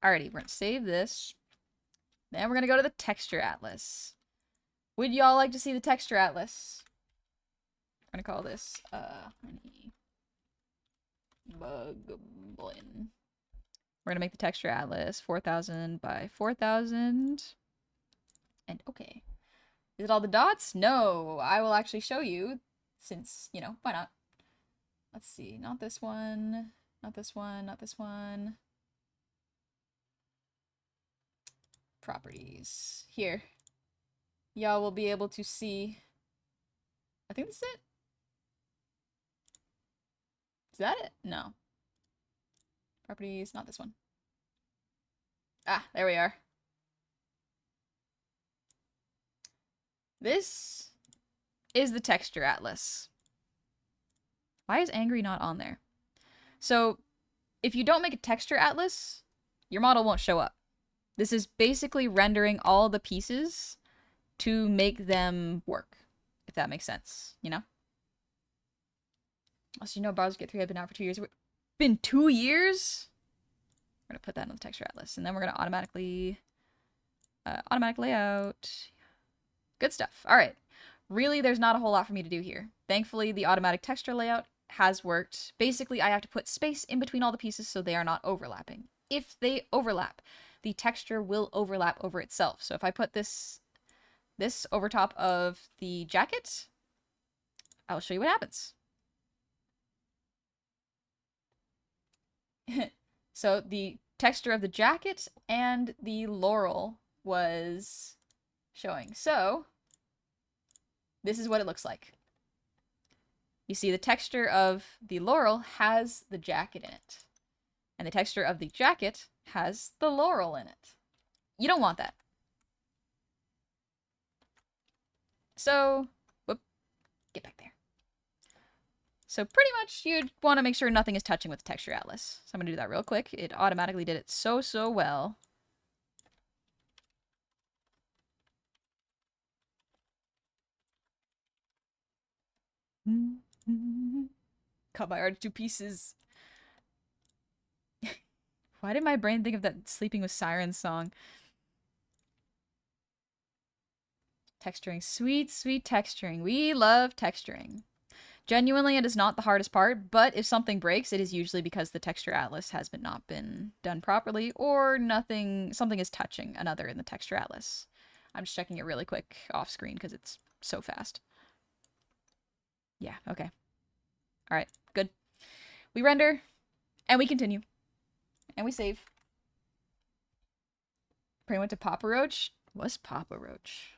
Alrighty, we're gonna save this. Then we're gonna go to the texture atlas. Would y'all like to see the texture atlas? I'm gonna call this honey bug blin. We're gonna make the texture atlas 4,000 by 4,000. And okay. Is it all the dots? No, I will actually show you since, you know, why not? Let's see, not this one, not this one, not this one. Properties. Here. Y'all will be able to see. I think this is it. Is that it? No. Properties, not this one. Ah, there we are. This is the texture atlas. Why is angry not on there? So, if you don't make a texture atlas, your model won't show up. This is basically rendering all the pieces to make them work, if that makes sense, you know? Also, you know, Bowser Get 3 had been out for 2 years. Been 2 years? We're gonna put that on the texture atlas, and then we're gonna automatically automatic layout. Good stuff. All right. Really, there's not a whole lot for me to do here. Thankfully, the automatic texture layout has worked. Basically, I have to put space in between all the pieces so they are not overlapping. If they overlap, the texture will overlap over itself. So if I put this over top of the jacket, I'll show you what happens. So the texture of the jacket and the laurel was showing. So this is what it looks like. You see the texture of the laurel has the jacket in it. And the texture of the jacket has the laurel in it. You don't want that. So, whoop, get back there. So pretty much you'd want to make sure nothing is touching with the texture atlas. So I'm going to do that real quick. It automatically did it so well. Cut my art to pieces. Why did my brain think of that Sleeping with Sirens song? Texturing. Sweet, sweet texturing. We love texturing. Genuinely, it is not the hardest part, but if something breaks, it is usually because the texture atlas has not been done properly, or something is touching another in the texture atlas. I'm just checking it really quick off screen because it's so fast. Yeah, okay. Alright, good. We render, and we continue. And we save. Pray went to Papa Roach? What's Papa Roach?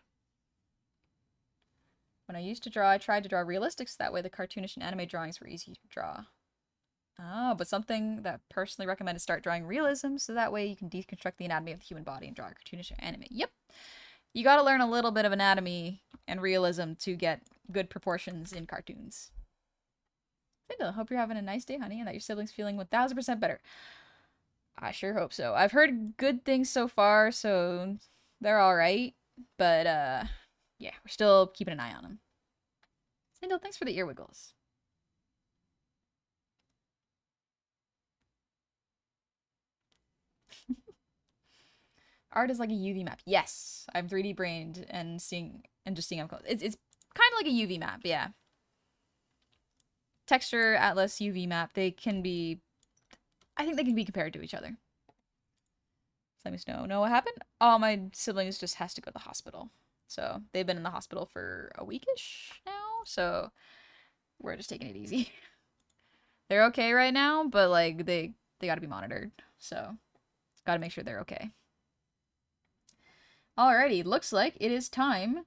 When I used to draw, I tried to draw realistic so that way the cartoonish and anime drawings were easy to draw. Oh, but something that personally recommended start drawing realism so that way you can deconstruct the anatomy of the human body and draw a cartoonish anime. Yep. You gotta learn a little bit of anatomy and realism to get good proportions in cartoons. I hope you're having a nice day, honey, and that your siblings feeling 1000% better. I sure hope so. I've heard good things so far, so they're alright. But, yeah, we're still keeping an eye on them. Sindel, thanks for the ear wiggles. Art is like a UV map. Yes, I'm 3D brained and just seeing up close. It's kind of like a UV map, yeah. Texture, atlas, UV map, they can be... I think they can be compared to each other. So let me know what happened? Oh, my siblings just has to go to the hospital. So they've been in the hospital for a weekish now, so we're just taking it easy. They're okay right now, but like they gotta be monitored. So gotta make sure they're okay. Alrighty, looks like it is time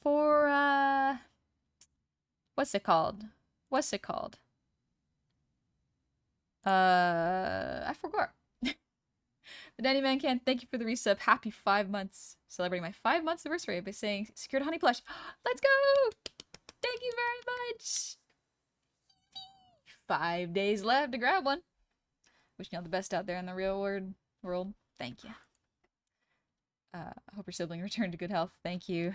for what's it called? I forgot. The Danny Man can thank you for the resub. Happy 5 months. Celebrating my 5 months anniversary by saying secured honey plush. Let's go! Thank you very much! 5 days left to grab one. Wishing you all the best out there in the real world. Thank you. Hope your sibling returned to good health. Thank you.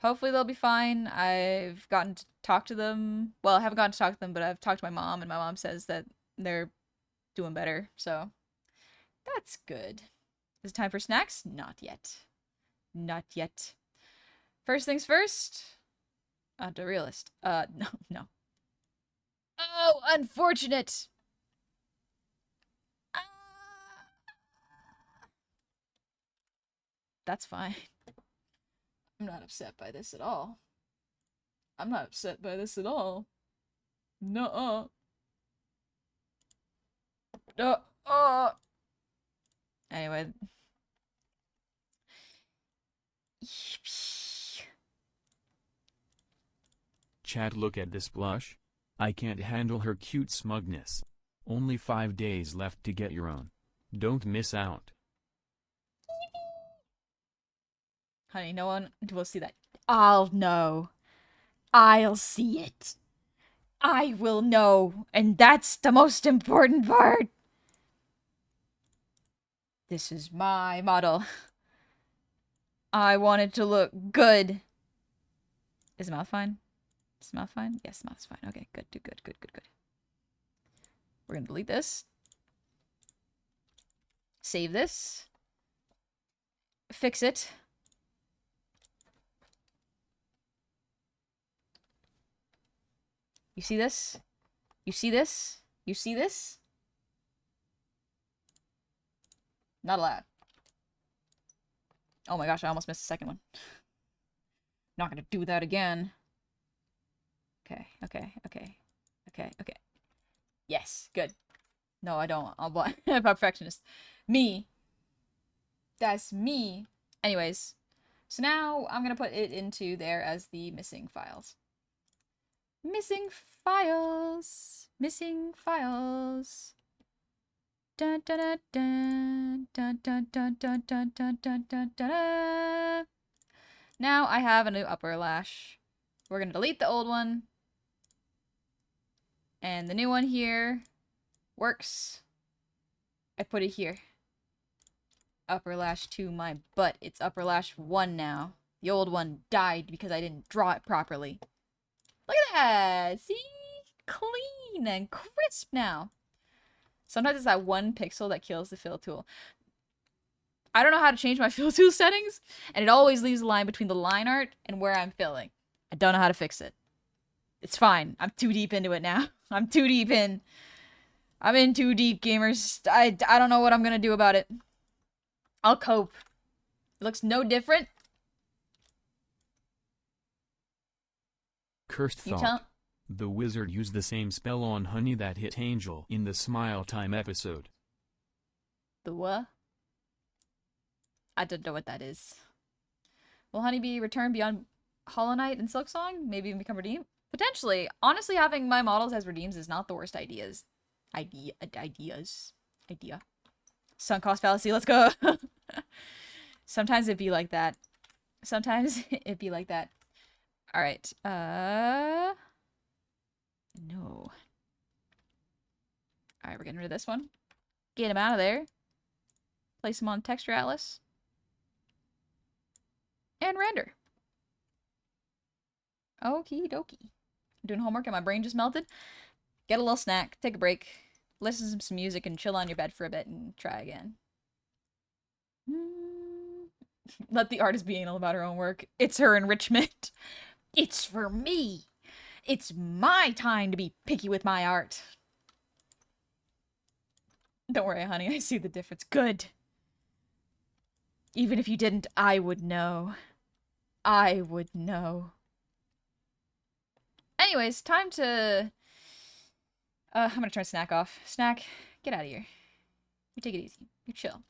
Hopefully they'll be fine. I've gotten to talk to them. Well, I haven't gotten to talk to them, but I've talked to my mom, and my mom says that they're doing better. So that's good. Is it time for snacks? Not yet. Not yet. First things first. The realist. No. Oh, unfortunate. That's fine. I'm not upset by this at all. I'm not upset by this at all. Nuh-uh. Anyway. Chat, look at this blush. I can't handle her cute smugness. Only 5 days left to get your own. Don't miss out. Honey, no one will see that. I'll know. I'll see it. I will know. And that's the most important part. This is my model. I want it to look good. Is the mouth fine? Is the mouth fine? Yes, the mouth's fine. Okay, good. We're gonna delete this. Save this. Fix it. You see this? You see this? You see this? Not allowed. Oh my gosh, I almost missed the second one. Not gonna do that again. Okay. Yes, good. No, I don't. I'm a perfectionist. Me. That's me. Anyways, so now I'm gonna put it into there as the missing files. Missing files. Missing files. Dun dun dun dun dun dun dun dun dun dun dun dun. Now I have a new upper lash. We're gonna delete the old one. And the new one here works. I put it here. Upper lash to my butt. It's upper lash 1 now. The old one died because I didn't draw it properly. Look at that! See? Clean and crisp now. Sometimes it's that 1 pixel that kills the fill tool. I don't know how to change my fill tool settings, and it always leaves a line between the line art and where I'm filling. I don't know how to fix it. It's fine. I'm too deep into it now. I'm too deep in. I'm in too deep, gamers. I don't know what I'm gonna do about it. I'll cope. It looks no different. Cursed thought. The wizard used the same spell on Honey that hit Angel in the Smile Time episode. The what? I don't know what that is. Will Honeybee return beyond Hollow Knight and Silksong? Maybe even become redeemed? Potentially. Honestly, having my models as redeems is not the worst idea. Sunk cost fallacy, let's go! Sometimes it'd be like that. Alright, no. Alright, we're getting rid of this one. Get him out of there. Place him on Texture Atlas. And render. Okie dokie. Doing homework and my brain just melted. Get a little snack, take a break, listen to some music, and chill on your bed for a bit and try again. Let the artist be anal about her own work. It's her enrichment. It's for me. It's my time to be picky with my art. Don't worry, honey. I see the difference. Good. Even if you didn't, I would know. I would know. Anyways, time to... I'm gonna turn Snack off. Snack, get out of here. You take it easy. You chill.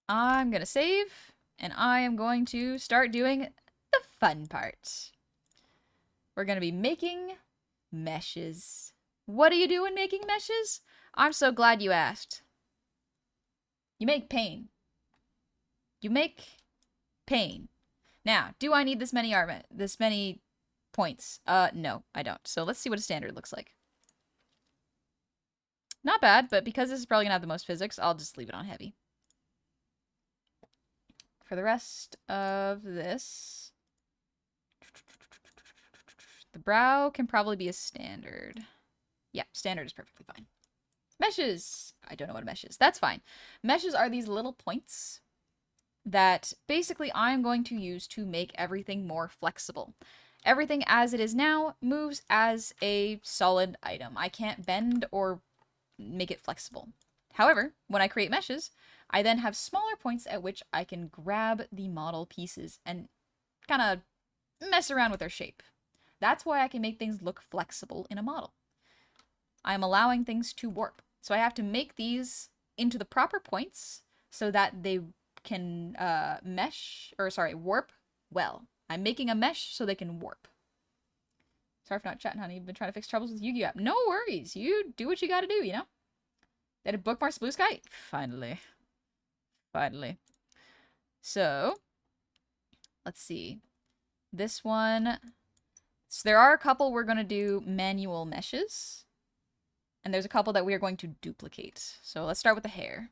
I'm gonna save, and I am going to start doing the fun part. We're gonna be making meshes. What do you do when making meshes? I'm so glad you asked. You make pain. You make pain. Now, do I need this many points. No, I don't. So let's see what a standard looks like. Not bad, but because this is probably gonna have the most physics, I'll just leave it on heavy. For the rest of this, the brow can probably be a standard. Yeah, standard is perfectly fine. Meshes! I don't know what a mesh is. That's fine. Meshes are these little points that basically I'm going to use to make everything more flexible. Everything as it is now moves as a solid item. I can't bend or make it flexible. However, when I create meshes, I then have smaller points at which I can grab the model pieces and kind of mess around with their shape. That's why I can make things look flexible in a model. I'm allowing things to warp. So I have to make these into the proper points so that they can warp well. I'm making a mesh so they can warp. Sorry for not chatting, honey. You've been trying to fix troubles with Yu-Gi-Oh! No worries. You do what you gotta do, you know? They had bookmarks Blue Sky? Finally. Finally. So, let's see. This one. So there are a couple we're going to do manual meshes. And there's a couple that we are going to duplicate. So let's start with the hair.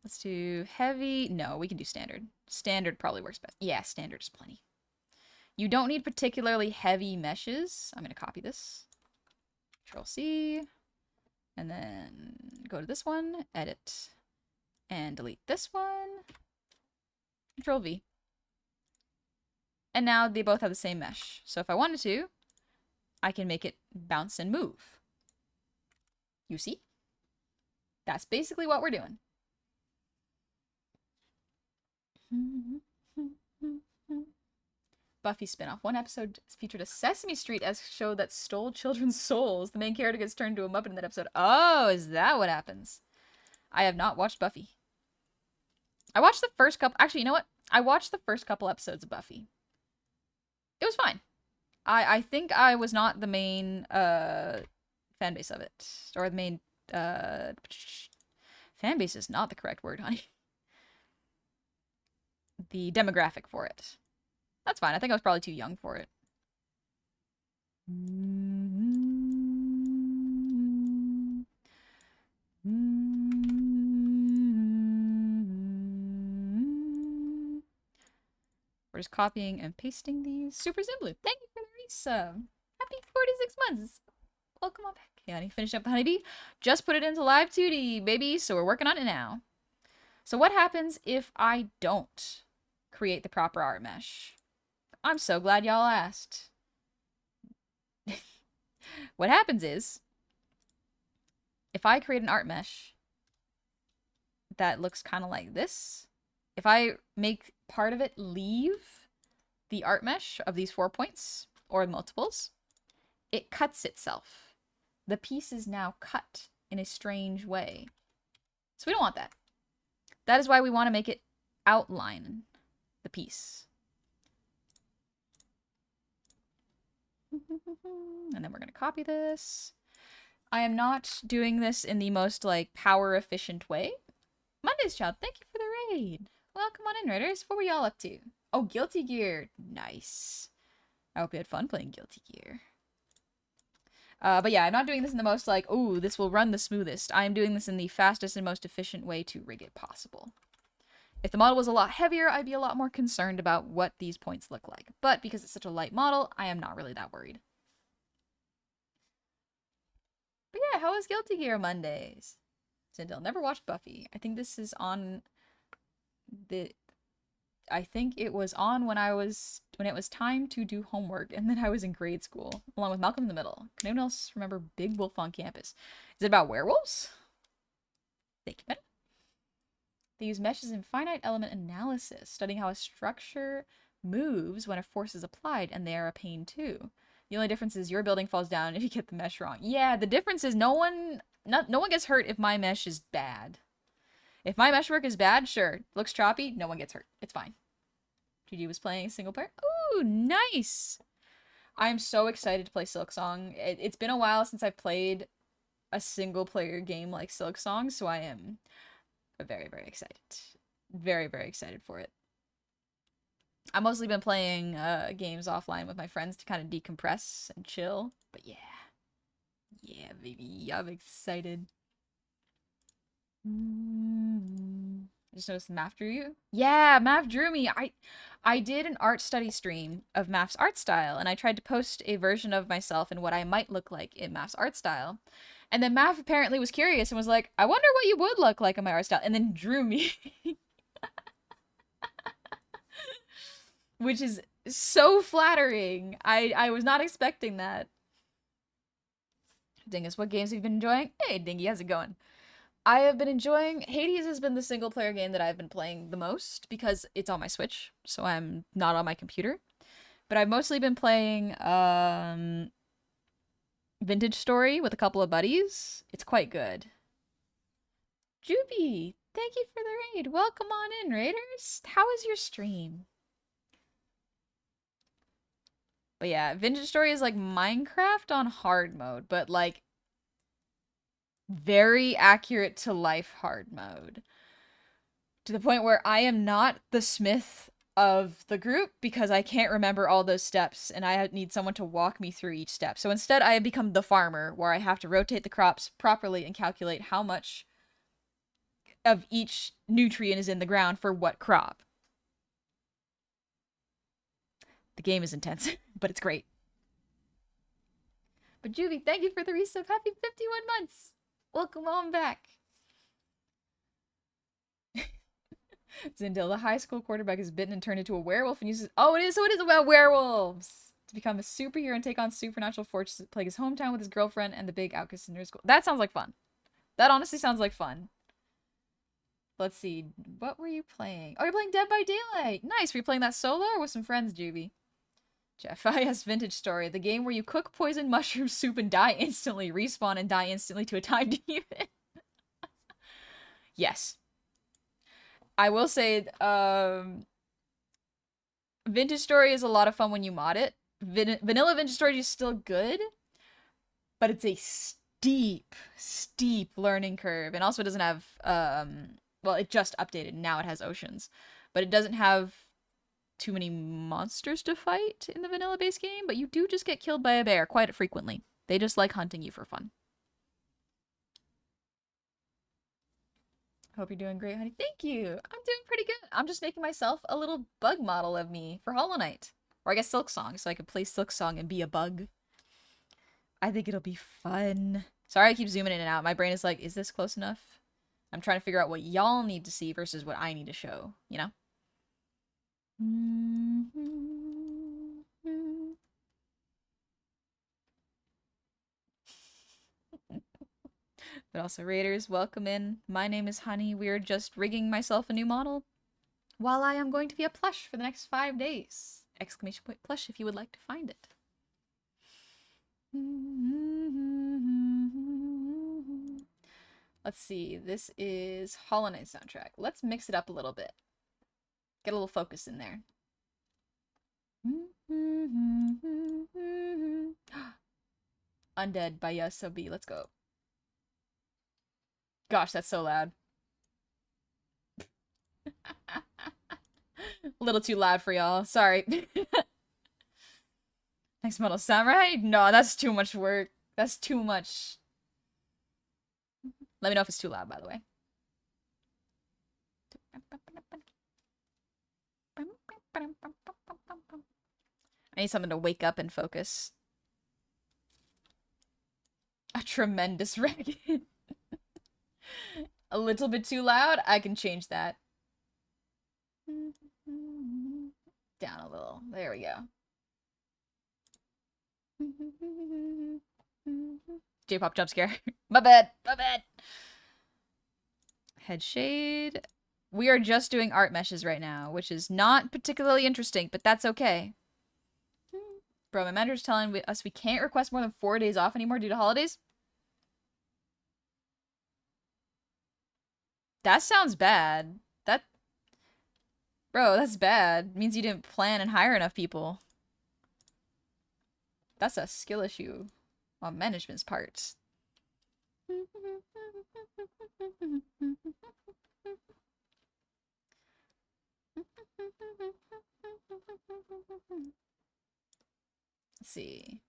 Let's do heavy. No, we can do standard. Standard probably works best. Yeah, standard is plenty. You don't need particularly heavy meshes. I'm going to copy this. Control C. And then go to this one, edit, and delete this one. Control V. And now they both have the same mesh. So if I wanted to, I can make it bounce and move. You see? That's basically what we're doing. Buffy spinoff. One episode featured a Sesame Street-esque show that stole children's souls. The main character gets turned into a Muppet in that episode. Oh, is that what happens? I have not watched Buffy. I watched the first couple... Actually, you know what? I watched the first couple episodes of Buffy. It was fine. I think I was not the main fan base of it. Or the main... fan base is not the correct word, honey. The demographic for it. That's fine. I think I was probably too young for it. We're just copying and pasting these. Super Zimblu. Thank you for the resub. Happy 46 months. Welcome on back. Yeah, I finished up the honeybee. Just put it into live 2D, baby. So we're working on it now. So what happens if I don't create the proper art mesh? I'm so glad y'all asked. What happens is, if I create an art mesh that looks kind of like this, if I make part of it leave the art mesh of these 4 points, or multiples, it cuts itself. The piece is now cut in a strange way. So we don't want that. That is why we want to make it outline the piece. And then we're going to copy this. I am not doing this in the most, like, power-efficient way. Monday's Child, thank you for the raid. Welcome on in, Raiders. What were y'all up to? Oh, Guilty Gear. Nice. I hope you had fun playing Guilty Gear. But yeah, I'm not doing this in the most, like, ooh, this will run the smoothest. I am doing this in the fastest and most efficient way to rig it possible. If the model was a lot heavier, I'd be a lot more concerned about what these points look like. But because it's such a light model, I am not really that worried. But yeah, how was Guilty Gear Mondays? Zindel, never watched Buffy. I think this is on the... I think it was on when it was time to do homework, and then I was in grade school, along with Malcolm in the Middle. Can anyone else remember Big Wolf on Campus? Is it about werewolves? Thank you, Meta. They use meshes in finite element analysis, studying how a structure moves when a force is applied, and they are a pain too. The only difference is your building falls down if you get the mesh wrong. Yeah, the difference is no one gets hurt if my mesh is bad. If my meshwork is bad, sure. Looks choppy, no one gets hurt. It's fine. GG was playing single player. Ooh, nice! I'm so excited to play Silksong. It's been a while since I've played a single player game like Silksong, so I am very, very excited. Very, very excited for it. I've mostly been playing games offline with my friends to kind of decompress and chill. But yeah. Yeah, baby. I'm excited. I just noticed Math drew you. Yeah, Math drew me. I did an art study stream of Math's art style, and I tried to post a version of myself and what I might look like in Math's art style. And then Math apparently was curious and was like, I wonder what you would look like in my art style, and then drew me. Which is so flattering. I was not expecting that. Dingus, what games have you been enjoying? Hey, Dingy, how's it going? I have been enjoying Hades has been the single player game that I've been playing the most because it's on my Switch, so I'm not on my computer. But I've mostly been playing Vintage Story with a couple of buddies. It's quite good. Juby, thank you for the raid. Welcome on in, raiders. How is your stream? But yeah, Vintage Story is like Minecraft on hard mode, but like very accurate to life hard mode. To the point where I am not the smith of the group because I can't remember all those steps and I need someone to walk me through each step. So instead, I have become the farmer where I have to rotate the crops properly and calculate how much of each nutrient is in the ground for what crop. The game is intense, but it's great. But Juvie, thank you for the resub. Happy 51 months. Welcome on back. Zindel, the high school quarterback, is bitten and turned into a werewolf and uses. Oh, it is. So it is about werewolves to become a superhero and take on supernatural forces to plague his hometown with his girlfriend and the big outcast in her school. That sounds like fun. That honestly sounds like fun. Let's see. What were you playing? Oh, you're playing Dead by Daylight. Nice. Were you playing that solo or with some friends, Juby? Jeff, IS Vintage Story. The game where you cook poison mushroom soup and die instantly, respawn and die instantly to a timed demon. Yes. I will say, Vintage Story is a lot of fun when you mod it. Vanilla Vintage Story is still good, but it's a steep learning curve. And also it doesn't have, well, it just updated. Now it has oceans. But it doesn't have too many monsters to fight in the vanilla base game, but you do just get killed by a bear quite frequently. They just like hunting you for fun. Hope you're doing great, honey. Thank you. I'm doing pretty good. I'm just making myself a little bug model of me for Hollow Knight. Or I guess Silk Song, so I could play Silk Song and be a bug. I think it'll be fun. Sorry I keep zooming in and out. My brain is like, is this close enough? I'm trying to figure out what y'all need to see versus what I need to show, you know? But also, Raiders, welcome in. My name is Honey. We're just rigging myself a new model while I am going to be a plush for the next 5 days. Exclamation point plush if you would like to find it. Let's see. This is Hollow Knight soundtrack. Let's mix it up a little bit. Get a little focus in there. Undead by Yasobi. Let's go. Gosh, that's so loud. A little too loud for y'all. Sorry. Next Metal Samurai? No, that's too much work. That's too much. Let me know if it's too loud, by the way. I need something to wake up and focus. A tremendous ragged. A little bit too loud? I can change that. Down a little. There we go. J-pop jump scare. My bad. My bad. Head shade. We are just doing art meshes right now, which is not particularly interesting, but that's okay. Bro, my manager's telling us we can't request more than 4 days off anymore due to holidays. That sounds bad. Bro, that's bad. It means you didn't plan and hire enough people. That's a skill issue on management's part. Let's see.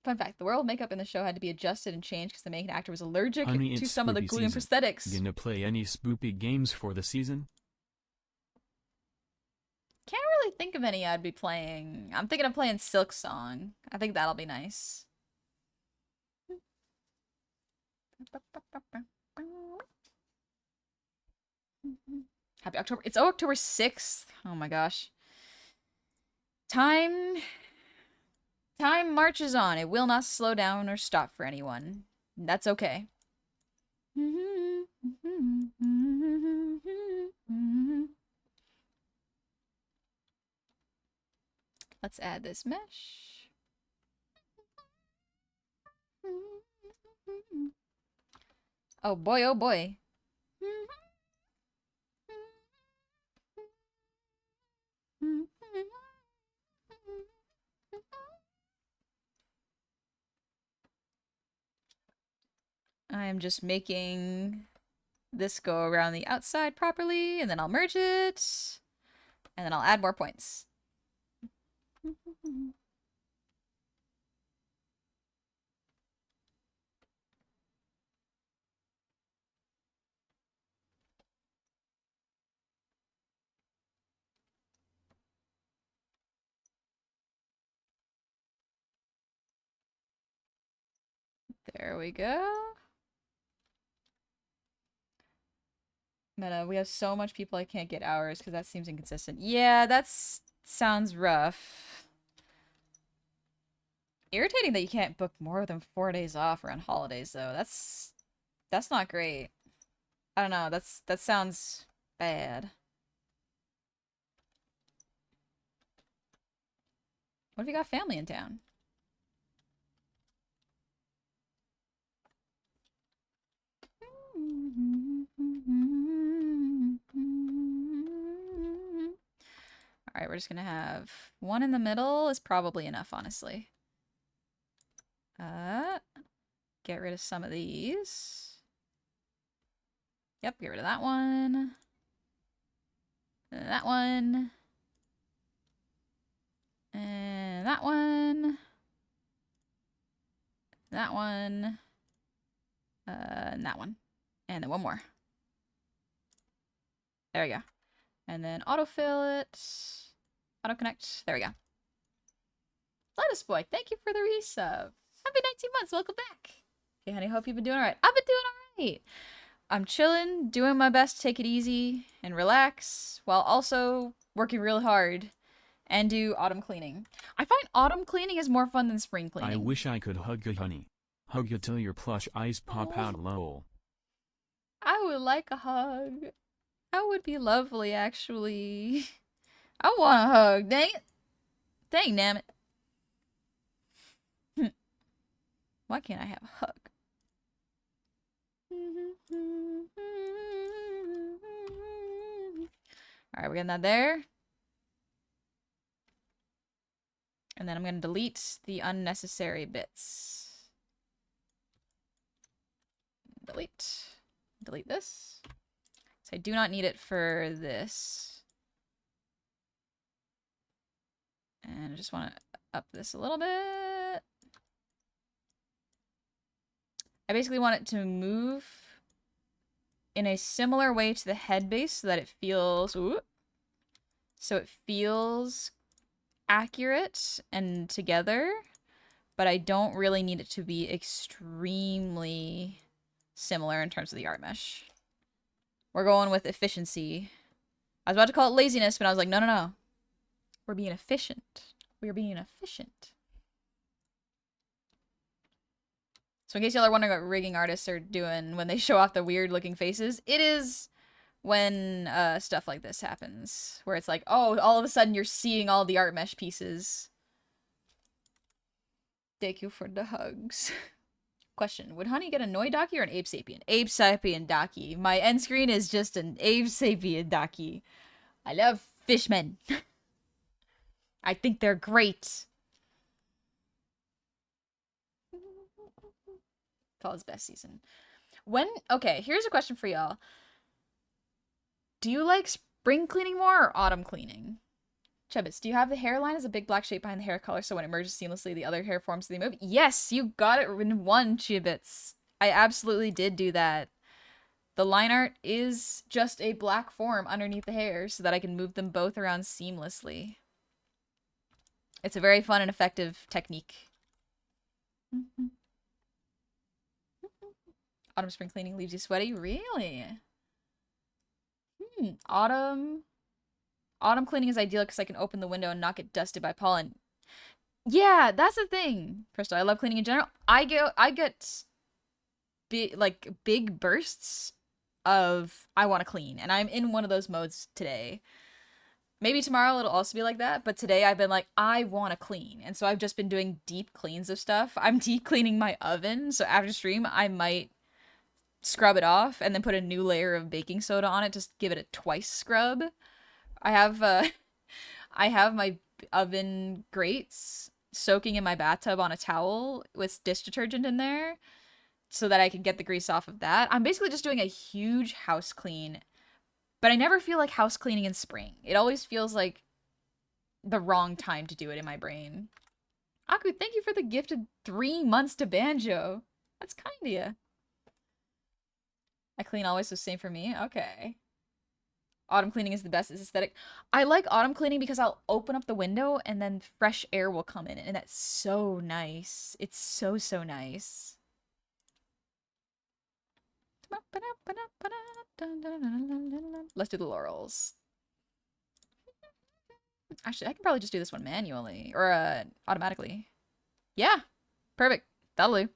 Fun fact, the werewolf makeup in the show had to be adjusted and changed because the main actor was allergic Honey, to it's some of the spoopy glue and season. prosthetics. Gonna play any spoopy games for the season? Can't really think of any I'd be playing. I'm thinking of playing Silk Song. I think that'll be nice. Happy October. It's October 6th. Oh my gosh. Time marches on. It will not slow down or stop for anyone. That's okay. Let's add this mesh. Oh boy, oh boy. I am just making this go around the outside properly, and then I'll merge it, and then I'll add more points. There we go. Meta, we have so much people I can't get hours because that seems inconsistent. Yeah, sounds rough. Irritating that you can't book more than 4 days off around holidays, though. That's not great. I don't know. That sounds bad. What if you got family in town? Alright, we're just gonna have one in the middle is probably enough, honestly. Get rid of some of these. Yep, get rid of that one. And that one. And that one. That one. And that one. And then one more. There we go. And then autofill it. Auto connect. There we go. Lettuce Boy, thank you for the resub. Happy 19 months. Welcome back. Hey, honey, hope you've been doing all right. I've been doing all right. I'm chilling, doing my best to take it easy and relax while also working really hard and do autumn cleaning. I find autumn cleaning is more fun than spring cleaning. I wish I could hug you, honey. Hug you till your plush eyes pop out, lol. I would like a hug. That would be lovely, actually. I want a hug. Dang it. Dang, damn it. Why can't I have a hug? Alright, we're getting that there. And then I'm going to delete the unnecessary bits. Delete. Delete this. So I do not need it for this. And I just want to up this a little bit. I basically want it to move in a similar way to the head base so that it feels... Ooh, so it feels accurate and together, but I don't really need it to be extremely similar in terms of the art mesh. We're going with efficiency. I was about to call it laziness, but I was like, no, no, no. We're being efficient. We're being efficient. So in case y'all are wondering what rigging artists are doing when they show off the weird looking faces, it is when stuff like this happens. Where it's like, oh, all of a sudden you're seeing all the art mesh pieces. Thank you for the hugs. Question, would Honey get a Noi Daki or an Abe Sapien? Abe Sapien Daki. My end screen is just an Abe Sapien Daki. I love fishmen. I think they're great. Fall's best season. Okay, here's a question for y'all. Do you like spring cleaning more or autumn cleaning? Chebits, do you have the hairline as a big black shape behind the hair color so when it merges seamlessly, the other hair forms the move? Yes, you got it in one, Chebits. I absolutely did do that. The line art is just a black form underneath the hair so that I can move them both around seamlessly. It's a very fun and effective technique. Autumn spring cleaning leaves you sweaty? Really? Autumn cleaning is ideal because I can open the window and not get dusted by pollen. Yeah, that's the thing. First of all, I love cleaning in general. I get big bursts of I want to clean, and I'm in one of those modes today. Maybe tomorrow it'll also be like that, but today I've been like, I want to clean. And so I've just been doing deep cleans of stuff. I'm deep cleaning my oven, so after stream I might scrub it off and then put a new layer of baking soda on it, just give it a twice scrub. I have I have my oven grates soaking in my bathtub on a towel with dish detergent in there so that I can get the grease off of that. I'm basically just doing a huge house clean, but I never feel like house cleaning in spring. It always feels like the wrong time to do it in my brain. Aku, thank you for the gifted 3 months to Banjo. That's kind of you. I clean always, so same for me. Okay. Autumn cleaning is the best. It's aesthetic. I like autumn cleaning because I'll open up the window and then fresh air will come in, and that's so nice. It's so, so nice. Let's do the laurels. Actually, I can probably just do this one manually or automatically. Yeah, perfect. That'll do.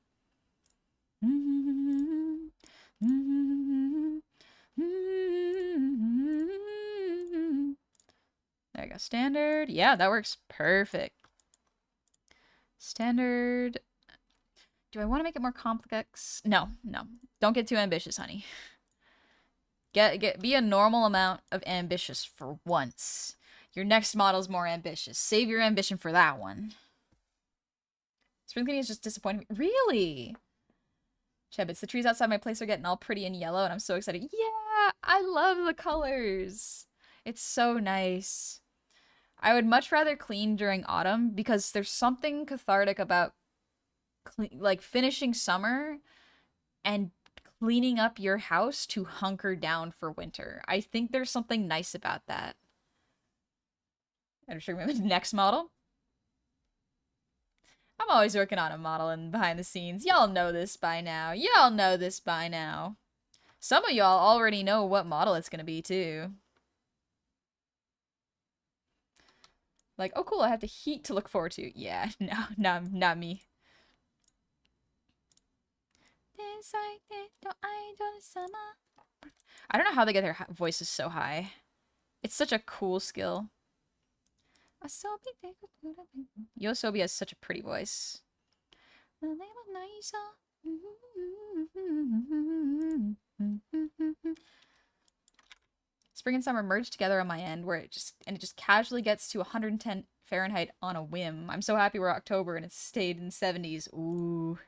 There you go. Standard. Yeah, that works perfect. Standard. Do I want to make it more complex? No, no. Don't get too ambitious, honey. Be a normal amount of ambitious for once. Your next model's more ambitious. Save your ambition for that one. Spring cleaning is just disappointing. Really? Chebits, the trees outside my place are getting all pretty and yellow, and I'm so excited. Yeah, I love the colors. It's so nice. I would much rather clean during autumn because there's something cathartic about like finishing summer and cleaning up your house to hunker down for winter. I think there's something nice about that. I'm sure the next model. I'm always working on a model and behind the scenes. Y'all know this by now. Y'all know this by now. Some of y'all already know what model it's gonna be, too. Like, oh cool, I have the heat to look forward to. Yeah, no, not me. I don't know how they get their voices so high. It's such a cool skill. Yosobi has such a pretty voice. Spring and summer merge together on my end where it just casually gets to 110 Fahrenheit on a whim. I'm so happy we're October and it's stayed in 70s. Ooh.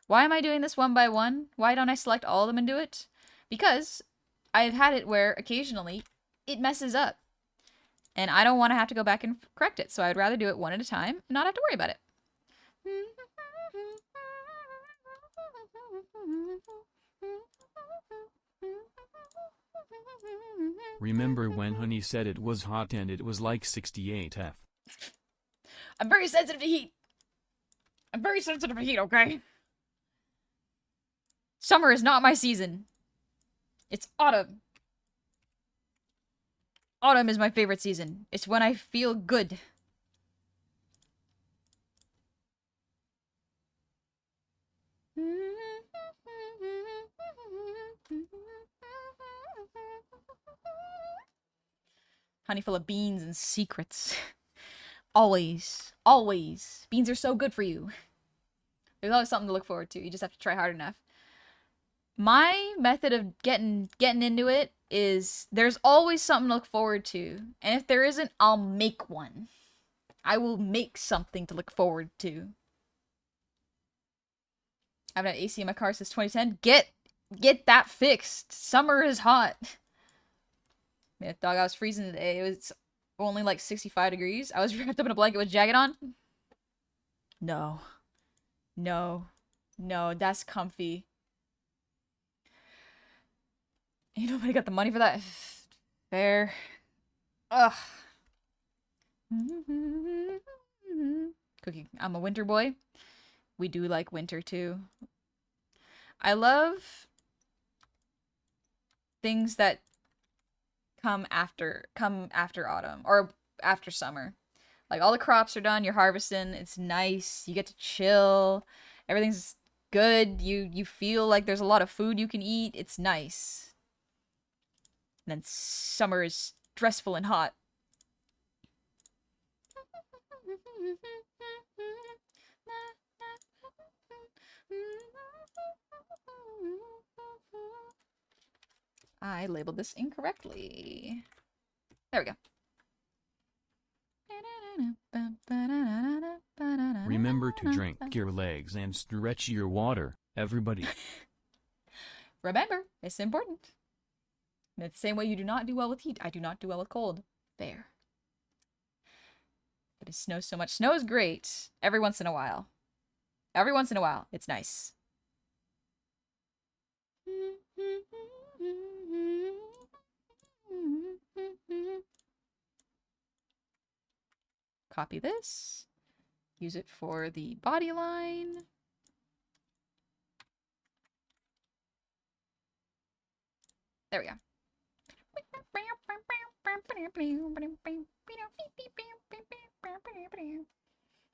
Why am I doing this one by one? Why don't I select all of them and do it? Because I've had it where occasionally it messes up. And I don't want to have to go back and correct it. So I'd rather do it one at a time and not have to worry about it. Remember when Honey said it was hot and it was like 68 F? I'm very sensitive to heat. I'm very sensitive to heat, okay? Summer is not my season. It's autumn. Autumn is my favorite season. It's when I feel good. Honey full of beans and secrets. Always. Always. Beans are so good for you. There's always something to look forward to. You just have to try hard enough. My method of getting into it is there's always something to look forward to. And if there isn't, I'll make one. I will make something to look forward to. I've had AC in my car since 2010. Get that fixed. Summer is hot. Man, dog, I was freezing today. It was only like 65 degrees. I was wrapped up in a blanket with a jacket on. No. No. No, that's comfy. Ain't nobody got the money for that. Fair. Ugh. Cookie. I'm a winter boy. We do like winter too. I love things that come after autumn or after summer. Like all the crops are done, you're harvesting, it's nice, you get to chill, everything's good, you feel like there's a lot of food you can eat, it's nice. And then summer is stressful and hot. I labeled this incorrectly. There we go. Remember to drink your legs and stretch your water, everybody. Remember, it's important. In the same way you do not do well with heat, I do not do well with cold. Fair. But it snows so much. Snow is great every once in a while. Every once in a while, it's nice. Copy this. Use it for the body line. There we go.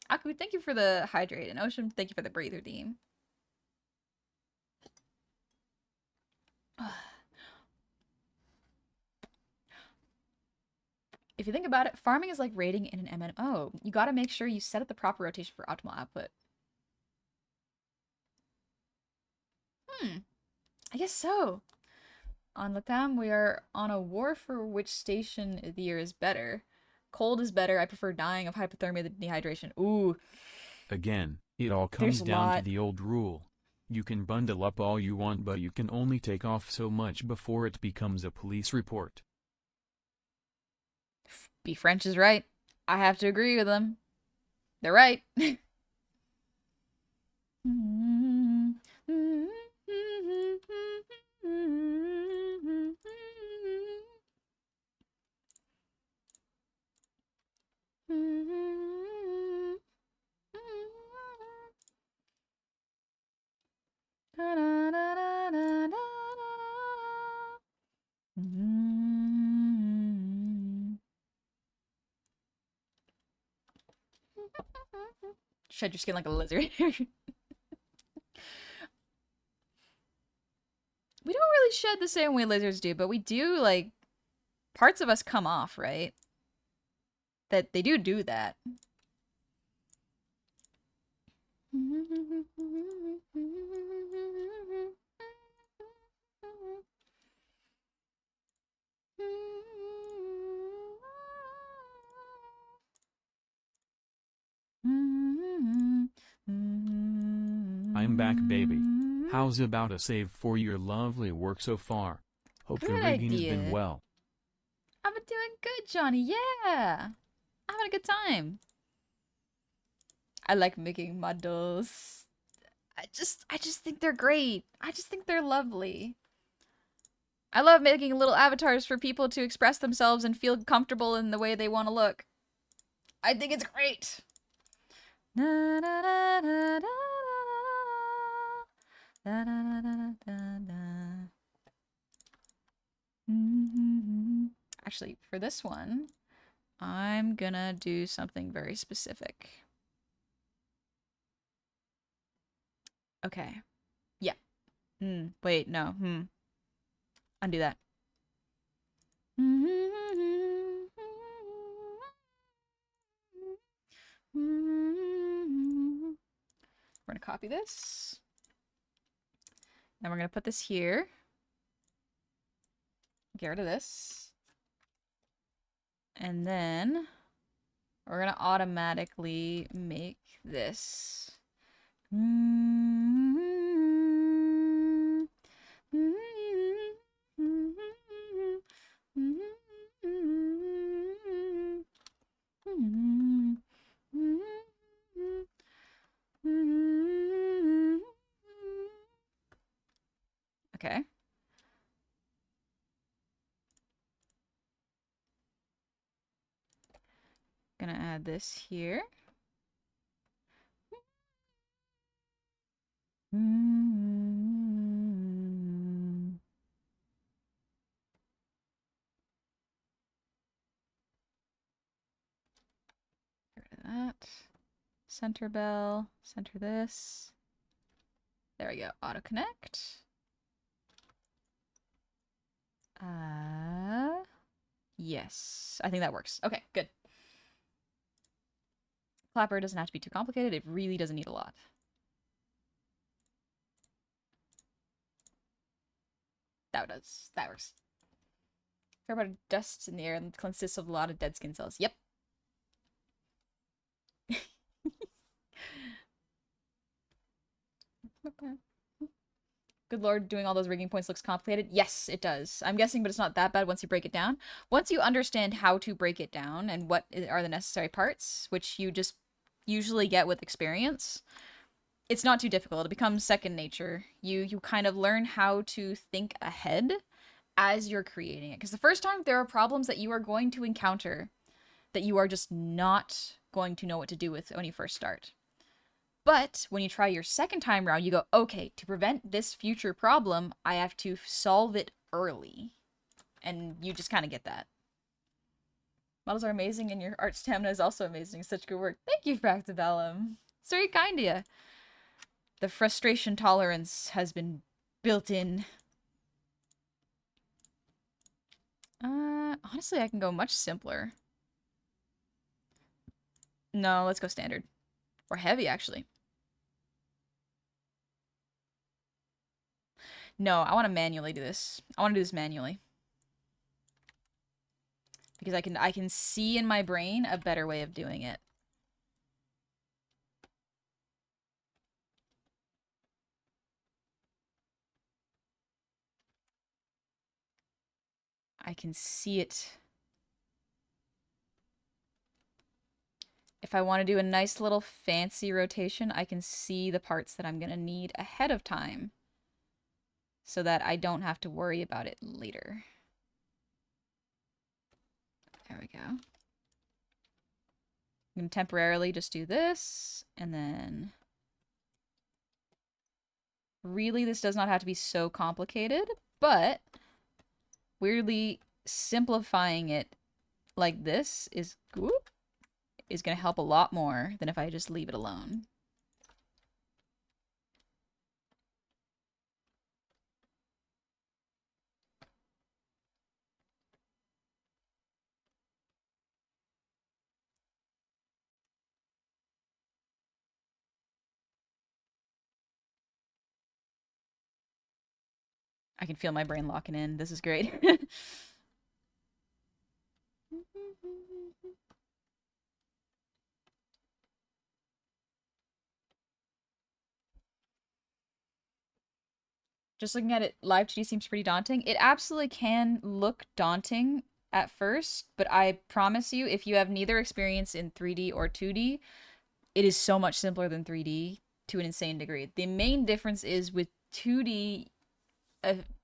Aku, thank you for the hydrate, and Ocean, thank you for the breather theme. If you think about it, farming is like raiding in an MMO. You gotta make sure you set up the proper rotation for optimal output. I guess so. On Latam, we are on a war for which station of the year is better. Cold is better. I prefer dying of hypothermia than dehydration. Ooh. Again, it all There's comes a down to lot. the old rule. You can bundle up all you want, but you can only take off so much before it becomes a police report. B French is right. I have to agree with them. They're right. Shed your skin like a lizard. We don't really shed the same way lizards do, but we do, like, parts of us come off, right? That they do that. I'm back, baby. How's about a save for your lovely work so far? Hope the Good rigging has idea. been well. I've been doing good, Johnny. Yeah. Having a good time. I like making models. I just think they're great. I just think they're lovely. I love making little avatars for people to express themselves and feel comfortable in the way they want to look. I think it's great. Actually, for this one, I'm gonna do something very specific. Okay. Yeah. Wait, no. Undo that. We're gonna copy this. Then we're going to put this here. Get rid of this. And then we're going to automatically make this. Okay. Gonna add this here. Get rid of that. Center bell. Center this. There we go. Auto connect. Yes. I think that works. Okay, good. Clapper doesn't have to be too complicated. It really doesn't need a lot. That does. That works. Fair amount of dust in the air and consists of a lot of dead skin cells. Yep. Good lord, doing all those rigging points looks complicated. Yes, it does. I'm guessing, but it's not that bad once you break it down. Once you understand how to break it down and what are the necessary parts, which you just usually get with experience, it's not too difficult. It becomes second nature. You kind of learn how to think ahead as you're creating it. Because the first time, there are problems that you are going to encounter that you are just not going to know what to do with when you first start. But when you try your second time around, you go, okay, to prevent this future problem, I have to solve it early. And you just kind of get that. Models are amazing, and your art stamina is also amazing. Such good work. Thank you, Fractabellum. It's very kind of you. The frustration tolerance has been built in. Honestly, I can go much simpler. No, let's go standard. Or heavy, actually. No, I want to manually do this. I want to do this manually. Because I can see in my brain a better way of doing it. I can see it. If I want to do a nice little fancy rotation, I can see the parts that I'm going to need ahead of time so that I don't have to worry about it later. There we go. I'm going to temporarily just do this, and then really this does not have to be so complicated, but weirdly simplifying it like this is going to help a lot more than if I just leave it alone. I can feel my brain locking in. This is great. Just looking at it, live 2D seems pretty daunting. It absolutely can look daunting at first, but I promise you, if you have neither experience in 3D or 2D, it is so much simpler than 3D to an insane degree. The main difference is with 2D,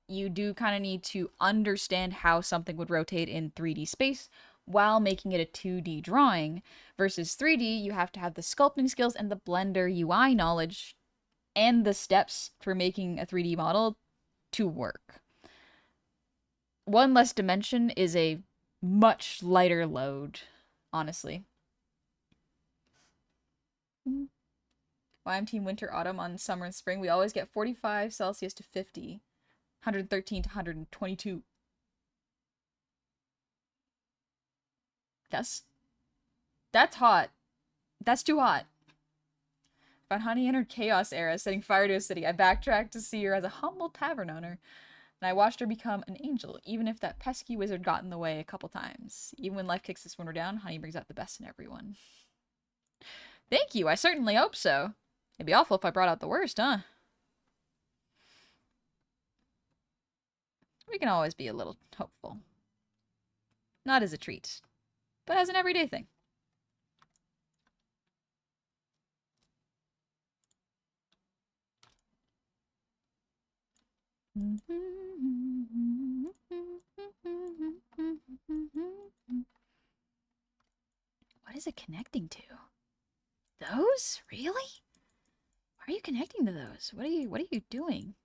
you do kind of need to understand how something would rotate in 3D space while making it a 2D drawing, versus 3D, you have to have the sculpting skills and the Blender UI knowledge and the steps for making a 3D model to work. One less dimension is a much lighter load, honestly. Why I'm team winter, autumn on summer and spring. We always get 45 Celsius to 50, 113 to 122. That's hot. That's too hot. But Honey entered Chaos Era, setting fire to a city. I backtracked to see her as a humble tavern owner, and I watched her become an angel, even if that pesky wizard got in the way a couple times. Even when life kicks us when we're down, Honey brings out the best in everyone. Thank you, I certainly hope so. It'd be awful if I brought out the worst, huh? We can always be a little hopeful. Not as a treat, but as an everyday thing. What is it connecting to? Those? Really? Why are you connecting to those? What are you doing?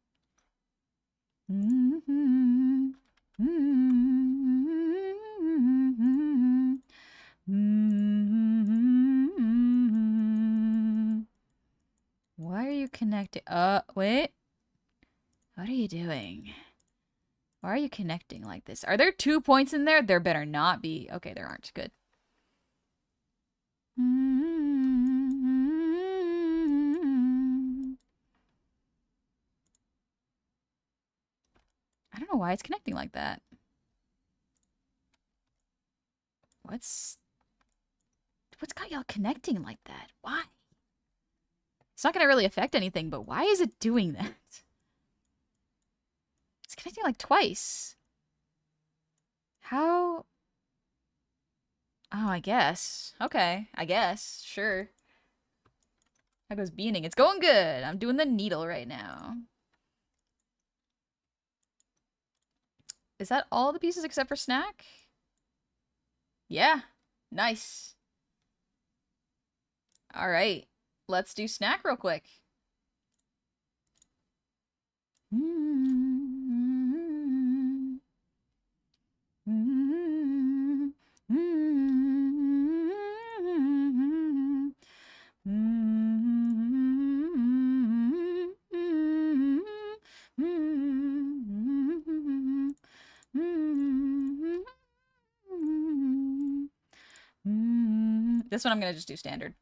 Why are you connecting? Wait. What are you doing? Why are you connecting like this? Are there 2 points in there? There better not be. Okay, there aren't. Good. I don't know why it's connecting like that. What's got y'all connecting like that? Why? It's not gonna really affect anything, but why is it doing that? It's connecting like twice. How? Oh, I guess. Okay, I guess. Sure. How goes beaning? It's going good. I'm doing the needle right now. Is that all the pieces except for snack? Yeah. Nice. All right. Let's do snack real quick. This one I'm gonna just do standard.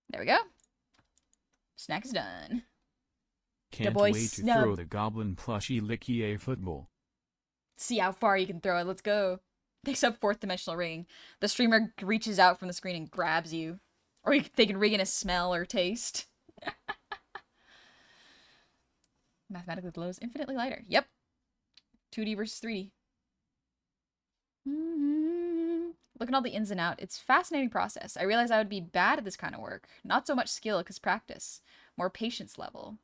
There we go. Snack is done. Can't boy wait to snub. throw the goblin plushie licky a football. See how far you can throw it. Let's go. Except fourth dimensional ring. The streamer reaches out from the screen and grabs you. Or they can rig in a smell or taste. Mathematically the low is infinitely lighter. Yep. 2D versus 3D. Look at all the ins and outs. It's a fascinating process. I realized I would be bad at this kind of work. Not so much skill, because practice. More patience level.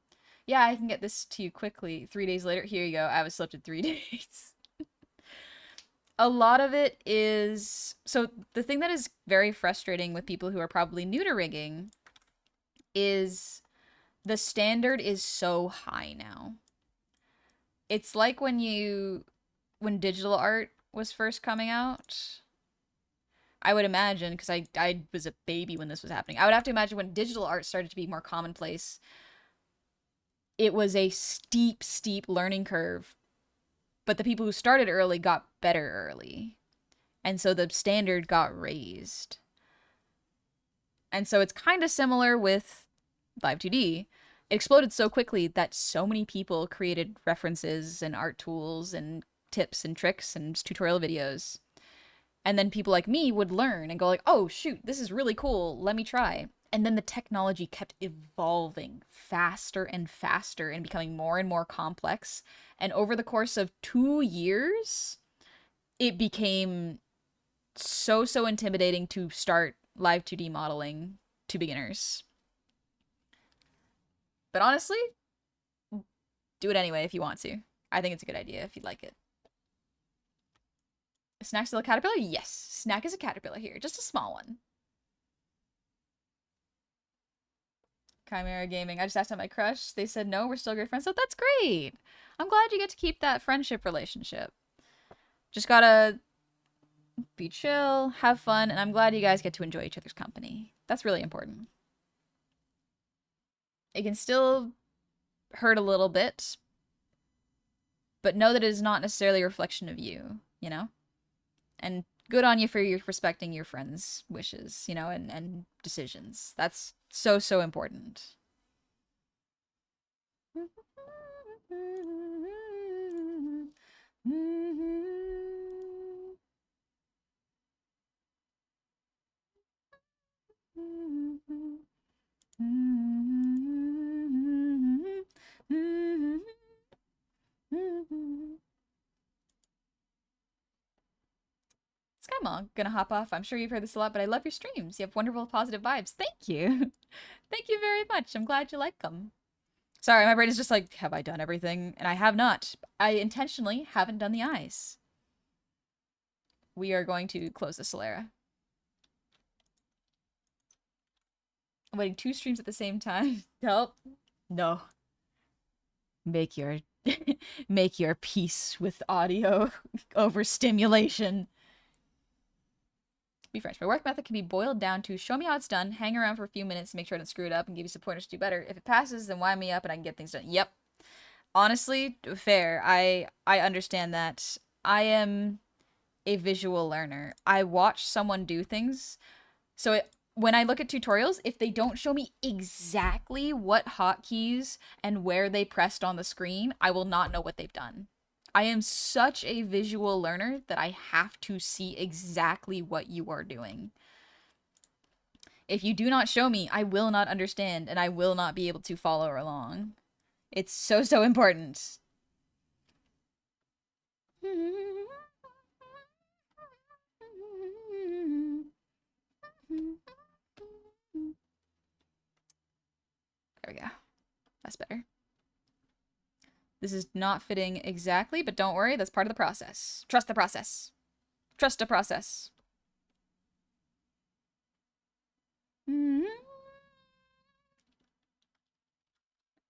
Yeah, I can get this to you quickly. 3 days later, here you go. I was slept in 3 days. A lot of it is... So the thing that is very frustrating with people who are probably new to rigging is the standard is so high now. It's like when digital art was first coming out. I would imagine, because I was a baby when this was happening. I would have to imagine when digital art started to be more commonplace, it was a steep, steep learning curve. But the people who started early got better early. And so the standard got raised. And so it's kind of similar with Live 2D. It exploded so quickly that so many people created references and art tools and tips and tricks and tutorial videos. And then people like me would learn and go like, oh, shoot, this is really cool. Let me try. And then the technology kept evolving faster and faster and becoming more and more complex. And over the course of 2 years, it became so intimidating to start live 2D modeling to beginners. But honestly, do it anyway if you want to. I think it's a good idea if you'd like it. Is Snack still a caterpillar? Yes, Snack is a caterpillar here. Just a small one. Chimera Gaming. I just asked out my crush. They said no, we're still great friends. So that's great. I'm glad you get to keep that friendship relationship. Just gotta be chill, have fun, and I'm glad you guys get to enjoy each other's company. That's really important. It can still hurt a little bit, but know that it is not necessarily a reflection of you, you know? And Good on you for your respecting your friends' wishes, you know, and decisions. That's so, so important. Skymong, gonna hop off. I'm sure you've heard this a lot, but I love your streams. You have wonderful, positive vibes. Thank you. Thank you very much. I'm glad you like them. Sorry, my brain is just like, have I done everything? And I have not. I intentionally haven't done the eyes. We are going to close the Solera. I'm waiting 2 streams at the same time. Help. No. Make your make your peace with audio overstimulation. Be French. My work method can be boiled down to show me how it's done, hang around for a few minutes to make sure I don't screw it up, and give you some pointers to do better. If it passes, then wind me up and I can get things done. Yep. Honestly, fair. I understand that. I am a visual learner. I watch someone do things. So when I look at tutorials, if they don't show me exactly what hotkeys and where they pressed on the screen, I will not know what they've done. I am such a visual learner that I have to see exactly what you are doing. If you do not show me, I will not understand and I will not be able to follow along. It's so, so important. There we go. That's better. This is not fitting exactly, but don't worry, that's part of the process. Trust the process. Trust the process.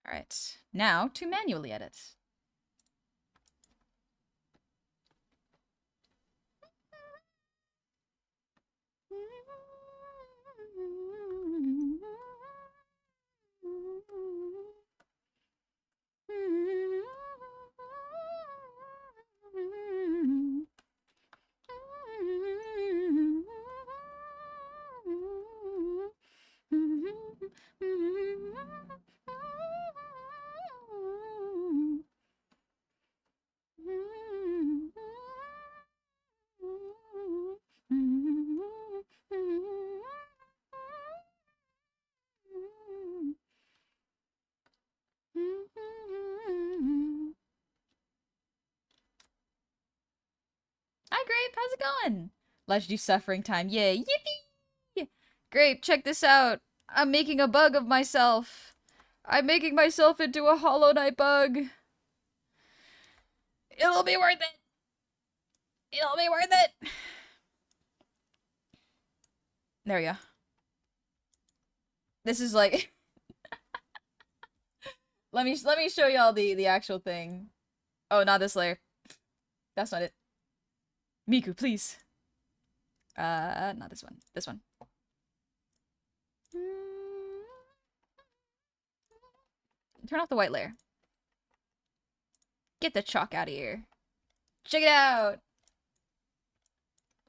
Alright, now to manually edit. Hi, Grape. How's it going? Let's do suffering time. Yay. Yippee! Grape, check this out. I'm making a bug of myself. I'm making myself into a Hollow Knight bug. It'll be worth it. It'll be worth it. There we go. This is like... let me show y'all the actual thing. Oh, not this layer. That's not it. Miku, please. Not this one. This one. Turn off the white layer. Get the chalk out of here. Check it out.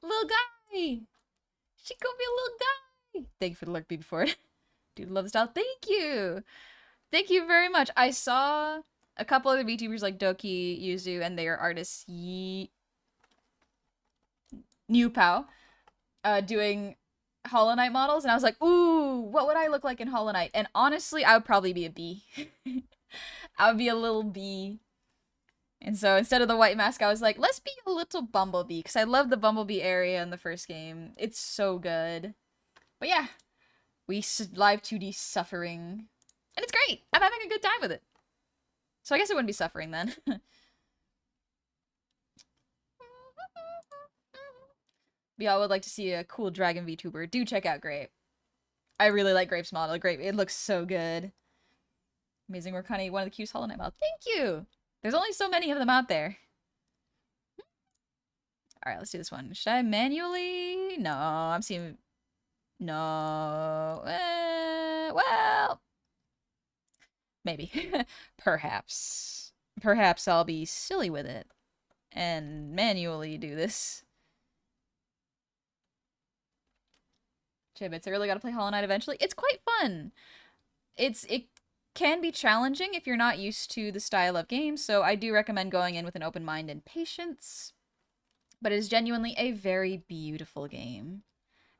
Little guy. She gonna be a little guy. Thank you for the lurk before it. Dude, love the style. Thank you. Thank you very much. I saw a couple other VTubers like Doki, Yuzu, and their artists New Pao doing Hollow Knight models, and I was like, ooh, what would I look like in Hollow Knight? And honestly, I would probably be a bee. I would be a little bee. And so instead of the white mask, I was like, let's be a little bumblebee, because I love the bumblebee area in the first game. It's so good. But yeah, we live 2D suffering. And it's great! I'm having a good time with it. So I guess it wouldn't be suffering then. But y'all would like to see a cool dragon VTuber, do check out Grape. I really like Grape's model. Grape, it looks so good. Amazing work, honey. One of the cutest Hollow Knight models. Thank you! There's only so many of them out there. Alright, let's do this one. Should I manually? No, I'm seeing... No. Well... Maybe. Perhaps. Perhaps I'll be silly with it. And manually do this. Chibbits, I really gotta play Hollow Knight eventually. It's quite fun. It can be challenging if you're not used to the style of game, so I do recommend going in with an open mind and patience. But it is genuinely a very beautiful game.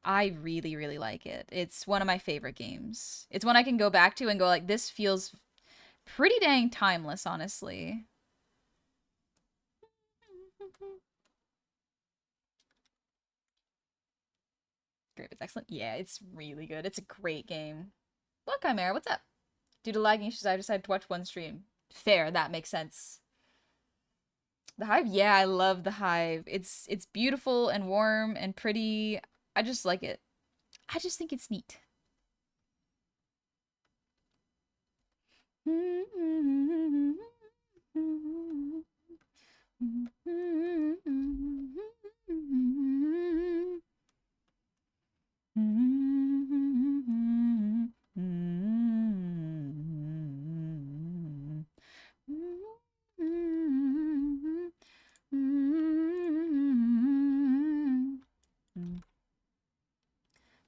I really, really like it. It's one of my favorite games. It's one I can go back to and go like, this feels pretty dang timeless, honestly. Great, it's excellent. Yeah, it's really good. It's a great game. Look, Chimera, what's up? Due to lagging issues, I decided to watch one stream. Fair, that makes sense. The Hive? Yeah, I love the Hive. It's beautiful and warm and pretty. I just like it. I just think it's neat.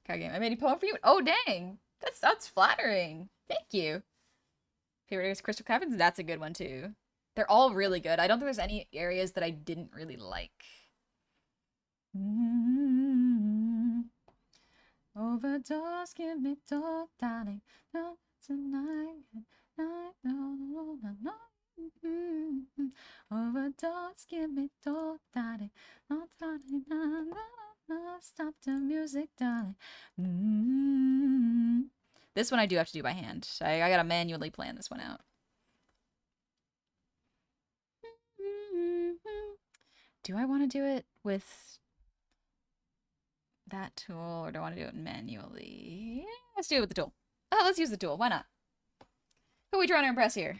Card game. I made a poem for you. Oh dang, that's flattering. Thank you. Favorite areas, Crystal Caverns. That's a good one too. They're all really good. I don't think there's any areas that I didn't really like. Overdose, give me talk, darling. No, tonight, night, no, no, no. Overdose, give me talk, darling. No, darling, no, no, no. Stop the music, darling. This one I do have to do by hand. I gotta manually plan this one out. Do I want to do it with that tool or do I want to do it manually? Let's do it with the tool. Oh, let's use the tool. Why not? Who are we trying to impress here?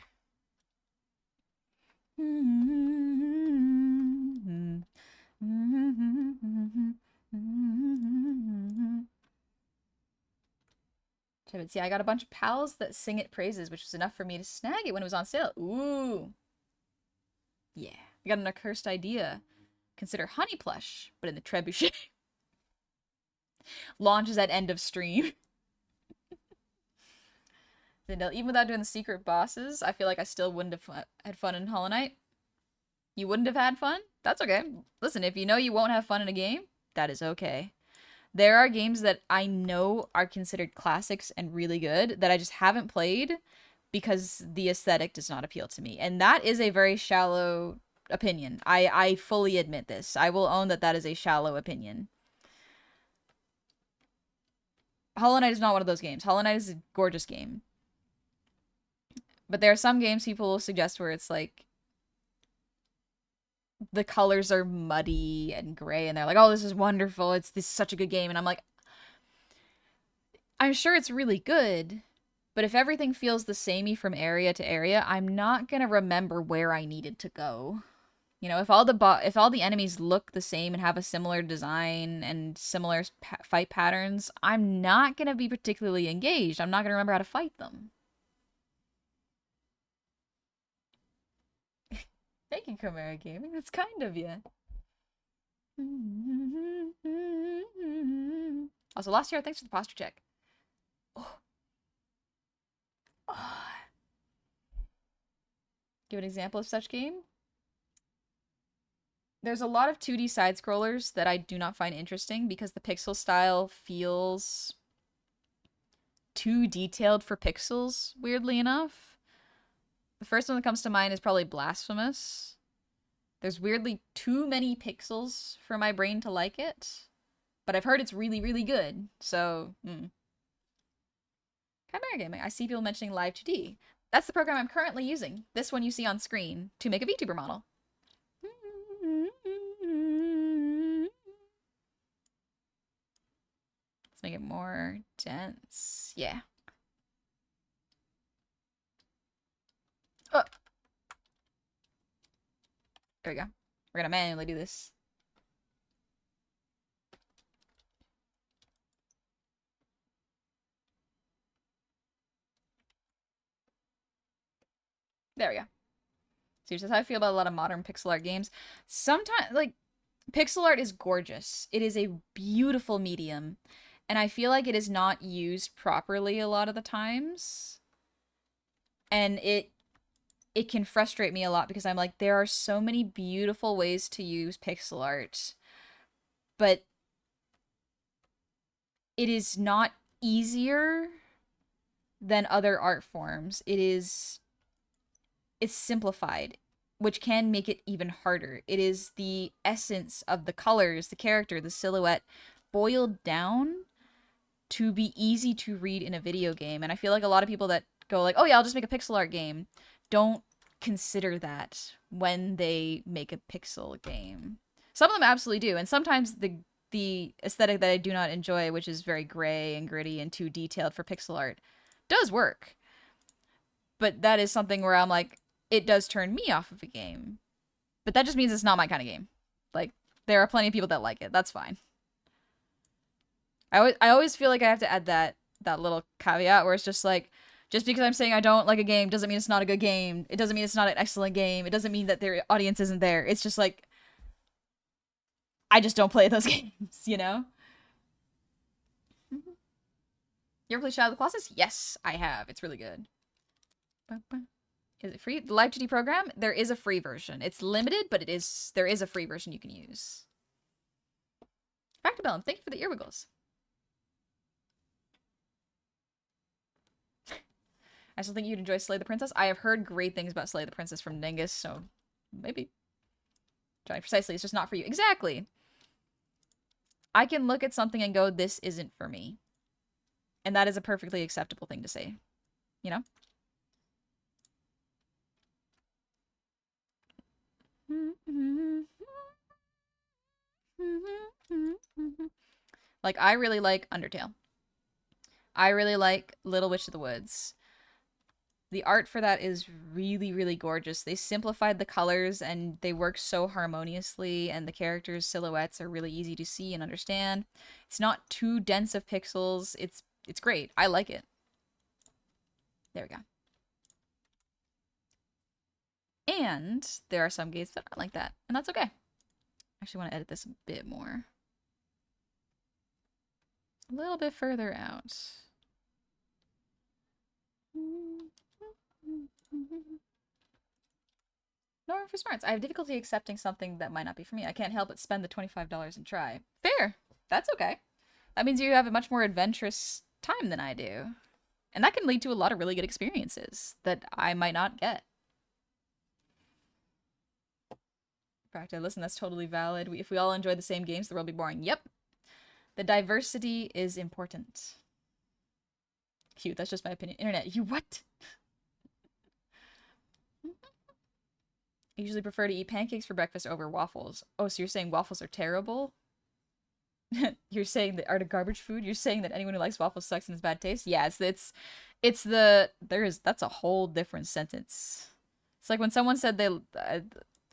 See, I got a bunch of pals that sing it praises, which was enough for me to snag it when it was on sale. Ooh. Yeah. I got an accursed idea. Consider honey plush, but in the trebuchet. Launches at end of stream. Even without doing the secret bosses, I feel like I still wouldn't have had fun in Hollow Knight. You wouldn't have had fun? That's okay. Listen, if you know you won't have fun in a game, that is okay. There are games that I know are considered classics and really good that I just haven't played because the aesthetic does not appeal to me. And that is a very shallow opinion. I fully admit this. I will own that that is a shallow opinion. Hollow Knight is not one of those games. Hollow Knight is a gorgeous game. But there are some games people will suggest where it's like the colors are muddy and gray and they're like, oh, this is wonderful. This is such a good game. And I'm like, I'm sure it's really good, but if everything feels the samey from area to area, I'm not going to remember where I needed to go. You know, if all the enemies look the same and have a similar design and similar fight patterns, I'm not going to be particularly engaged. I'm not going to remember how to fight them. Thank you, Chimera Gaming. That's kind of you. Also, last year, thanks for the posture check. Oh. Oh. Give an example of such game. There's a lot of 2D side-scrollers that I do not find interesting because the pixel style feels too detailed for pixels, weirdly enough. The first one that comes to mind is probably Blasphemous. There's weirdly too many pixels for my brain to like it, but I've heard it's really, really good, so, Chimera Gaming. I see people mentioning Live 2D. That's the program I'm currently using, this one you see on screen, to make a VTuber model. Let's make it more dense. Yeah. Oh. There we go. We're gonna manually do this. There we go. So that's how I feel about a lot of modern pixel art games. Sometimes, like, pixel art is gorgeous. It is a beautiful medium. And I feel like it is not used properly a lot of the times. And it can frustrate me a lot because I'm like, there are so many beautiful ways to use pixel art, but it is not easier than other art forms. It's simplified, which can make it even harder. It is the essence of the colors, the character, the silhouette boiled down to be easy to read in a video game. And I feel like a lot of people that go like, "Oh yeah, I'll just make a pixel art game," don't consider that when they make a pixel game. Some of them absolutely do, and sometimes the aesthetic that I do not enjoy, which is very gray and gritty and too detailed for pixel art, does work. But that is something where I'm like, it does turn me off of a game. But that just means it's not my kind of game. Like, there are plenty of people that like it. That's fine. I always feel like I have to add that little caveat where it's just like, just because I'm saying I don't like a game doesn't mean it's not a good game. It doesn't mean it's not an excellent game. It doesn't mean that their audience isn't there. It's just like, I just don't play those games, you know? You ever play Shadow of the Colossus? Yes, I have. It's really good. Is it free? The Live 2D program? There is a free version. It's limited, but there is a free version you can use. Back to Bellum. Thank you for the earwiggles. I still think you'd enjoy Slay the Princess. I have heard great things about Slay the Princess from Dingus, so maybe. Johnny, precisely. It's just not for you. Exactly. I can look at something and go, this isn't for me. And that is a perfectly acceptable thing to say. You know? Like, I really like Undertale. I really like Little Witch of the Woods. The art for that is really, really gorgeous. They simplified the colors and they work so harmoniously, and the characters' silhouettes are really easy to see and understand. It's not too dense of pixels. It's great. I like it. There we go. And there are some games that aren't like that, and that's okay. I actually want to edit this a bit more. A little bit further out. No room for smarts. I have difficulty accepting something that might not be for me. I can't help but spend the $25 and try. Fair. That's okay. That means you have a much more adventurous time than I do. And that can lead to a lot of really good experiences that I might not get. Practice. Listen, that's totally valid. If we all enjoy the same games, the world would be boring. Yep. The diversity is important. Cute. That's just my opinion. Internet. You what? I usually prefer to eat pancakes for breakfast over waffles. Oh, so you're saying waffles are terrible? You're saying that art of garbage food? You're saying that anyone who likes waffles sucks and has bad taste? Yeah, that's a whole different sentence. It's like when someone said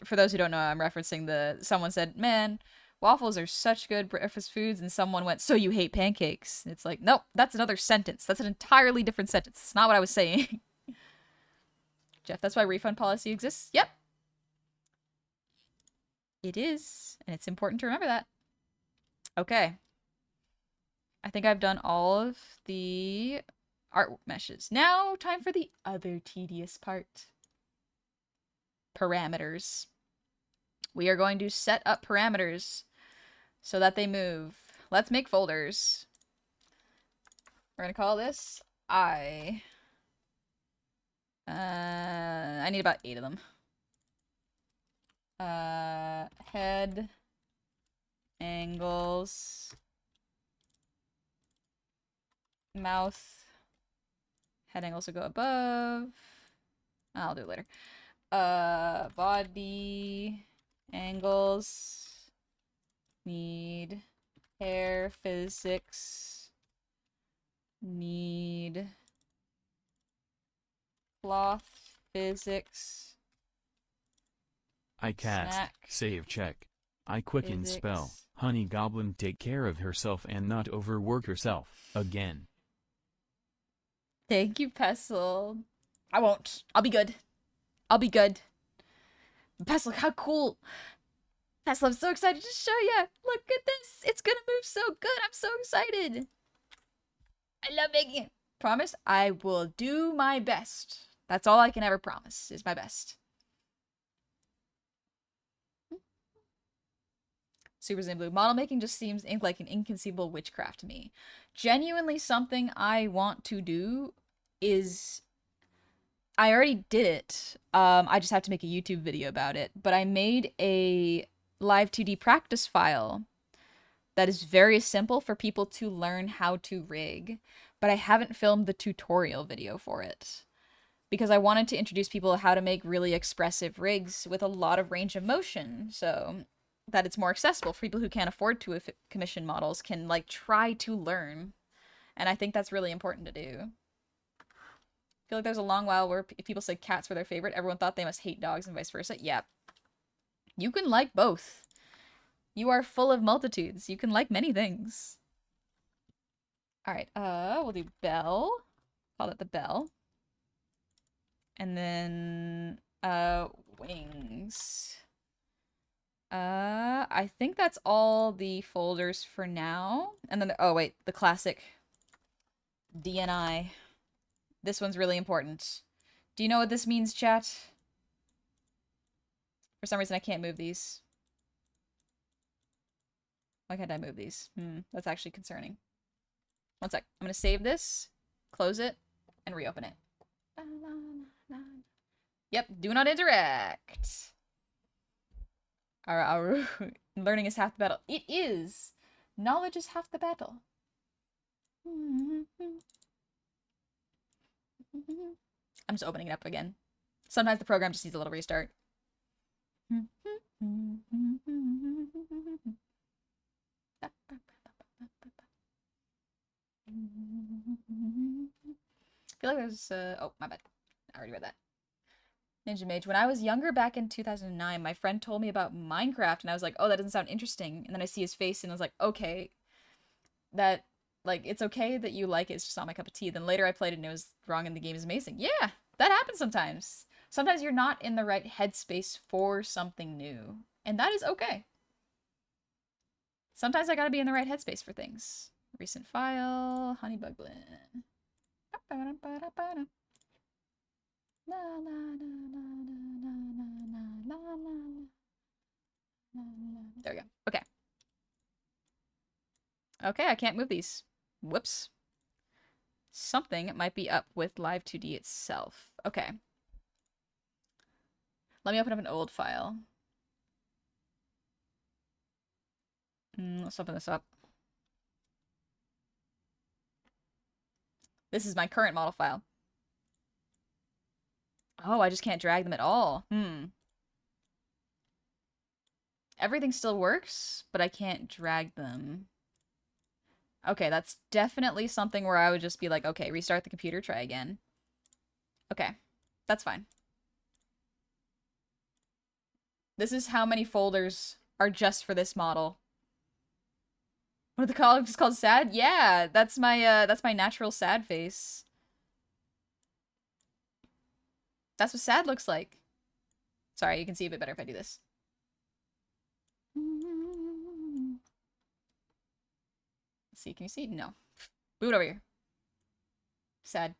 for those who don't know, I'm referencing someone said, man, waffles are such good breakfast foods, and someone went, so you hate pancakes? And it's like, nope, that's another sentence. That's an entirely different sentence. It's not what I was saying. Jeff, that's why refund policy exists? Yep. It is, and it's important to remember that. Okay. I think I've done all of the art meshes. Now, time for the other tedious part. Parameters. We are going to set up parameters so that they move. Let's make folders. We're going to call this I need about 8 of them. Head angles, mouth, head angles will go above. I'll do it later. Body angles, need hair physics, need cloth physics. I cast, Snack. save check. I quicken Physics. spell. Honey Goblin take care of herself and not overwork herself, again. Thank you, Pestle. I won't. I'll be good. I'll be good. Pestle, how cool. Pestle, I'm so excited to show you. Look at this. It's gonna move so good. I'm so excited. I love making it. Promise I will do my best. That's all I can ever promise, is my best. Super Zen Blue. Model making just seems like an inconceivable witchcraft to me. Genuinely something I want to do is... I already did it. I just have to make a YouTube video about it. But I made a live 2D practice file that is very simple for people to learn how to rig. But I haven't filmed the tutorial video for it. Because I wanted to introduce people how to make really expressive rigs with a lot of range of motion. So that it's more accessible for people who can't afford to commission models can like try to learn. And I think that's really important to do. I feel like there's a long while where if people said cats were their favorite, everyone thought they must hate dogs and vice versa. Yeah. You can like both. You are full of multitudes. You can like many things. Alright, we'll do bell. Call it the bell. And then, wings. I think that's all the folders for now. And then, oh wait, the classic DNI. This one's really important. Do you know what this means, chat? For some reason, I can't move these. Why can't I move these? That's actually concerning. One sec. I'm gonna save this, close it, and reopen it. Yep, do not interact. Our learning is half the battle. It is! Knowledge is half the battle. I'm just opening it up again. Sometimes the program just needs a little restart. I feel like there's, oh, my bad. I already read that. Ninja Mage. When I was younger, back in 2009, my friend told me about Minecraft, and I was like, oh, that doesn't sound interesting. And then I see his face, and I was like, okay, that, like, it's okay that you like it, it's just not my cup of tea. Then later I played it, and it was wrong, and the game is amazing. Yeah, that happens sometimes. Sometimes you're not in the right headspace for something new, and that is okay. Sometimes I gotta be in the right headspace for things. Recent file, Honeybug Blend. There we go. Okay. Okay, I can't move these. Whoops. Something might be up with Live 2D itself. Okay. Let me open up an old file. Let's open this up. This is my current model file. Oh, I just can't drag them at all. Everything still works, but I can't drag them. Okay, that's definitely something where I would just be like, okay, restart the computer, try again. Okay, that's fine. This is how many folders are just for this model. What are the colors called? Sad? Yeah, that's my natural sad face. That's what sad looks like. Sorry, you can see a bit better if I do this. Let's see, can you see? No. Move it over here. Sad.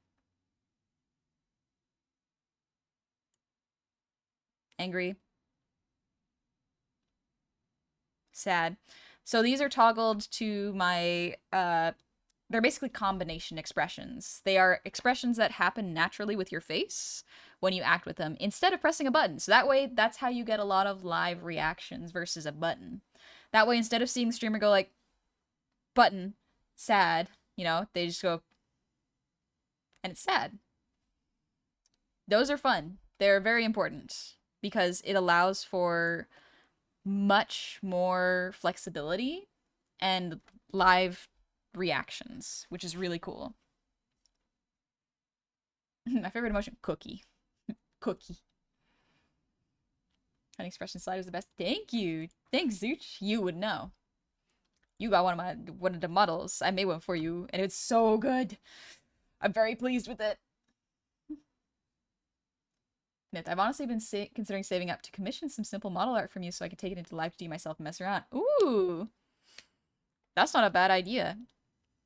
Angry. Sad. So these are toggled to my, they're basically combination expressions. They are expressions that happen naturally with your face when you act with them instead of pressing a button. So that way, that's how you get a lot of live reactions versus a button. That way, instead of seeing the streamer go like, button, sad, you know, they just go, and it's sad. Those are fun. They're very important because it allows for much more flexibility and live reactions, which is really cool. My favorite emotion, cookie. Cookie. An expression slider is the best. Thank you. Thanks, Zooch. You would know. You got one of the models. I made one for you, and it's so good. I'm very pleased with it. I've honestly been considering saving up to commission some simple model art from you so I can take it into live 2D myself and mess around. Ooh! That's not a bad idea.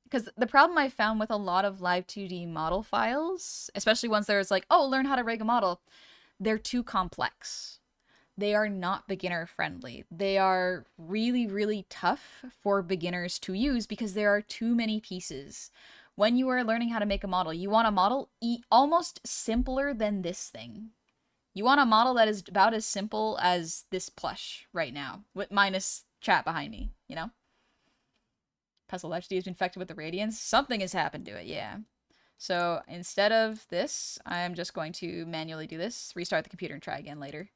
because the problem I found with a lot of live 2D model files, especially ones that is like, oh, learn how to rig a model, they're too complex. They are not beginner friendly. They are really, really tough for beginners to use because there are too many pieces. When you are learning how to make a model, you want a model almost simpler than this thing. You want a model that is about as simple as this plush right now, with minus chat behind me, you know? Pestle HD has been infected with the radiance. Something has happened to it, yeah. So instead of this, I'm just going to manually do this, restart the computer, and try again later.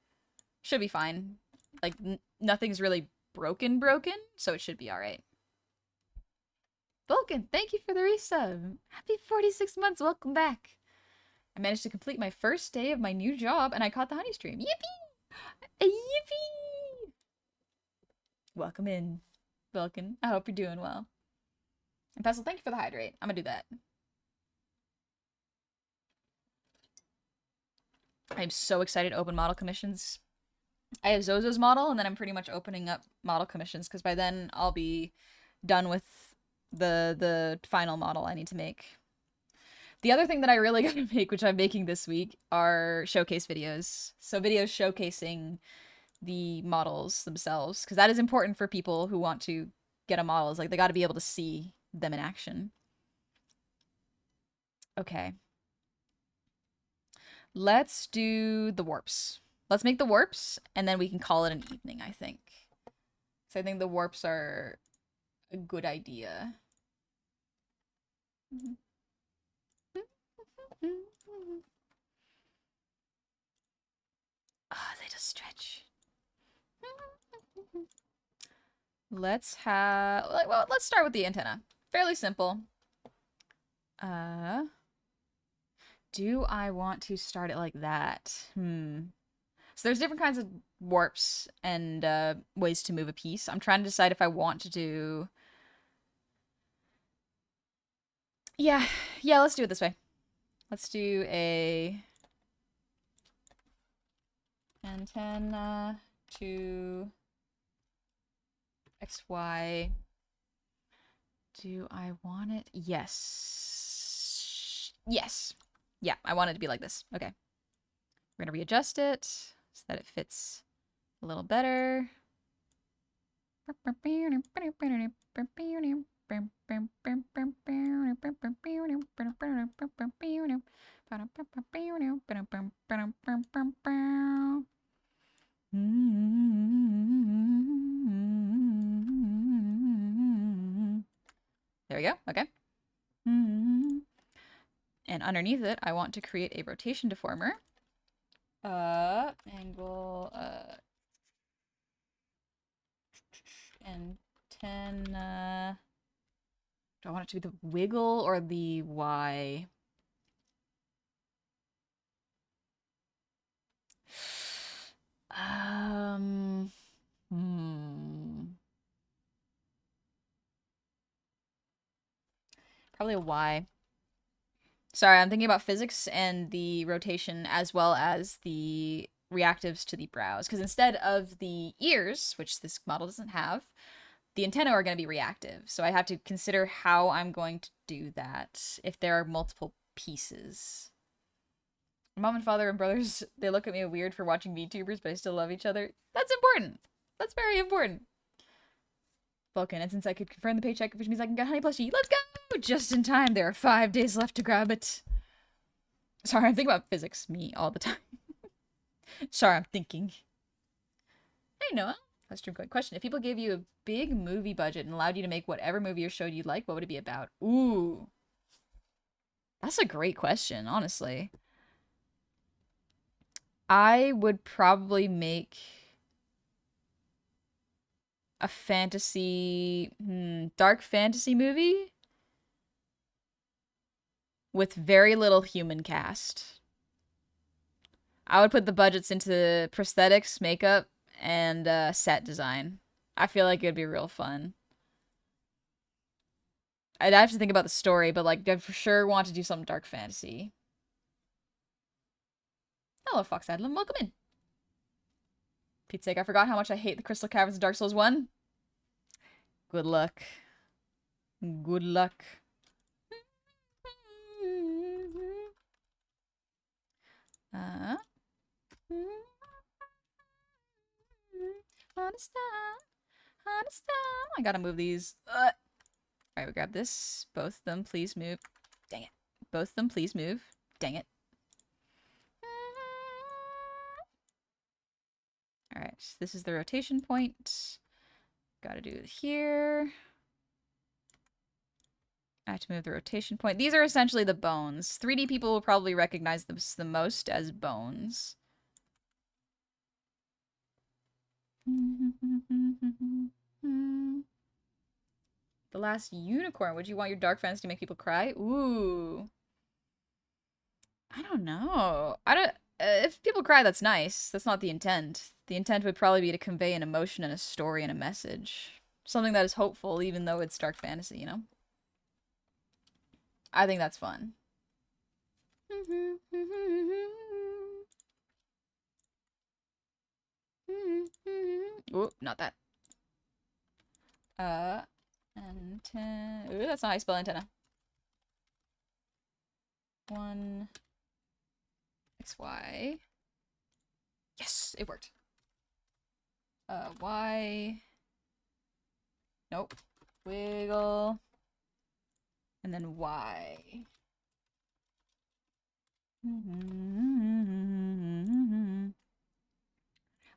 Should be fine. Like, nothing's really broken, so it should be alright. Vulcan, thank you for the resub. Happy 46 months, welcome back. I managed to complete my first day of my new job, and I caught the honey stream. Yippee! Yippee! Welcome in, Vulcan. I hope you're doing well. And Pestle, thank you for the hydrate. I'm gonna do that. I'm so excited to open model commissions. I have Zozo's model, and then I'm pretty much opening up model commissions, because by then I'll be done with the final model I need to make. The other thing that I really gotta make, which I'm making this week, are showcase videos. So videos showcasing the models themselves, because that is important for people who want to get a model. It's like they gotta be able to see them in action. Okay. Let's do the warps. Let's make the warps, and then we can call it an evening, I think. So I think the warps are a good idea. Ah, they just stretch. Let's have, well, let's start with the antenna. Fairly simple. Do I want to start it like that? So there's different kinds of warps and ways to move a piece. I'm trying to decide if I want to do... Yeah, let's do it this way. Let's do a antenna to XY. Do I want it? Yes. Yes. Yeah, I want it to be like this. Okay. We're gonna readjust it so that it fits a little better. There we go. Okay. And underneath it, I want to create a rotation deformer. Angle, antenna. Do I want it to be the wiggle or the Y? Probably a Y. Sorry, I'm thinking about physics and the rotation as well as the reactives to the brows. Because instead of the ears, which this model doesn't have, the antennae are going to be reactive. So I have to consider how I'm going to do that if there are multiple pieces. Mom and father and brothers, they look at me weird for watching VTubers, but I still love each other. That's important. That's very important. Vulcan, and since I could confirm the paycheck, which means I can get honey plushie. Let's go! Just in time. There are 5 days left to grab it. Sorry, I'm thinking about physics. Me all the time. Sorry, I'm thinking. Hey, Noah. That's a good question. If people gave you a big movie budget and allowed you to make whatever movie or show you'd like, what would it be about? Ooh. That's a great question, honestly. I would probably make a fantasy, dark fantasy movie with very little human cast. I would put the budgets into prosthetics, makeup, and set design. I feel like it would be real fun. I'd have to think about the story, but like, I for sure want to do some dark fantasy. Hello, Fox Adlam. Welcome in. Pete's sake, I forgot how much I hate the Crystal Caverns of Dark Souls 1. Good luck. Good luck. Uh. Understand. Understand. I gotta move these. Alright, we grab this. Both of them, please move. Dang it. Both of them, please move. Dang it. Alright, this is the rotation point. Gotta do it here. I have to move the rotation point. These are essentially the bones. 3D people will probably recognize this the most as bones. The Last Unicorn. Would you want your dark fantasy to make people cry? Ooh. I don't know. I don't. If people cry, that's nice. That's not the intent. The intent would probably be to convey an emotion and a story and a message. Something that is hopeful, even though it's dark fantasy, you know? I think that's fun. Ooh, not that. Antenna. Ooh, that's not how you spell antenna. 1 XY. Yes, it worked. Y. Nope. Wiggle. And then Y.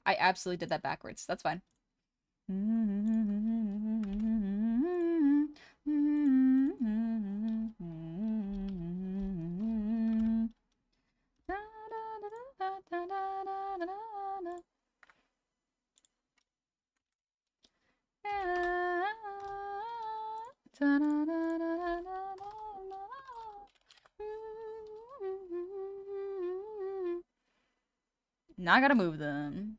I absolutely did that backwards. That's fine. Now I gotta move them.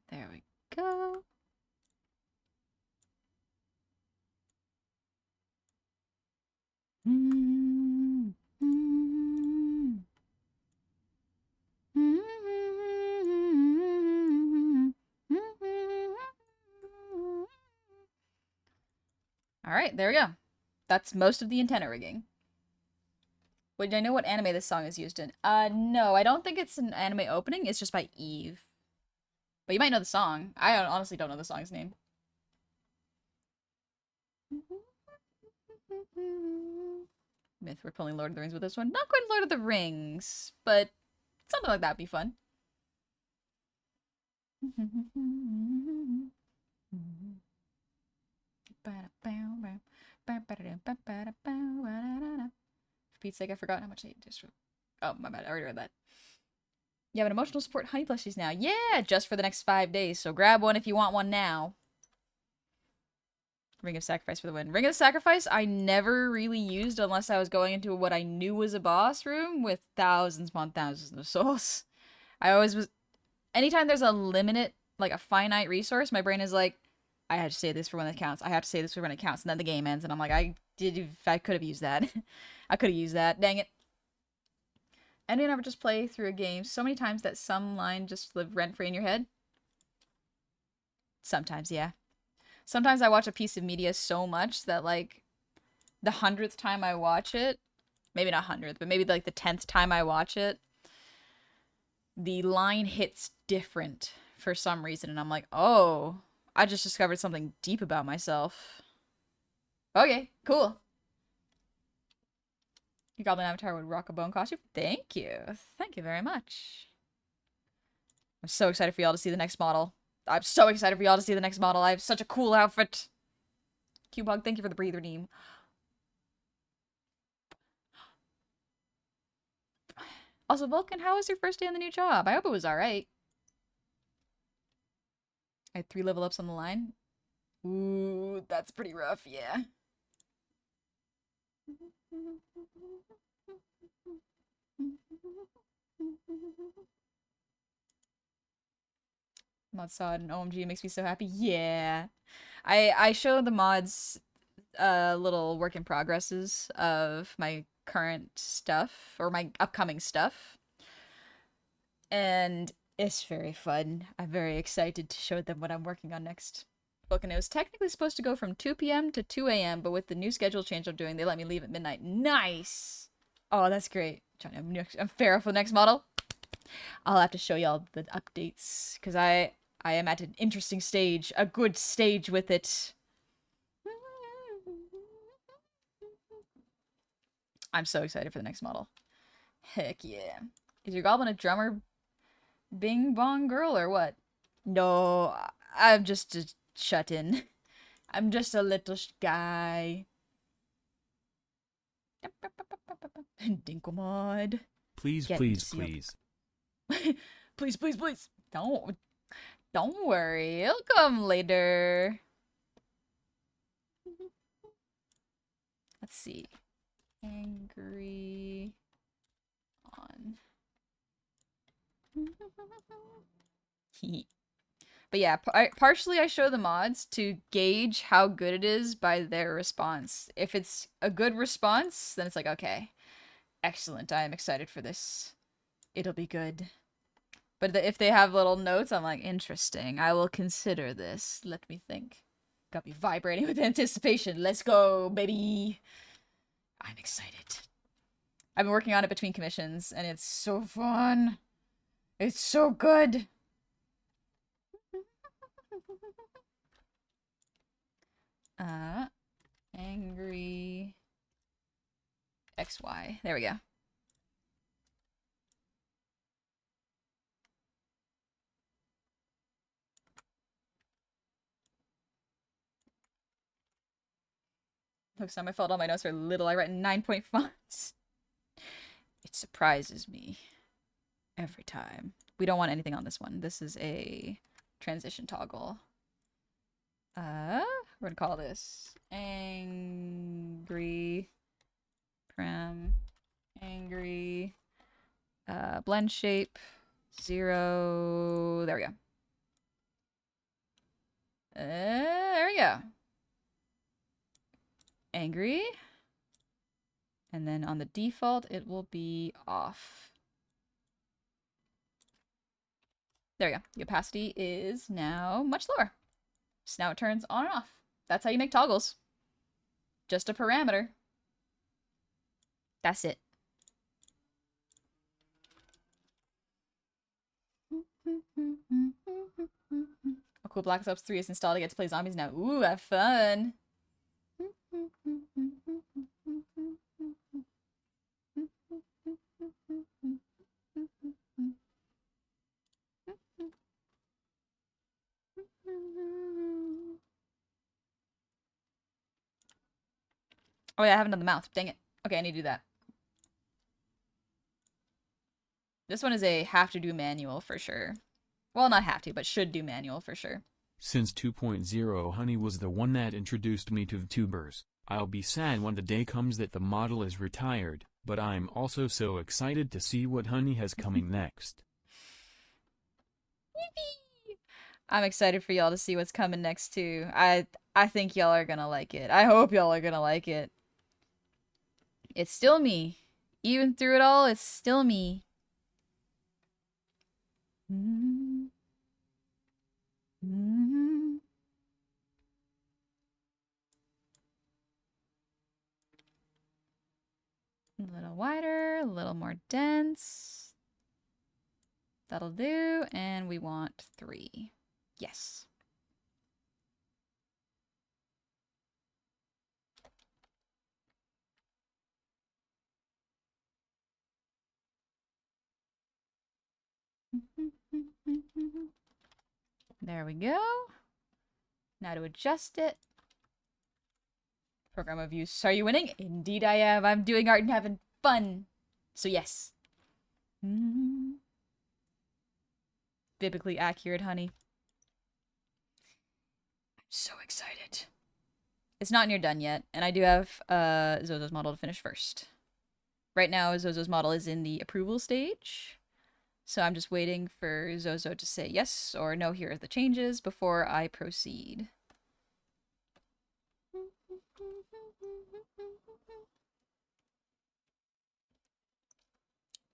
There we go. Alright, there we go. That's most of the antenna rigging. Wait, do I know what anime this song is used in? No, I don't think it's an anime opening. It's just by Eve. But you might know the song. I honestly don't know the song's name. Myth, we're pulling Lord of the Rings with this one. Not quite Lord of the Rings, but something like that would be fun. For Pete's sake, I forgot how much I just. Oh, my bad. I already read that. You have an emotional support honey plushies now. Yeah, just for the next 5 days. So grab one if you want one now. Ring of Sacrifice for the win. Ring of Sacrifice, I never really used unless I was going into what I knew was a boss room with thousands upon thousands of souls. I always was. Anytime there's a limited, like a finite resource, my brain is like, I have to say this for when it counts. I have to say this for when it counts. And then the game ends, and I'm like, I could have used that. I could have used that. Dang it. Anyone ever just play through a game so many times that some line just live rent-free in your head? Sometimes, yeah. Sometimes I watch a piece of media so much that, like, the 100th time I watch it, maybe not 100th, but maybe, like, the 10th time I watch it, the line hits different for some reason, and I'm like, oh, I just discovered something deep about myself. Okay, cool. Your goblin avatar would rock a bone costume. Thank you. Thank you very much. I'm so excited for y'all to see the next model. I'm so excited for y'all to see the next model. I have such a cool outfit. Q-Bug, thank you for the breather name. Also, Vulcan, how was your first day on the new job? I hope it was alright. I had 3 level ups on the line. Ooh, that's pretty rough, yeah. Mod saw it and OMG, it makes me so happy. Yeah. I show the mods little work in progresses of my current stuff or my upcoming stuff. And it's very fun. I'm very excited to show them what I'm working on next. Look, and it was technically supposed to go from 2 p.m. to 2 a.m., but with the new schedule change I'm doing, they let me leave at midnight. Nice! Oh, that's great. I'm fair for the next model. I'll have to show y'all the updates, because I am at an interesting stage, a good stage with it. I'm so excited for the next model. Heck yeah. Is your goblin a drummer bing bong girl or what? No, I'm just a shut-in. I'm just a little guy. Dinkelmod. Please, Getting please, sealed. please. Please, please, please. Don't worry. It'll come later. Let's see. Angry on. But yeah, partially I show the mods to gauge how good it is by their response. If it's a good response, then it's like, okay, excellent. I am excited for this. It'll be good. But if they have little notes, I'm like, interesting. I will consider this. Let me think. Got me vibrating with anticipation. Let's go, baby. I'm excited. I've been working on it between commissions, and it's so fun. It's so good. Angry XY. There we go. Looks like my fault. All my notes are little. I write in 9-point fonts. It surprises me every time. We don't want anything on this one. This is a transition toggle. We're gonna call this angry angry blend shape 0. There we go. There we go. Angry. And then on the default, it will be off. There we go. The opacity is now much lower. So now it turns on and off. That's how you make toggles. Just a parameter. That's it. Oh, cool. Black Ops 3 is installed. I get to play zombies now. Ooh, have fun. Oh yeah, I haven't done the mouth. Dang it. Okay, I need to do that. This one is a have to do manual for sure. Well, not have to, but should do manual for sure. Since 2.0 Honey was the one that introduced me to VTubers, I'll be sad when the day comes that the model is retired, but I'm also so excited to see what Honey has coming next. Yippee! I'm excited for y'all to see what's coming next too. I think y'all are gonna like it. I hope y'all are gonna like it. It's still me. Even through it all, it's still me. A little wider, a little more dense. That'll do, and we want 3. Yes. There we go. Now to adjust it. Program of use. Are you winning? Indeed I am. I'm doing art and having fun. So yes. Biblically accurate, honey. I'm so excited. It's not near done yet, and I do have Zozo's model to finish first. Right now, Zozo's model is in the approval stage. So I'm just waiting for Zozo to say yes or no, here are the changes before I proceed.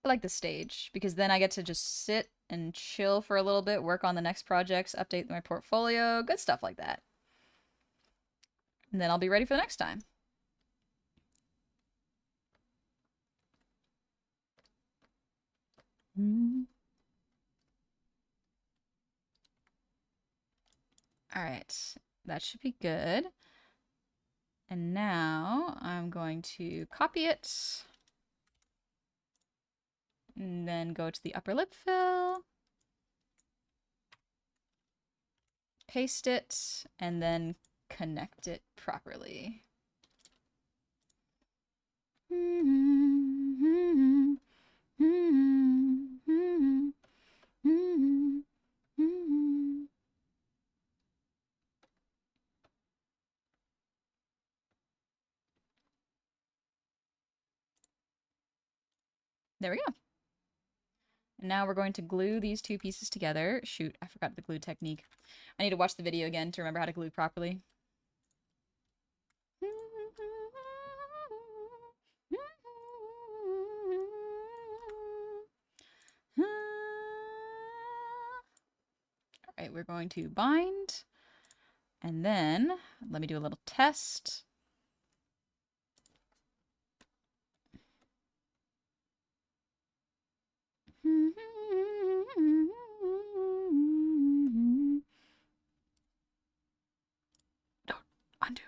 I like the stage because then I get to just sit and chill for a little bit, work on the next projects, update my portfolio, good stuff like that. And then I'll be ready for the next time. All right, that should be good. And now I'm going to copy it. And then go to the upper lip fill. Paste it, and then connect it properly. There we go. And now we're going to glue these two pieces together. Shoot, I forgot the glue technique. I need to watch the video again to remember how to glue properly. All right, we're going to bind. And then, let me do a little test. Don't undo.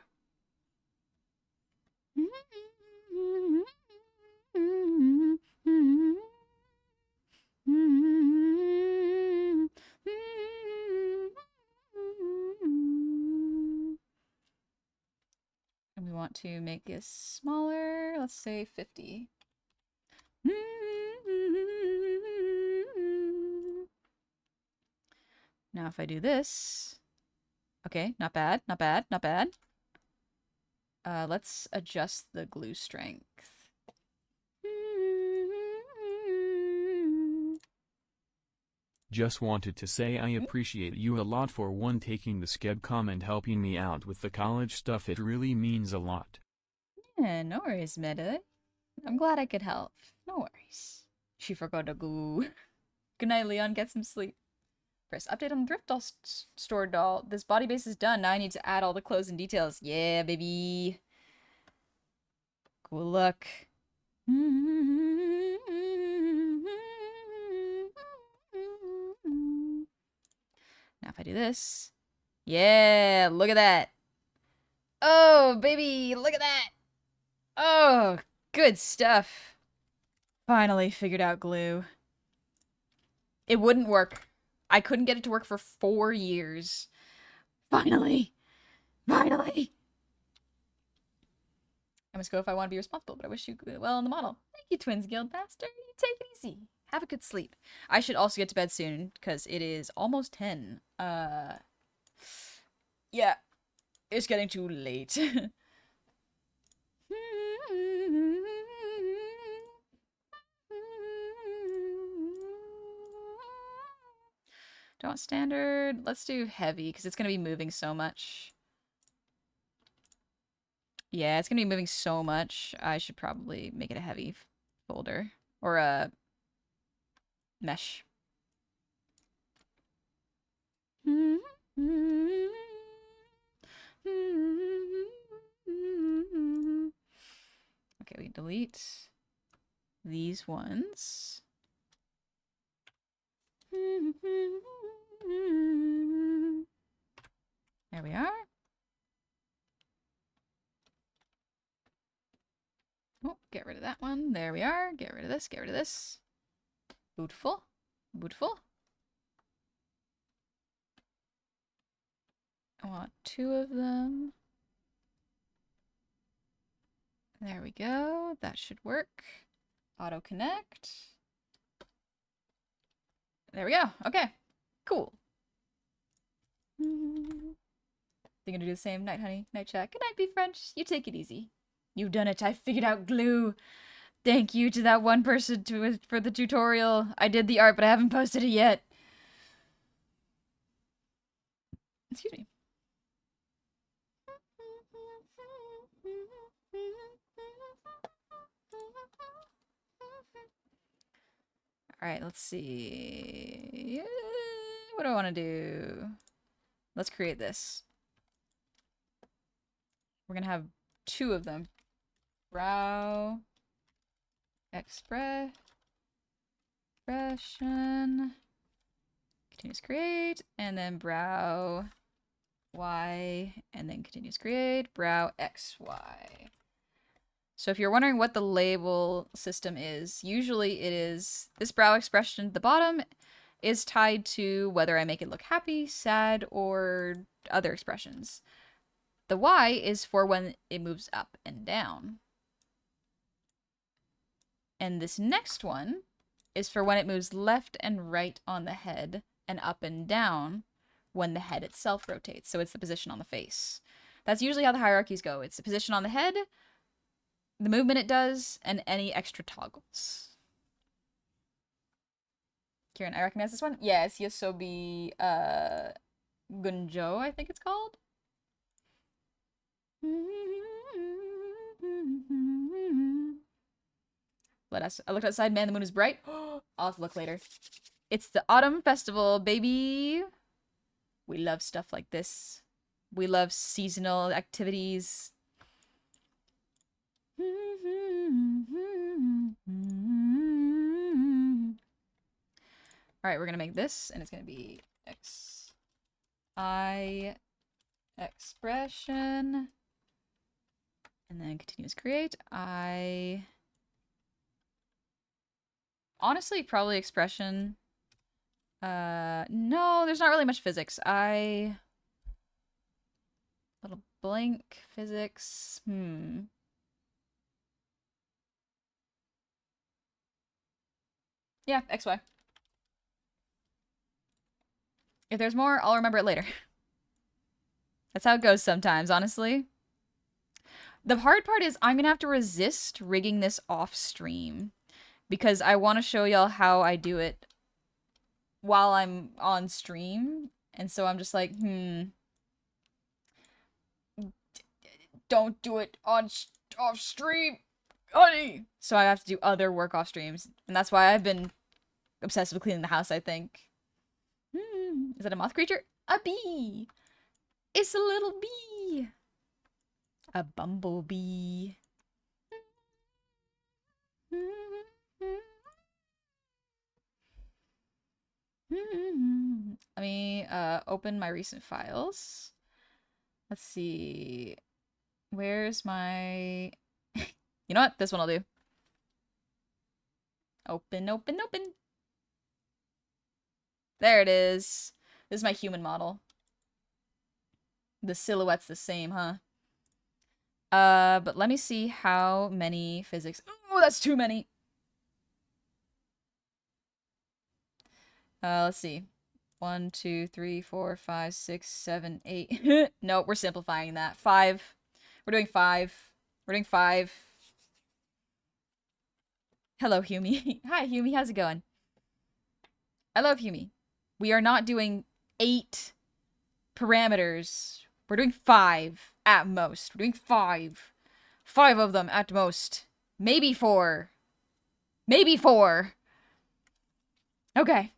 And we want to make this smaller, let's say 50. Now if I do this, okay, not bad, not bad, not bad. Let's adjust the glue strength. Just wanted to say I appreciate you a lot for one taking the skebcom and helping me out with the college stuff. It really means a lot. Yeah, no worries, Meta. I'm glad I could help. No worries. She forgot to glue. Good night, Leon. Get some sleep. Press update on the thrift doll store doll. This body base is done. Now I need to add all the clothes and details. Yeah, baby. Good luck. Now if I do this. Yeah, look at that. Oh, baby, look at that. Oh, good stuff. Finally figured out glue. It wouldn't work. I couldn't get it to work for 4 years. Finally. Finally. I must go if I want to be responsible, but I wish you well in the model. Thank you, Twins Guild Master. You take it easy. Have a good sleep. I should also get to bed soon, because it is almost 10. Yeah. It's getting too late. Don't want standard. Let's do heavy, because it's going to be moving so much. Yeah, it's going to be moving so much. I should probably make it a heavy folder. Or a mesh. Okay, we delete these ones. There we are. Oh, get rid of that one. There we are. Get rid of this. Get rid of this. Beautiful. Beautiful. I want 2 of them. There we go. That should work. Auto connect. There we go. Okay. Cool. They're gonna do the same. Night, honey. Night, chat. Good night, be French. You take it easy. You've done it. I figured out glue. Thank you to that one person for the tutorial. I did the art, but I haven't posted it yet. Excuse me. Alright, let's see. What do I want to do? Let's create this. We're going to have 2 of them. Brow. Expression. Continuous create. And then brow. Y. And then continuous create. Brow XY. So if you're wondering what the label system is, usually it is this brow expression at the bottom is tied to whether I make it look happy, sad, or other expressions. The Y is for when it moves up and down. And this next one is for when it moves left and right on the head and up and down when the head itself rotates. So it's the position on the face. That's usually how the hierarchies go. It's the position on the head, the movement it does, and any extra toggles. Kieran, I recognize this one? Yes, Yosobi Gunjo, I think it's called. I looked outside, man, the moon is bright. I'll have to look later. It's the autumn festival, baby. We love stuff like this. We love seasonal activities. Alright, we're gonna make this, and it's gonna be XI expression. And then continuous create. Honestly, probably expression. No, there's not really much physics. Little blank physics. Yeah, XY. If there's more, I'll remember it later. That's how it goes sometimes, honestly. The hard part is I'm gonna have to resist rigging this off stream because I want to show y'all how I do it while I'm on stream. And so I'm just like, don't do it on off stream, honey. So I have to do other work off streams. And that's why I've been obsessed with cleaning the house, I think. Is that a moth creature? A bee! It's a little bee! A bumblebee. Let me open my recent files. Let's see. Where's my... You know what? This one I'll do. Open, open, open. There it is. This is my human model. The silhouette's the same, huh? But let me see how many physics... Oh, that's too many! Let's see. 1, 2, 3, 4, 5, 6, 7, 8. No, we're simplifying that. 5. We're doing 5. We're doing 5. Hello, Humi. Hi, Humi. How's it going? I love Humi. We are not doing 8 parameters. We're doing 5 at most. We're doing 5. 5 of them at most. Maybe 4. Maybe 4. Okay.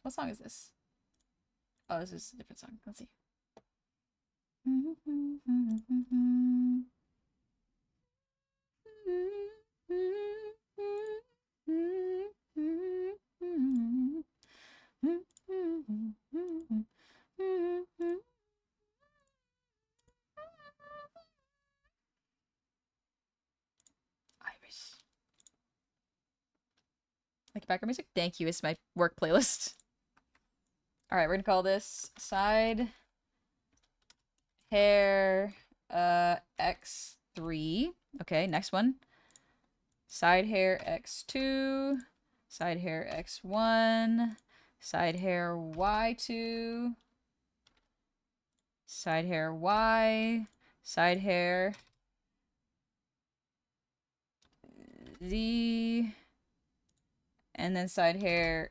What song is this? Oh, this is a different song. Let's see. Iris. Like background music? Thank you. It's my work playlist. Alright, we're gonna call this side hair X3. Okay, next one. Side hair X2. Side hair X1. Side hair Y2. Side hair Y. Side hair Z. And then side hair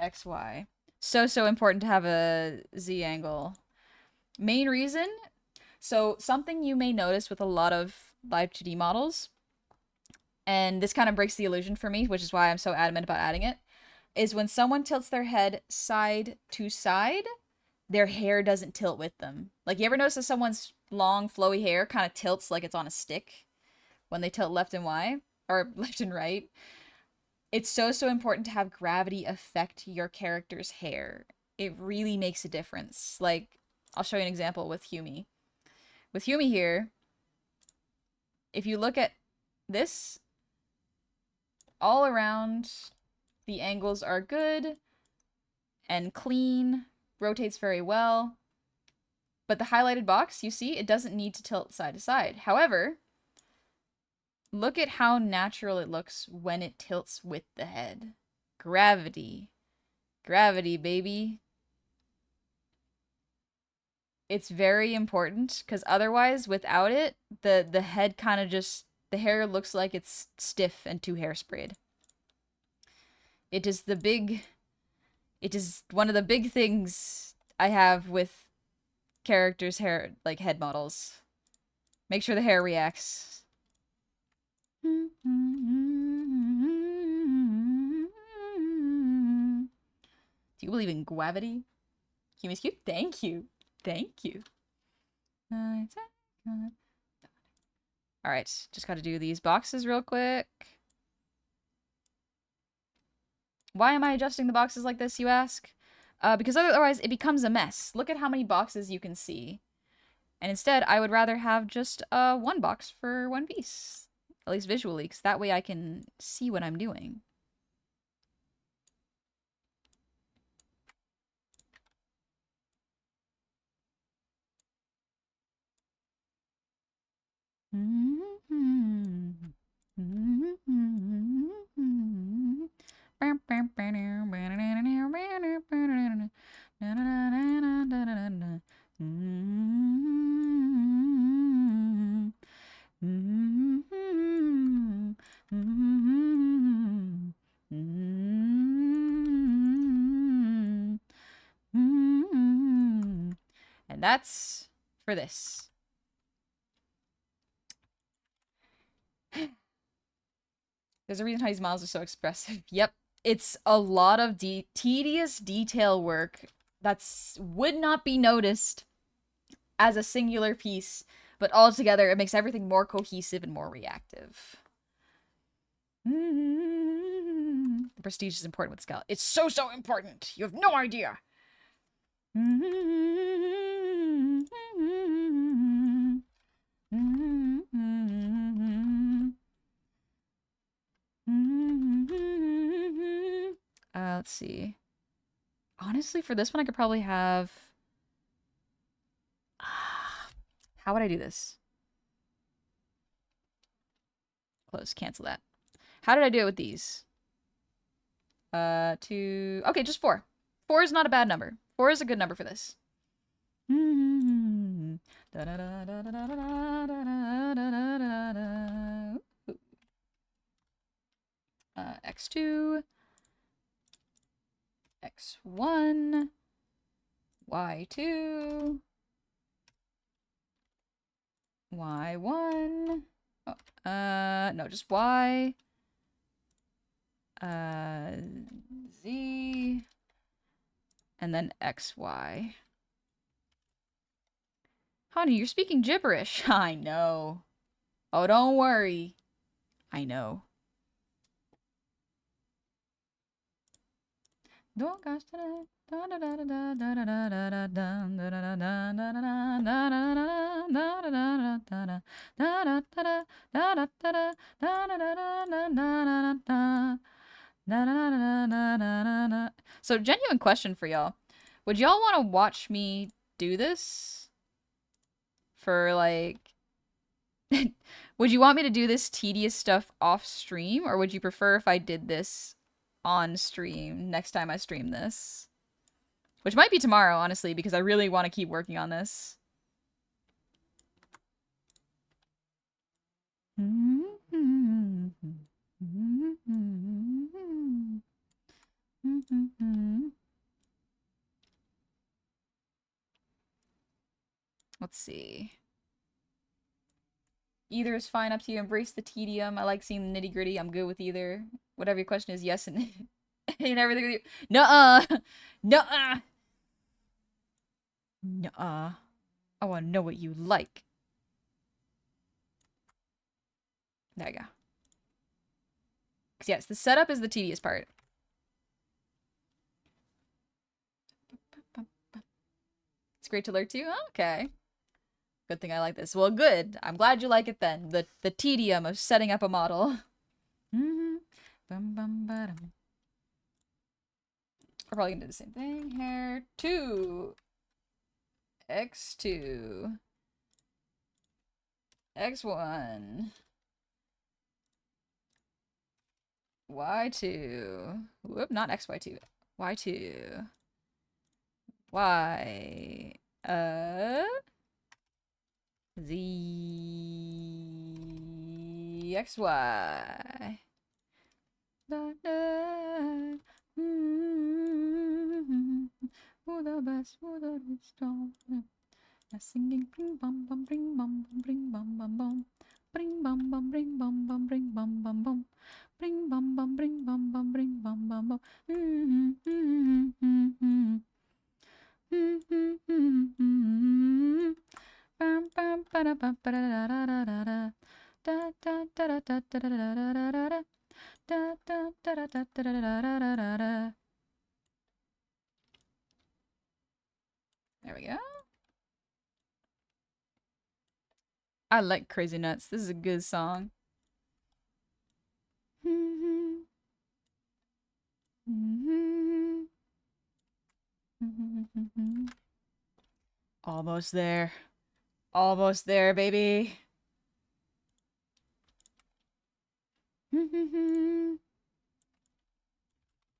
XY. So important to have a Z angle. Main reason, so something you may notice with a lot of live 2D models and this kind of breaks the illusion for me, which is why I'm so adamant about adding it, is when someone tilts their head side to side, their hair doesn't tilt with them. Like, you ever notice that someone's long, flowy hair kind of tilts like it's on a stick when they tilt left and right, or left and right? It's so important to have gravity affect your character's hair. It really makes a difference. Like, I'll show you an example with Humi. With Humi here, if you look at this, all around, the angles are good and clean, rotates very well. But the highlighted box, you see, it doesn't need to tilt side to side. However, look at how natural it looks when it tilts with the head. Gravity. Gravity, baby. It's very important, because otherwise, without it, the head kind of just, the hair looks like it's stiff and too hairsprayed. It is one of the big things I have with characters' hair, like head models. Make sure the hair reacts. Do you believe in gravity? Humi's cute? Thank you. Thank you. Alright, just gotta do these boxes real quick. Why am I adjusting the boxes like this, you ask? Because otherwise it becomes a mess. Look at how many boxes you can see. And instead, I would rather have just one box for one piece. At least visually, because that way I can see what I'm doing. And that's for this. There's a reason how these models are so expressive. Yep. It's a lot of tedious detail work that's would not be noticed as a singular piece, but all together it makes everything more cohesive and more reactive. The prestige is important with Scout. It's so important. You have no idea. Let's see. Honestly, for this one, I could probably have... How would I do this? Close. Cancel that. How did I do it with these? Two... Okay, just 4. 4 is not a bad number. 4 is a good number for this. X2... X1, Y2, Y1, oh, no, just Y, Z, and then XY. Honey, you're speaking gibberish. I know. Oh, don't worry. I know. So, genuine question for y'all. Would y'all want to watch me do this? For, like... Would you want me to do this tedious stuff off stream, or would you prefer if I did this on stream next time I stream this? Which might be tomorrow, honestly, because I really want to keep working on this. Let's see. Either is fine, up to you. Embrace the tedium. I like seeing the nitty-gritty. I'm good with either. Whatever your question is, yes and and everything with you. Nuh-uh. Nuh-uh. Nuh-uh. I want to know what you like. There you go. Because yes, the setup is the tedious part. It's great to learn too. Okay. Good thing I like this. Well, good. I'm glad you like it then. The tedium of setting up a model. We're probably gonna do the same thing. Hair 2. X2. X1. Y2. Whoop, not XY2. Y2. Y. Z. XY. Da, da. Who the best, who the best, singing bring bum bum bring bum bum bring bum bum bum bring bum bum bring bum bum bring bum bum bum bring bum bum bring bum bum bring bum bum bum bam bam ba da ba da da da da da da da da da da da da da da da da. There we go. I like Crazy Nuts. This is a good song. Almost there. Almost there, baby.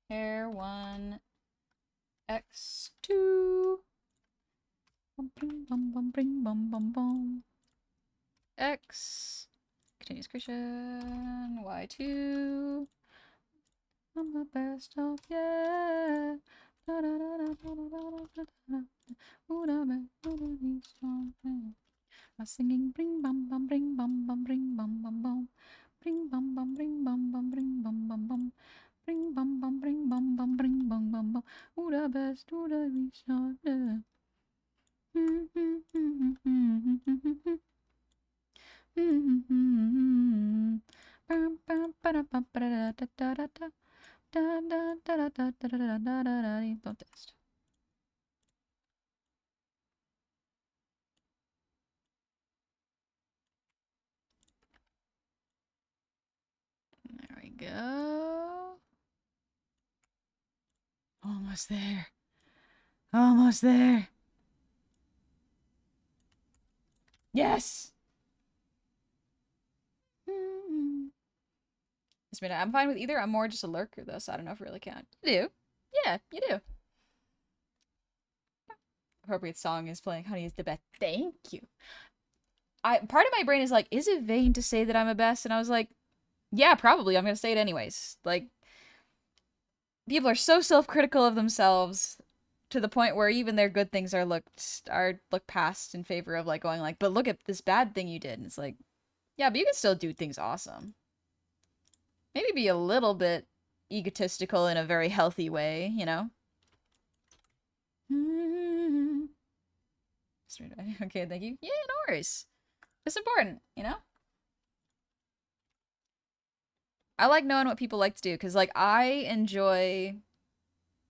Hair 1. X2. Bum bum bum bum bum bum bum. X. Continuous creation. Y2. I'm the best of, yeah. Singing bring bum bum bring bum bum bring bum bum bum bring bum bum bring bum bum bring bum bum bum bring bum bum bring bum bum bring bum bum bum. Who the best, who the least, don't test. There we go. Almost there. Almost there. Yes! I'm fine with either. I'm more just a lurker, though, so I don't know if I really count. You do. Yeah, you do. Appropriate song is playing Honey is the Best. Thank you. Part of my brain is like, is it vain to say that I'm a best? And I was like, yeah, probably. I'm gonna say it anyways. Like, people are so self-critical of themselves to the point where even their good things are looked past in favor of like going like, but look at this bad thing you did. And it's like, yeah, but you can still do things awesome. Maybe be a little bit egotistical in a very healthy way, you know? Okay, thank you. Yeah, no worries. It's important, you know? I like knowing what people like to do, because, like, I enjoy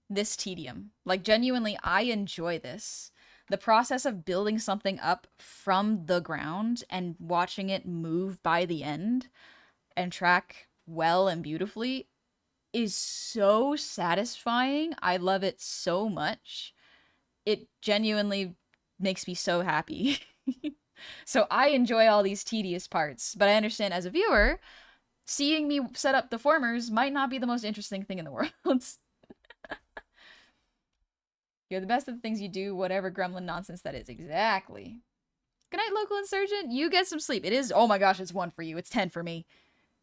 this tedium. Like, genuinely, I enjoy this. The process of building something up from the ground and watching it move by the end and track well and beautifully is so satisfying. I love it so much. It genuinely makes me so happy. So I enjoy all these tedious parts, but I understand as a viewer, seeing me set up the formers might not be the most interesting thing in the world. You're the best at the things you do, whatever gremlin nonsense that is. Exactly. Good night, local insurgent. You get some sleep. It is, oh my gosh, it's 1 for you. It's 10 for me.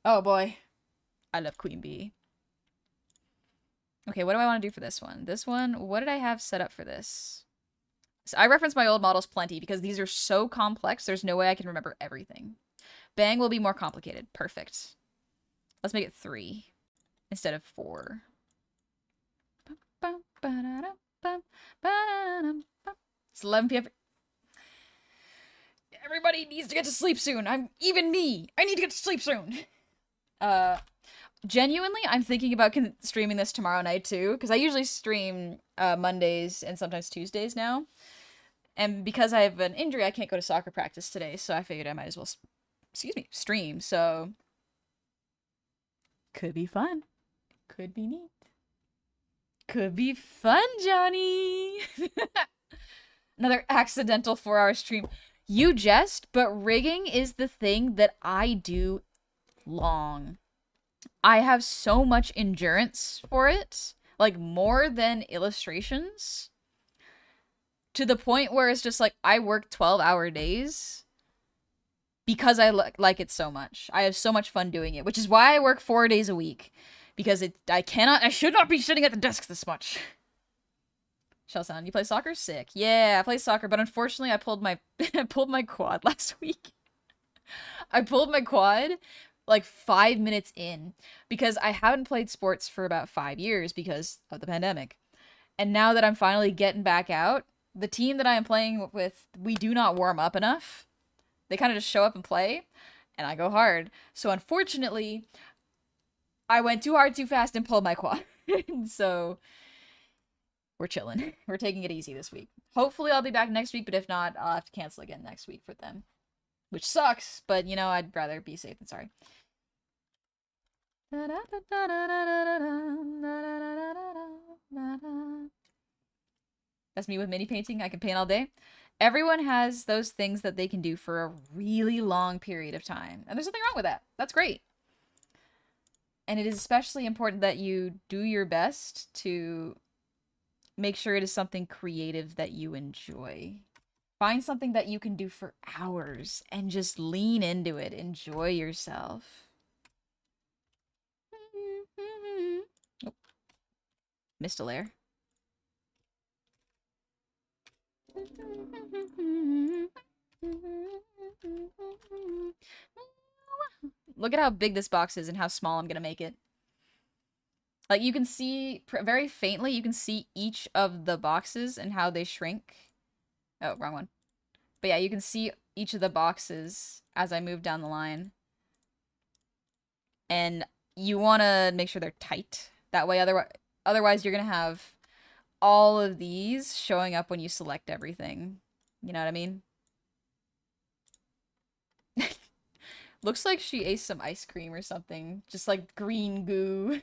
Oh boy. I love Queen Bee. Okay, what do I want to do for this one? This one, what did I have set up for this? So I reference my old models plenty because these are so complex, there's no way I can remember everything. Bang will be more complicated. Perfect. Let's make it 3 instead of 4. It's 11 p.m. Everybody needs to get to sleep soon. Even me. I need to get to sleep soon. Genuinely, I'm thinking about streaming this tomorrow night too, because I usually stream Mondays and sometimes Tuesdays now. And because I have an injury, I can't go to soccer practice today, so I figured I might as well, stream. So, could be fun. Could be neat. Could be fun, Johnny! Another accidental 4-hour stream. You jest, but rigging is the thing that I do long. I have so much endurance for it, like more than illustrations, to the point where it's just like I work 12-hour days because I like it so much. I have so much fun doing it, which is why I work 4 days a week, because I should not be sitting at the desk this much. Shellsound, you play soccer? Sick. Yeah, I play soccer, but unfortunately I pulled my I pulled my quad last week. I pulled my quad like 5 minutes in because I haven't played sports for about 5 years because of the pandemic. And now that I'm finally getting back out, the team that I am playing with, we do not warm up enough. They kind of just show up and play, and I go hard. So unfortunately, I went too hard too fast and pulled my quad. So we're chilling. We're taking it easy this week. Hopefully I'll be back next week, but if not, I'll have to cancel again next week for them. Which sucks, but you know, I'd rather be safe than sorry. That's me with mini painting. I can paint all day. Everyone has those things that they can do for a really long period of time. And there's nothing wrong with that. That's great. And it is especially important that you do your best to make sure it is something creative that you enjoy. Find something that you can do for hours and just lean into it. Enjoy yourself. Oh. Missed a layer. Look at how big this box is and how small I'm gonna make it. Like, you can see, very faintly, you can see each of the boxes and how they shrink. Oh, wrong one. But yeah, you can see each of the boxes as I move down the line. And you want to make sure they're tight. That way, otherwise you're going to have all of these showing up when you select everything. You know what I mean? Looks like she ate some ice cream or something. Just like green goo.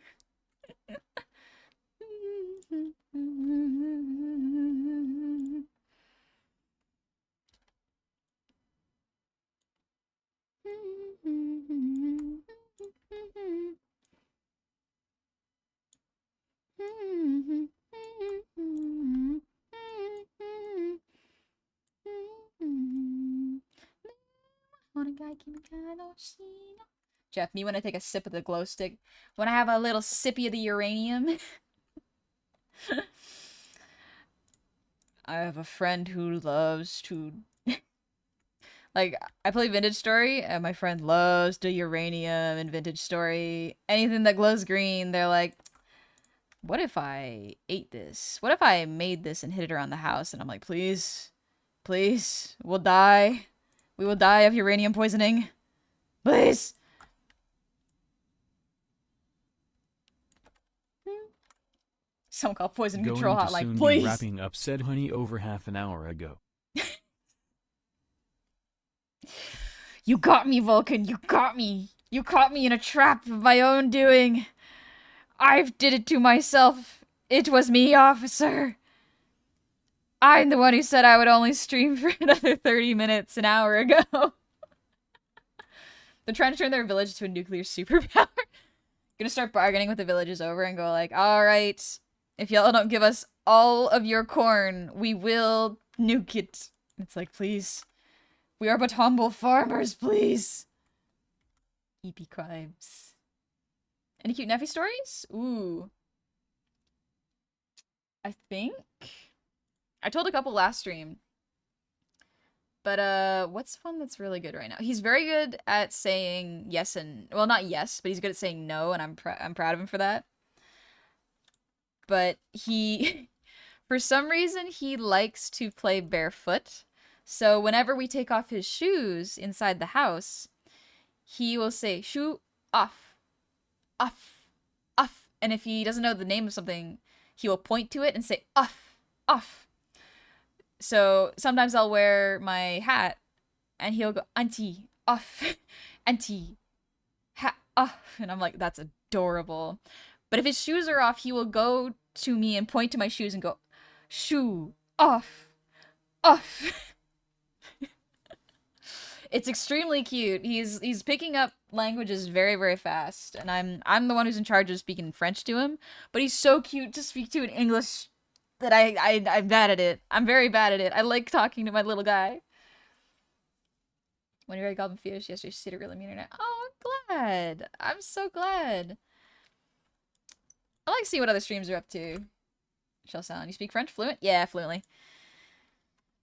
Jeff, me when I take a sip of the glow stick. When I have a little sippy of the uranium. I have a friend who loves to... Like, I play Vintage Story, and my friend loves the uranium in Vintage Story. Anything that glows green, they're like, what if I ate this? What if I made this and hid it around the house? And I'm like, please, please, we'll die. We will die of uranium poisoning. Please. Someone call Poison Control Hotline, please. Be wrapping up, said Honey over half an hour ago. You got me, Vulcan. You got me. You caught me in a trap of my own doing. I did it to myself. It was me, officer. I'm the one who said I would only stream for another 30 minutes an hour ago. They're trying to turn their village to a nuclear superpower. Gonna start bargaining with the villages over and go like, alright, if y'all don't give us all of your corn, we will nuke it. It's like, please. We are but humble farmers, please. EP crimes. Any cute Neffy stories? Ooh. I think I told a couple last stream. But what's one that's really good right now? He's very good at saying yes and well, not yes, but he's good at saying no, and I'm proud of him for that. But he for some reason he likes to play barefoot. So whenever we take off his shoes inside the house, he will say shoe off, off, off. And if he doesn't know the name of something, he will point to it and say off, off. So sometimes I'll wear my hat and he'll go auntie off, auntie hat off, and I'm like, that's adorable. But if his shoes are off, he will go to me and point to my shoes and go shoe off, off. It's extremely cute. He's picking up languages very, very fast, and I'm the one who's in charge of speaking French to him. But he's so cute to speak to in English that I'm bad at it. I'm very bad at it. I like talking to my little guy. When you're ready, Goblin Fish, yes, your city really mean internet. Oh, I'm glad. I'm so glad. I like to see what other streams are up to. Shall sound. You speak French fluent? Yeah, fluently.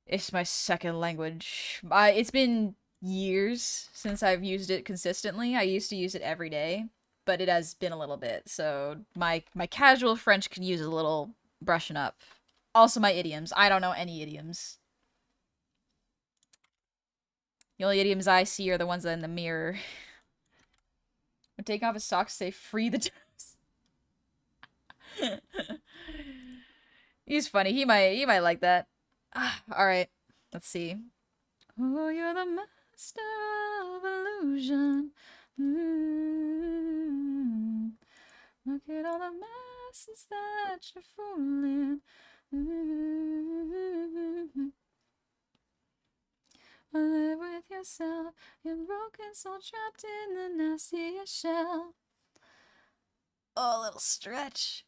It's my second language. It's been years since I've used it consistently. I used to use it every day, but it has been a little bit. So my casual French can use a little brushing up. Also my idioms. I don't know any idioms. The only idioms I see are the ones in the mirror. When taking off his socks, say free the toes. He's funny. He might like that. All right. Let's see. Oh, you're the master of illusion. Look at all the masses that you're fooling. Live with yourself, your broken soul trapped in the nastiest shell. Oh, a little stretch.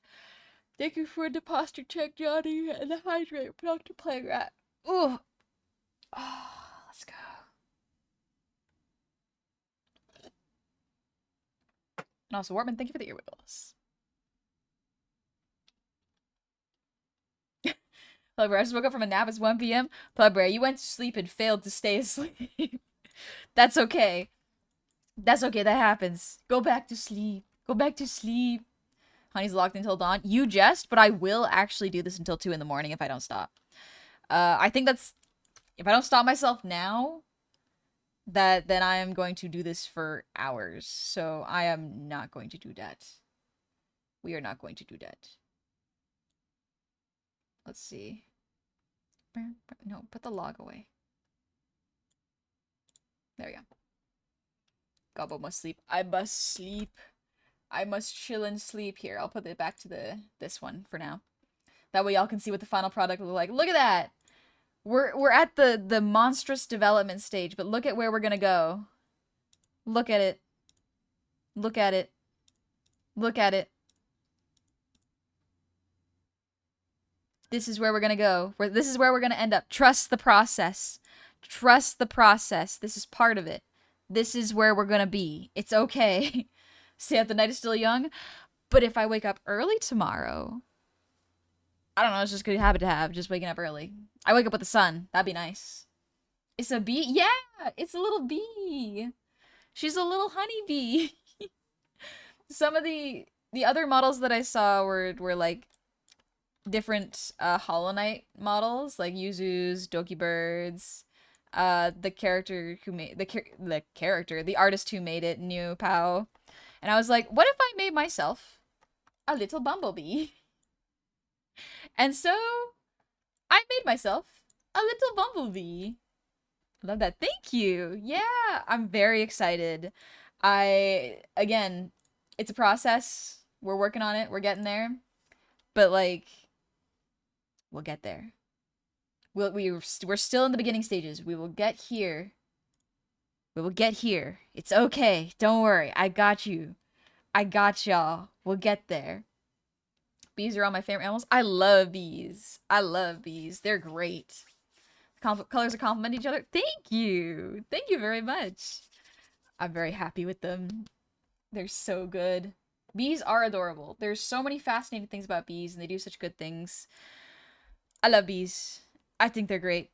Thank you for the posture check, Johnny, and the hydrate, Dr. Playrat. Ooh. Oh, let's go. And also, Wartman, thank you for the earwiggles. Plubber, I just woke up from a nap. It's 1 p.m. Plubber, you went to sleep and failed to stay asleep. That's okay. That's okay. That happens. Go back to sleep. Go back to sleep. Honey's locked until dawn. You jest, but I will actually do this until 2 in the morning if I don't stop. I think that's... If I don't stop myself now, then I am going to do this for hours. So I am not going to do that. We are not going to do that. Let's see. No, put the log away. There we go. Gobbo must sleep. I must sleep. I must chill and sleep. Here, I'll put it back to this one for now. That way y'all can see what the final product will look like. Look at that! We're at the monstrous development stage, but look at where we're gonna go. Look at it. Look at it. Look at it. This is where we're gonna go. This is where we're gonna end up. Trust the process. Trust the process. This is part of it. This is where we're gonna be. It's okay. Stay up, the night is still young. But if I wake up early tomorrow... I don't know, it's just a good habit to have, just waking up early. I wake up with the sun. That'd be nice. It's a bee? Yeah! It's a little bee! She's a little honeybee! Some of the other models that I saw were like different Hollow Knight models, like Yuzu's, Doki Birds, the character who made the artist who made it, New Pao. And I was like, what if I made myself a little bumblebee? And so I made myself a little bumblebee. Love that. Thank you. Yeah, I'm very excited. Again, it's a process. We're working on it. We're getting there. But like, we'll get there. We're still in the beginning stages. We will get here. We will get here. It's okay. Don't worry. I got you. I got y'all. We'll get there. Bees are all my favorite animals. I love bees. I love bees. They're great. Colors are complement each other. Thank you. Thank you very much. I'm very happy with them. They're so good. Bees are adorable. There's so many fascinating things about bees, and they do such good things. I love bees. I think they're great.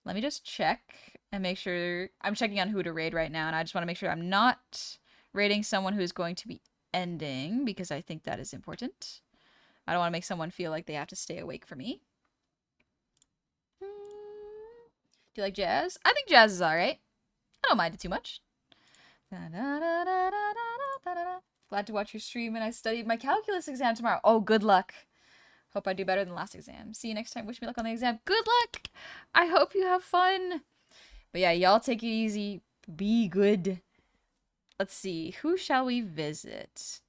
Let me just check and make sure. I'm checking on who to raid right now, and I just want to make sure I'm not raiding someone who's going to be ending, because I think that is important. I don't want to make someone feel like they have to stay awake for me. Do you like jazz? I think jazz is alright. I don't mind it too much. Glad to watch your stream, and I studied my calculus exam tomorrow. Oh, good luck. Hope I do better than last exam. See you next time. Wish me luck on the exam. Good luck! I hope you have fun. But yeah, y'all take it easy. Be good. Let's see. Who shall we visit?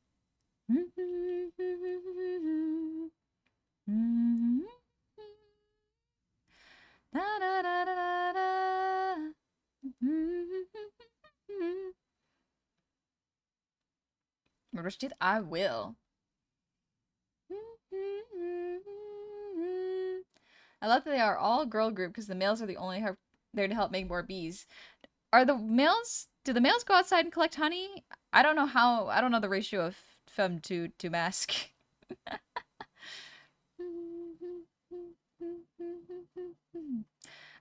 Brush teeth? I will. I love that they are all girl group because the males are the only there to help make more bees. Are the males? Do the males go outside and collect honey? I don't know how. I don't know the ratio of femme to mask.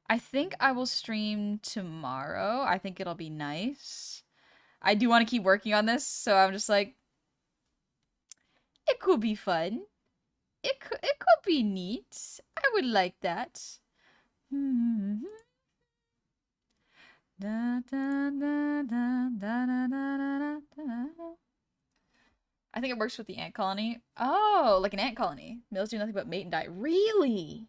I think I will stream tomorrow. I think it'll be nice. I do want to keep working on this, so I'm just like, it could be fun. It could be neat. I would like that. I think it works with the ant colony. Oh, like an ant colony. Males do nothing but mate and die. Really?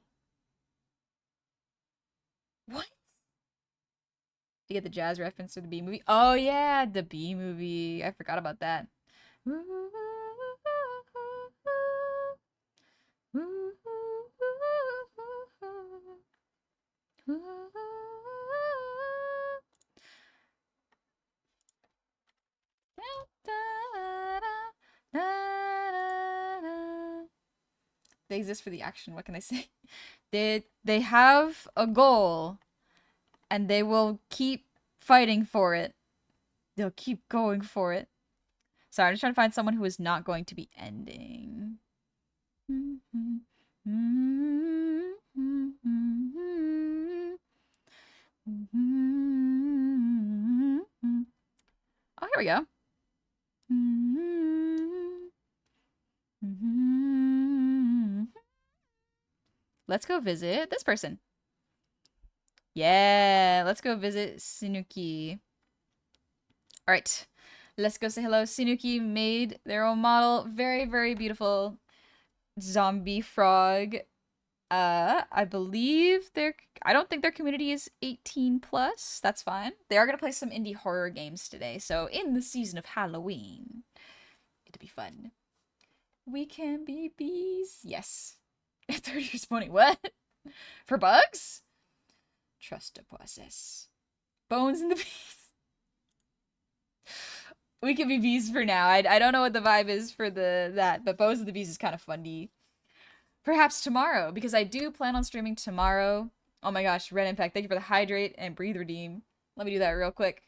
What? You get the jazz reference to the Bee movie? Oh yeah, the Bee movie. I forgot about that. They exist for the action. What can I say? They have a goal, and they will keep fighting for it. They'll keep going for it. Sorry, I'm just trying to find someone who is not going to be ending. Oh, here we go. Let's go visit this person. Yeah, let's go visit Sinuki. All right, let's go say hello. Sinuki made their own model. Very, very beautiful zombie frog. I believe I don't think their community is 18 plus. That's fine. They are gonna play some indie horror games today, so in the season of Halloween, it'll be fun. We can be bees. Yes. 30 years pony. What? For bugs? Trust the process. Bones in the bees. We can be bees for now. I don't know what the vibe is for that, but Bones in the Bees is kind of funny. Perhaps tomorrow, because I do plan on streaming tomorrow. Oh my gosh, Red Impact, thank you for the hydrate and breathe redeem. Let me do that real quick.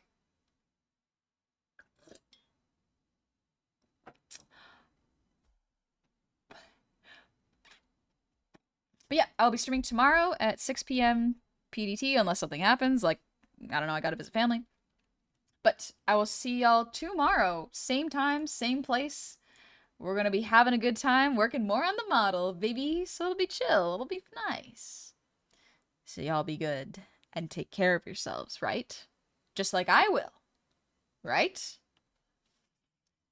But yeah, I'll be streaming tomorrow at 6 p.m. PDT, unless something happens, like, I don't know, I gotta visit family. But I will see y'all tomorrow. Same time, same place. We're gonna be having a good time, working more on the model, baby. So it'll be chill. It'll be nice. So y'all be good and take care of yourselves, right? Just like I will. Right?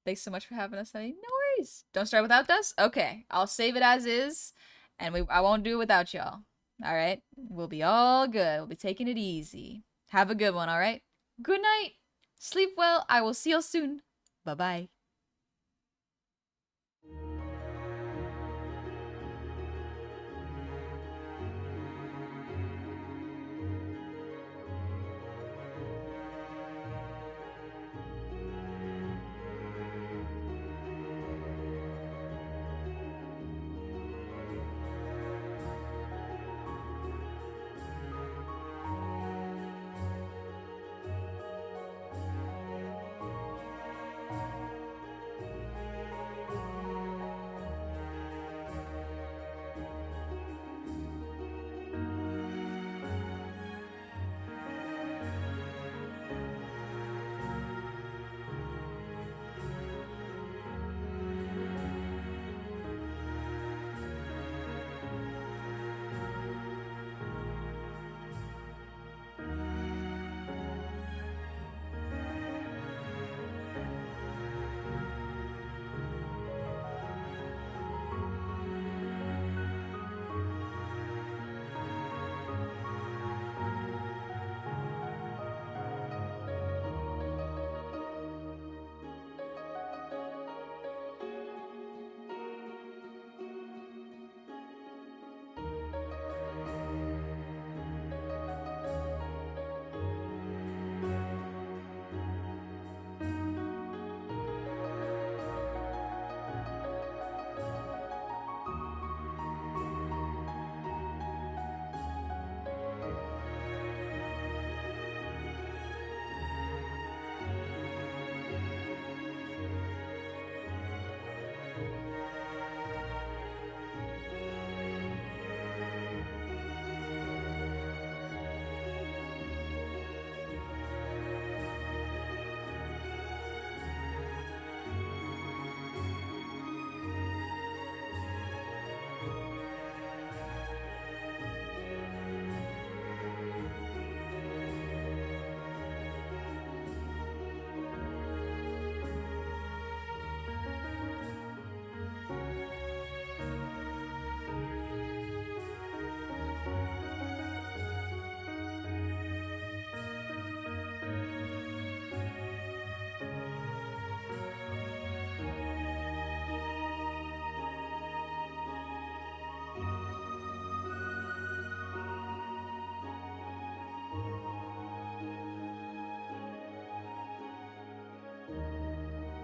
Thanks so much for having us today. No worries. Don't start without us? Okay. I'll save it as is. And I won't do it without y'all. Alright? We'll be all good. We'll be taking it easy. Have a good one, alright? Good night. Sleep well. I will see you soon. Bye-bye.